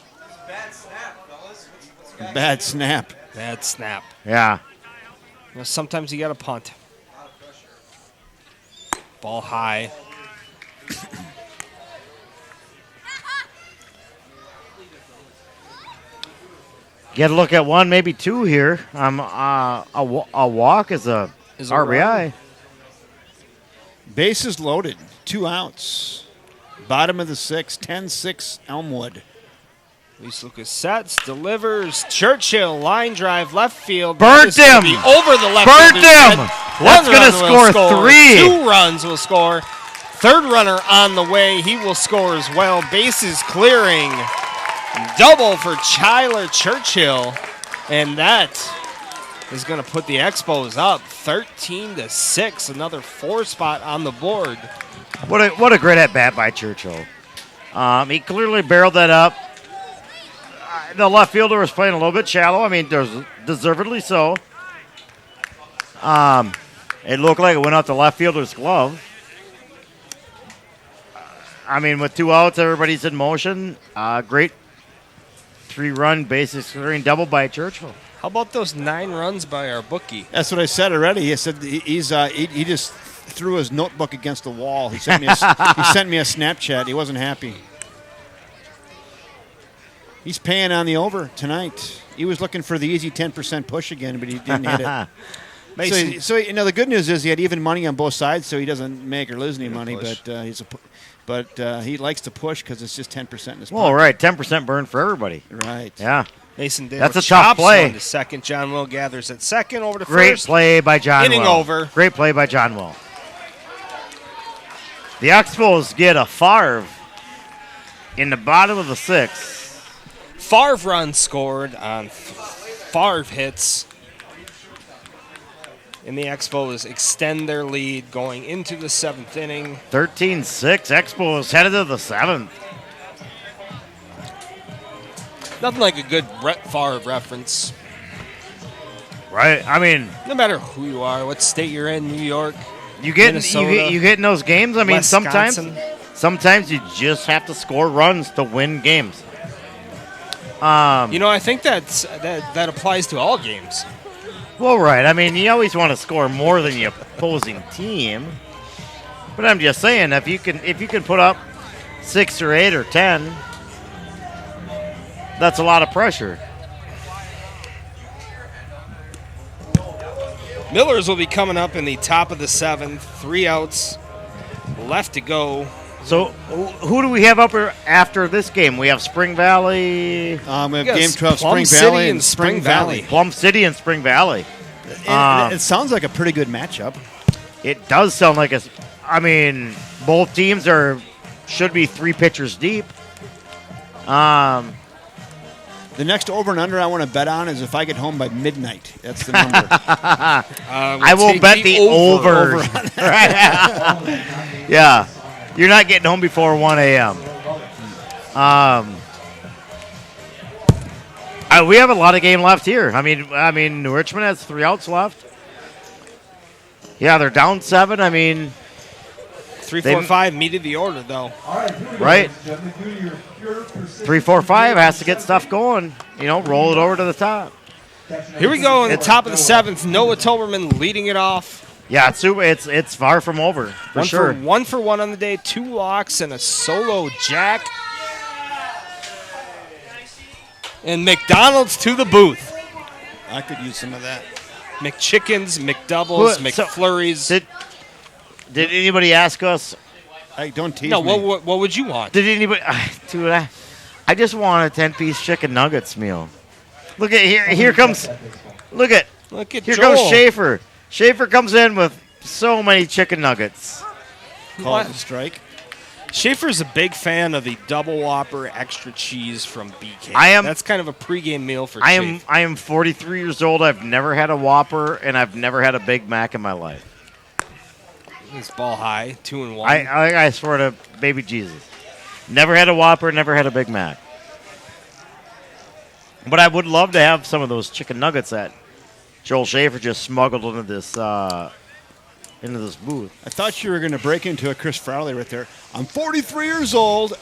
Bad snap, fellas. What's the guy Bad snap. Bad snap. yeah. You know, sometimes you got to punt. Ball high. Get a look at one, maybe two here. A walk is a Is a RBI. Bases loaded. 2 outs. Bottom of the 6th. 10-6 Elmwood. Luis Lucas sets, delivers. Churchill, line drive, left field. Burnt This is gonna him. be over the left Burnt fielder's him. head. That's One gonna run will score 3. 2 runs will score. Third runner on the way. He will score as well. Bases clearing. Double for Tyler Churchill. And that is going to put the Expos up 13-6. Another 4 spot on the board. What a great at bat by Churchill. He clearly barreled that up. The left fielder was playing a little bit shallow. I mean, deservedly so. It looked like it went out the left fielder's glove. I mean, with 2 outs, everybody's in motion. Great 3-run bases clearing double by Churchill. How about those 9 runs by our bookie? That's what I said already. He said he just threw his notebook against the wall. He sent me a Snapchat. He wasn't happy. He's paying on the over tonight. He was looking for the easy 10% push again, but he didn't hit it. Mason, So you know the good news is he had even money on both sides, so he doesn't make or lose any money. push. But he likes to push because it's just 10% in his Well, pocket. right, 10% burn for everybody. Right. Yeah, Mason Dale That's a tough chops play. one to second. John Will gathers at second. Over to great first. play by John Inning Will. over. Great play by John Will. The Expos get a Favre in the bottom of the 6th. Favre run scored on Favre hits. And the Expos extend their lead going into the 7th inning. 13-6. Expos headed to the 7th. Nothing like a good Brett Favre reference. Right. I mean, No matter who you are, what state you're in, New York, you get Minnesota, you get in those games. I mean, Wisconsin. sometimes you just have to score runs to win games. You know, I think that applies to all games. Well, right. I mean, you always want to score more than the opposing team. But I'm just saying, if you can put up 6 or 8 or 10, that's a lot of pressure. Millers will be coming up in the top of the 7th. 3 outs left to go. So, who do we have up after this game? We have Spring Valley, We have Yes, Game 12, Plum Spring City Valley and Spring Valley. Plum City, and Spring Valley. And it sounds like a pretty good matchup. It does sound like I mean, both teams should be 3 pitchers deep. The next over and under I want to bet on is if I get home by midnight. That's the number. I will bet the over. Yeah. You're not getting home before 1 a.m. We have a lot of game left here. I mean, Richmond has 3 outs left. Yeah, they're down 7. I mean, 3, 4, 5 meted the order, though. All right, here we go, Right. ladies and gentlemen. Due to your pure persistence 3, 4, 5 has to get stuff going. Roll it over to the top. Here we go in the top of the 7th. Noah Toberman leading it off. Yeah, it's far from over for sure. One for one on the day. 2 locks and a solo jack. And McDonald's to the booth. I could use some of that. McChickens, McDoubles, So, McFlurries. Did anybody ask us? Hey, don't tease No, me. what would you want? Did anybody? Dude, I just want a 10-piece chicken nuggets meal. Look at here. Here comes. Look at. Here Joel. comes Schaefer. Schaefer comes in with so many chicken nuggets. Call it a strike. Schaefer's a big fan of the double Whopper extra cheese from BK. I am- That's kind of a pregame meal for I Schaefer. am 43 years old. I've never had a Whopper, and I've never had a Big Mac in my life. He's ball high, 2 and 1. I swear to baby Jesus, never had a Whopper, never had a Big Mac. But I would love to have some of those chicken nuggets that Joel Schaefer just smuggled into this booth. I thought you were going to break into a Chris Farley right there. I'm 43 years old.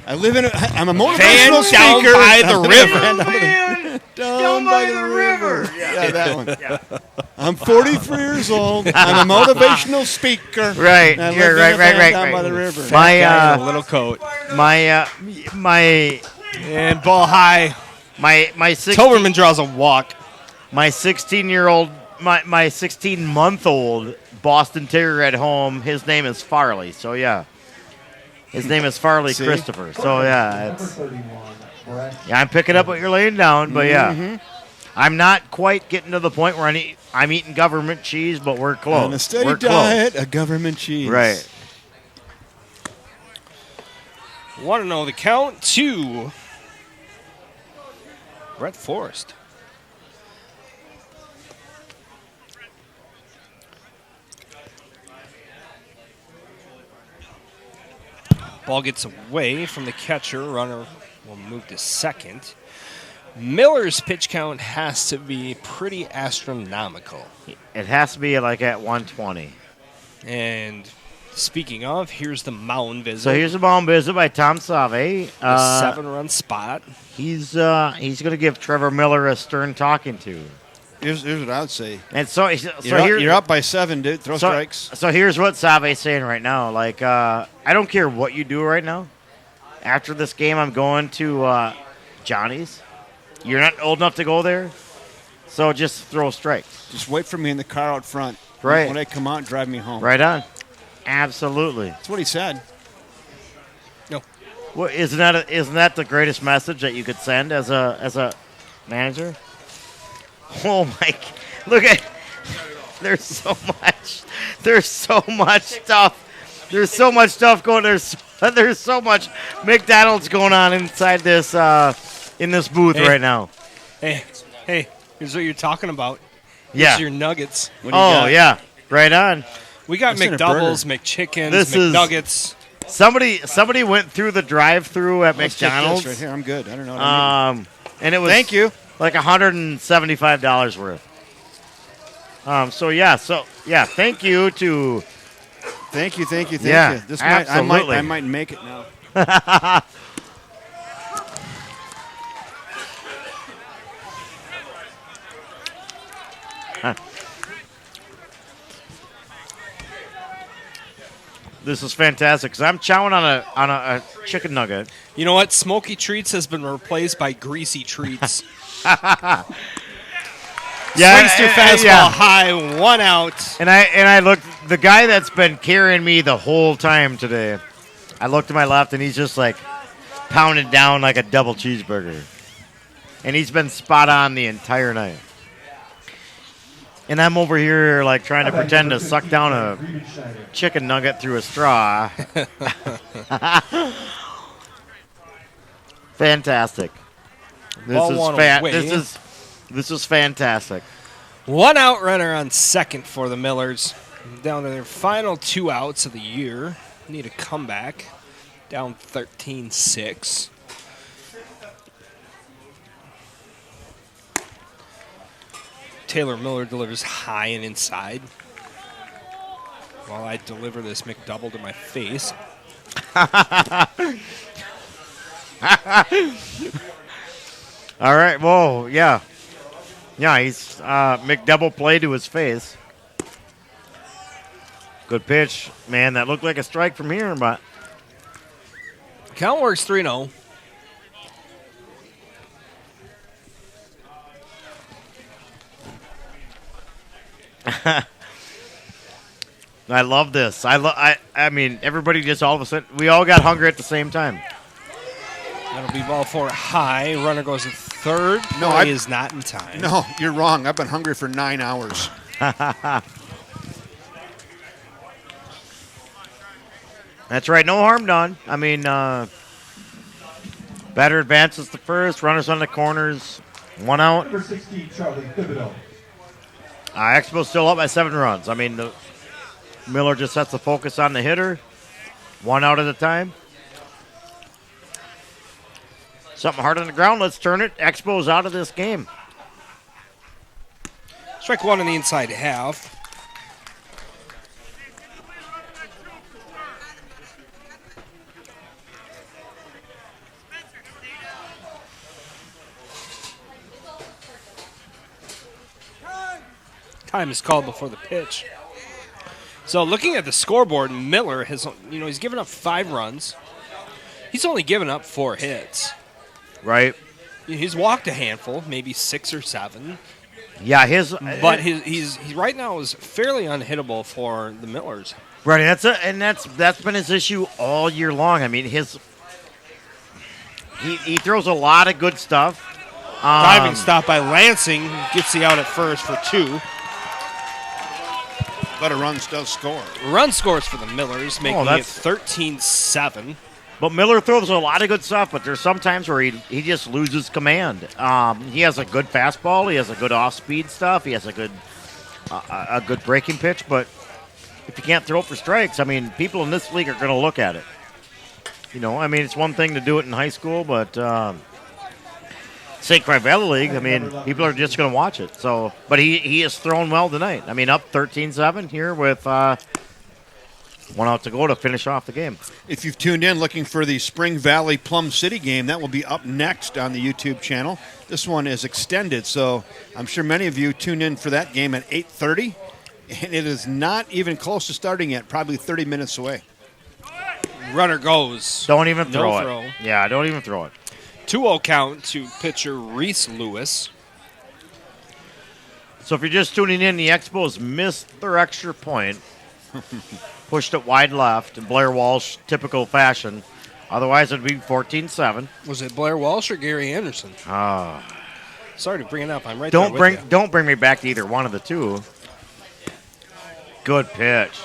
I'm a motivational Van down speaker. by the river. Down by the river. Yeah, that one. I'm 43 years old. I'm a motivational speaker. Right, I you're live in a right, van down right. by the river. My Guy in a little coat. my And ball high. my 16 Toberman draws a walk. my 16-year-old my 16-month-old Boston Terrier at home. His name is Farley. So yeah, his name is Farley See? Christopher. So yeah, Number 31, Brett. I'm picking up what you're laying down. But yeah, I'm not quite getting to the point where I'm eating government cheese, but we're close. On a steady We're diet, a government cheese. Close. Right. Want to know the count? 2. Brett Forrest. Ball gets away from the catcher. Runner will move to second. Miller's pitch count has to be pretty astronomical. It has to be like at 120. And speaking of, here's the mound visit. So here's a mound visit by Tom Save. a 7-run spot. He's going to give Trevor Miller a stern talking to. Here's what I would say. And so You're up by 7, dude. Throw strikes. So here's what Save's saying right now. Like, I don't care what you do right now. After this game, I'm going to Johnny's. You're not old enough to go there, so just throw strikes. Just wait for me in the car out front. Right. When I come out, drive me home. Right on. Absolutely. That's what he said. No. Well, isn't that the greatest message that you could send as a manager? Oh my! Look at. There's so much. There's so much stuff. There's so much stuff going. There's so much McDonald's going on inside this in this booth right now. Hey, here's what you're talking about. Yeah. Here's your nuggets. What do you got? Yeah. Right on. We got What's in a McDoubles, McChickens, This is- McNuggets. Somebody went through the drive-through at Let's take this McDonald's. right here. I'm good. I don't know what I need. And it was Thank you. like $175 worth. Thank you to Thank you. Yeah, This absolutely. I might make it now. This is fantastic because I'm chowing on a chicken nugget. You know what? Smoky Treats has been replaced by Greasy Treats. Swings through fastball high, 1 out. And I looked, the guy that's been carrying me the whole time today, I looked to my left and he's just like pounded down like a double cheeseburger. And he's been spot on the entire night. And I'm over here like trying to pretend to suck down a chicken nugget through a straw. Fantastic. Ball one away. This is fantastic. 1 out runner on second for the Millers. Down to their final 2 outs of the year. Need a comeback. Down 13-6. Taylor Miller delivers high and inside. while I deliver this McDouble to my face. All right. Whoa. Yeah. Yeah. He's McDouble play to his face. Good pitch, man. That looked like a strike from here, but Count works 3-0. I love this. I mean, everybody just all of a sudden, we all got hungry at the same time. That'll be ball 4 high. Runner goes to third. No, Play is not in time. No, you're wrong. I've been hungry for 9 hours. That's right. No harm done. I mean, batter advances to first. Runners on the corners. 1 out. Number 16, Charlie Thibodeau. Expo's still up by 7 runs. I mean, Miller just sets the focus on the hitter. 1 out at a time. Something hard on the ground. Let's turn it. Expo's out of this game. Strike 1 in the inside half. Time is called before the pitch. So looking at the scoreboard, Miller has, he's given up 5 runs. He's only given up 4 hits. Right. He's walked a handful, maybe 6 or 7. Yeah, But he's right now is fairly unhittable for the Millers. right. That's been his issue all year long. I mean, he throws a lot of good stuff. Diving stop by Lansing gets the out at first for 2. But a run still score. Run scores for the Millers, making it that's- 13-7. But Miller throws a lot of good stuff, but there's some times where he just loses command. He has a good fastball. He has a good off-speed stuff. He has a good breaking pitch. But if you can't throw it for strikes, I mean, people in this league are going to look at it. I mean, it's one thing to do it in high school, but St. Croix Valley League, I mean, people are just going to watch it. So, but he has thrown well tonight. I mean, up 13-7 here with 1 out to go to finish off the game. If you've tuned in looking for the Spring Valley Plum City game, that will be up next on the YouTube channel. This one is extended, so I'm sure many of you tuned in for that game at 8:30, and it is not even close to starting yet, probably 30 minutes away. Runner goes. Don't even No throw it. throw. Yeah, don't even throw it. 2-0 count to pitcher Reese Lewis. So if you're just tuning in, the Expos missed their extra point. Pushed it wide left in Blair Walsh typical fashion. Otherwise, it would be 14-7. Was it Blair Walsh or Gary Anderson? Sorry to bring it up. I'm right there with you. Don't bring me back to either one of the two. Good pitch.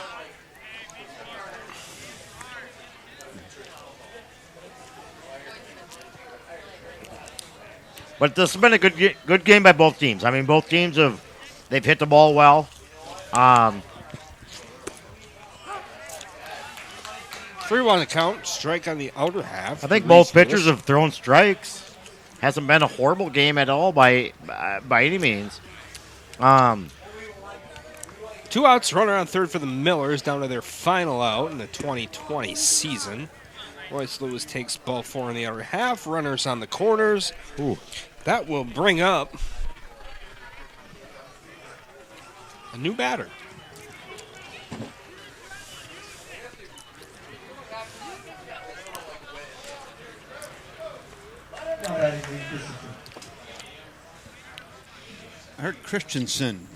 But this has been a good game by both teams. I mean, both teams they've hit the ball well. 3-1 to count. Strike on the outer half. I think Reese both pitchers Lewis. have thrown strikes. Hasn't been a horrible game at all by any means. 2 outs, runner on third for the Millers, down to their final out in the 2020 season. Royce Lewis takes ball 4 in the outer half. Runners on the corners. Ooh. That will bring up a new batter. I heard Christensen.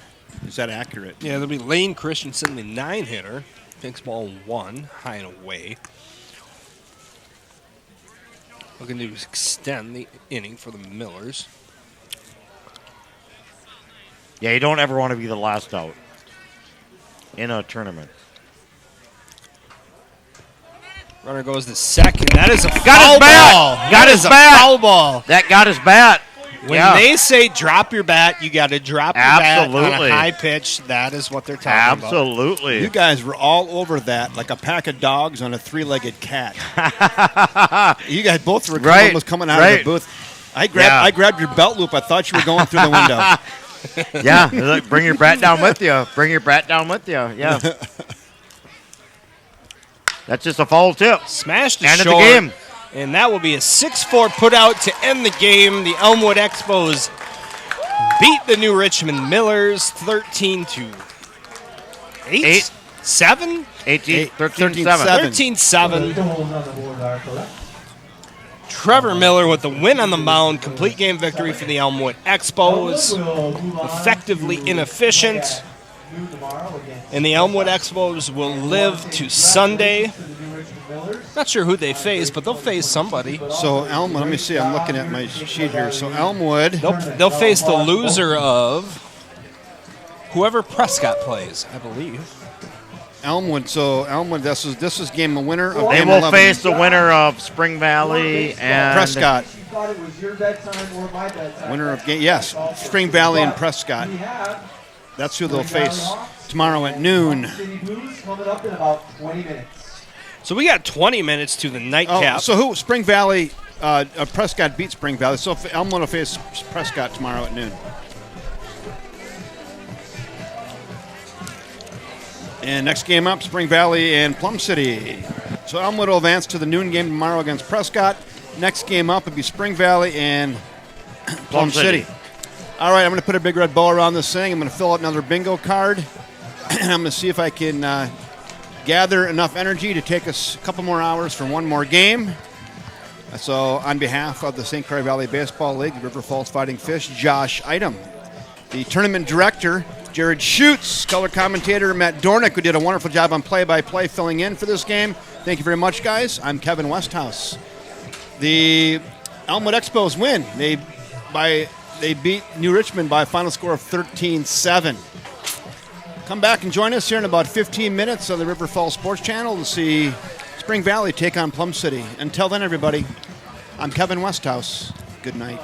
Is that accurate? Yeah, there'll be Lane Christensen, the 9-hitter. Picks ball 1, high and away. Looking to extend the inning for the Millers. Yeah, you don't ever want to be the last out in a tournament. Runner goes to second. That is a Got foul his bat. ball. Got That his is a bat. foul ball. That got his bat. When Yeah. they say drop your bat, you got to drop your bat on Absolutely. a high pitch. That is what they're talking about. Absolutely. You guys were all over that like a pack of dogs on a 3-legged cat. You guys both were Right, almost coming out of right. the booth. I Yeah. grabbed your belt loop. I thought you were going through the window. Yeah, look, bring your bat down with you. Bring your bat down with you. Yeah. That's just a foul tip. Smashed the End of the short. game. And that will be a 6-4 put out to end the game. The Elmwood Expos beat the New Richmond Millers 13-8. 7? 13-7. 13-7. The goals on the board are correct. Trevor Miller with the win on the mound. Complete game victory for the Elmwood Expos. We'll move on Effectively to inefficient. noon tomorrow against And the Elmwood Expos will live to Sunday. the New Richmond Millers. Not sure who they face, but they'll face somebody. So Elmwood, let me see. I'm looking at my sheet here. So Elmwood, They'll face the loser of whoever Prescott plays, I believe. Elmwood. So Elmwood. This is game the winner of They game will 11. face the winner of Spring Valley and Prescott. She thought it was your bedtime or my bedtime. Winner of game. Yes, Spring Valley and Prescott. We have That's who they'll face tomorrow at noon. City Blues coming up in about 20 minutes. So we got 20 minutes to the Oh, nightcap. so who? Spring Valley. Prescott beat Spring Valley. So Elmwood will face Prescott tomorrow at noon. And next game up, Spring Valley and Plum City. So Elmwood will advance to the noon game tomorrow against Prescott. Next game up would be Spring Valley and Plum City. All right, I'm going to put a big red bow around this thing. I'm going to fill out another bingo card. And I'm going to see if I can gather enough energy to take us a couple more hours for one more game. So on behalf of the St. Croix Valley Baseball League, the River Falls Fighting Fish, Josh Item. The tournament director, Jared Schutz. Color commentator, Matt Dornick, who did a wonderful job on play-by-play filling in for this game. Thank you very much, guys. I'm Kevin Westhouse. The Elmwood Expos win. They beat New Richmond by a final score of 13-7. Come back and join us here in about 15 minutes on the River Falls Sports Channel to see Spring Valley take on Plum City. Until then, everybody, I'm Kevin Westhouse. Good night.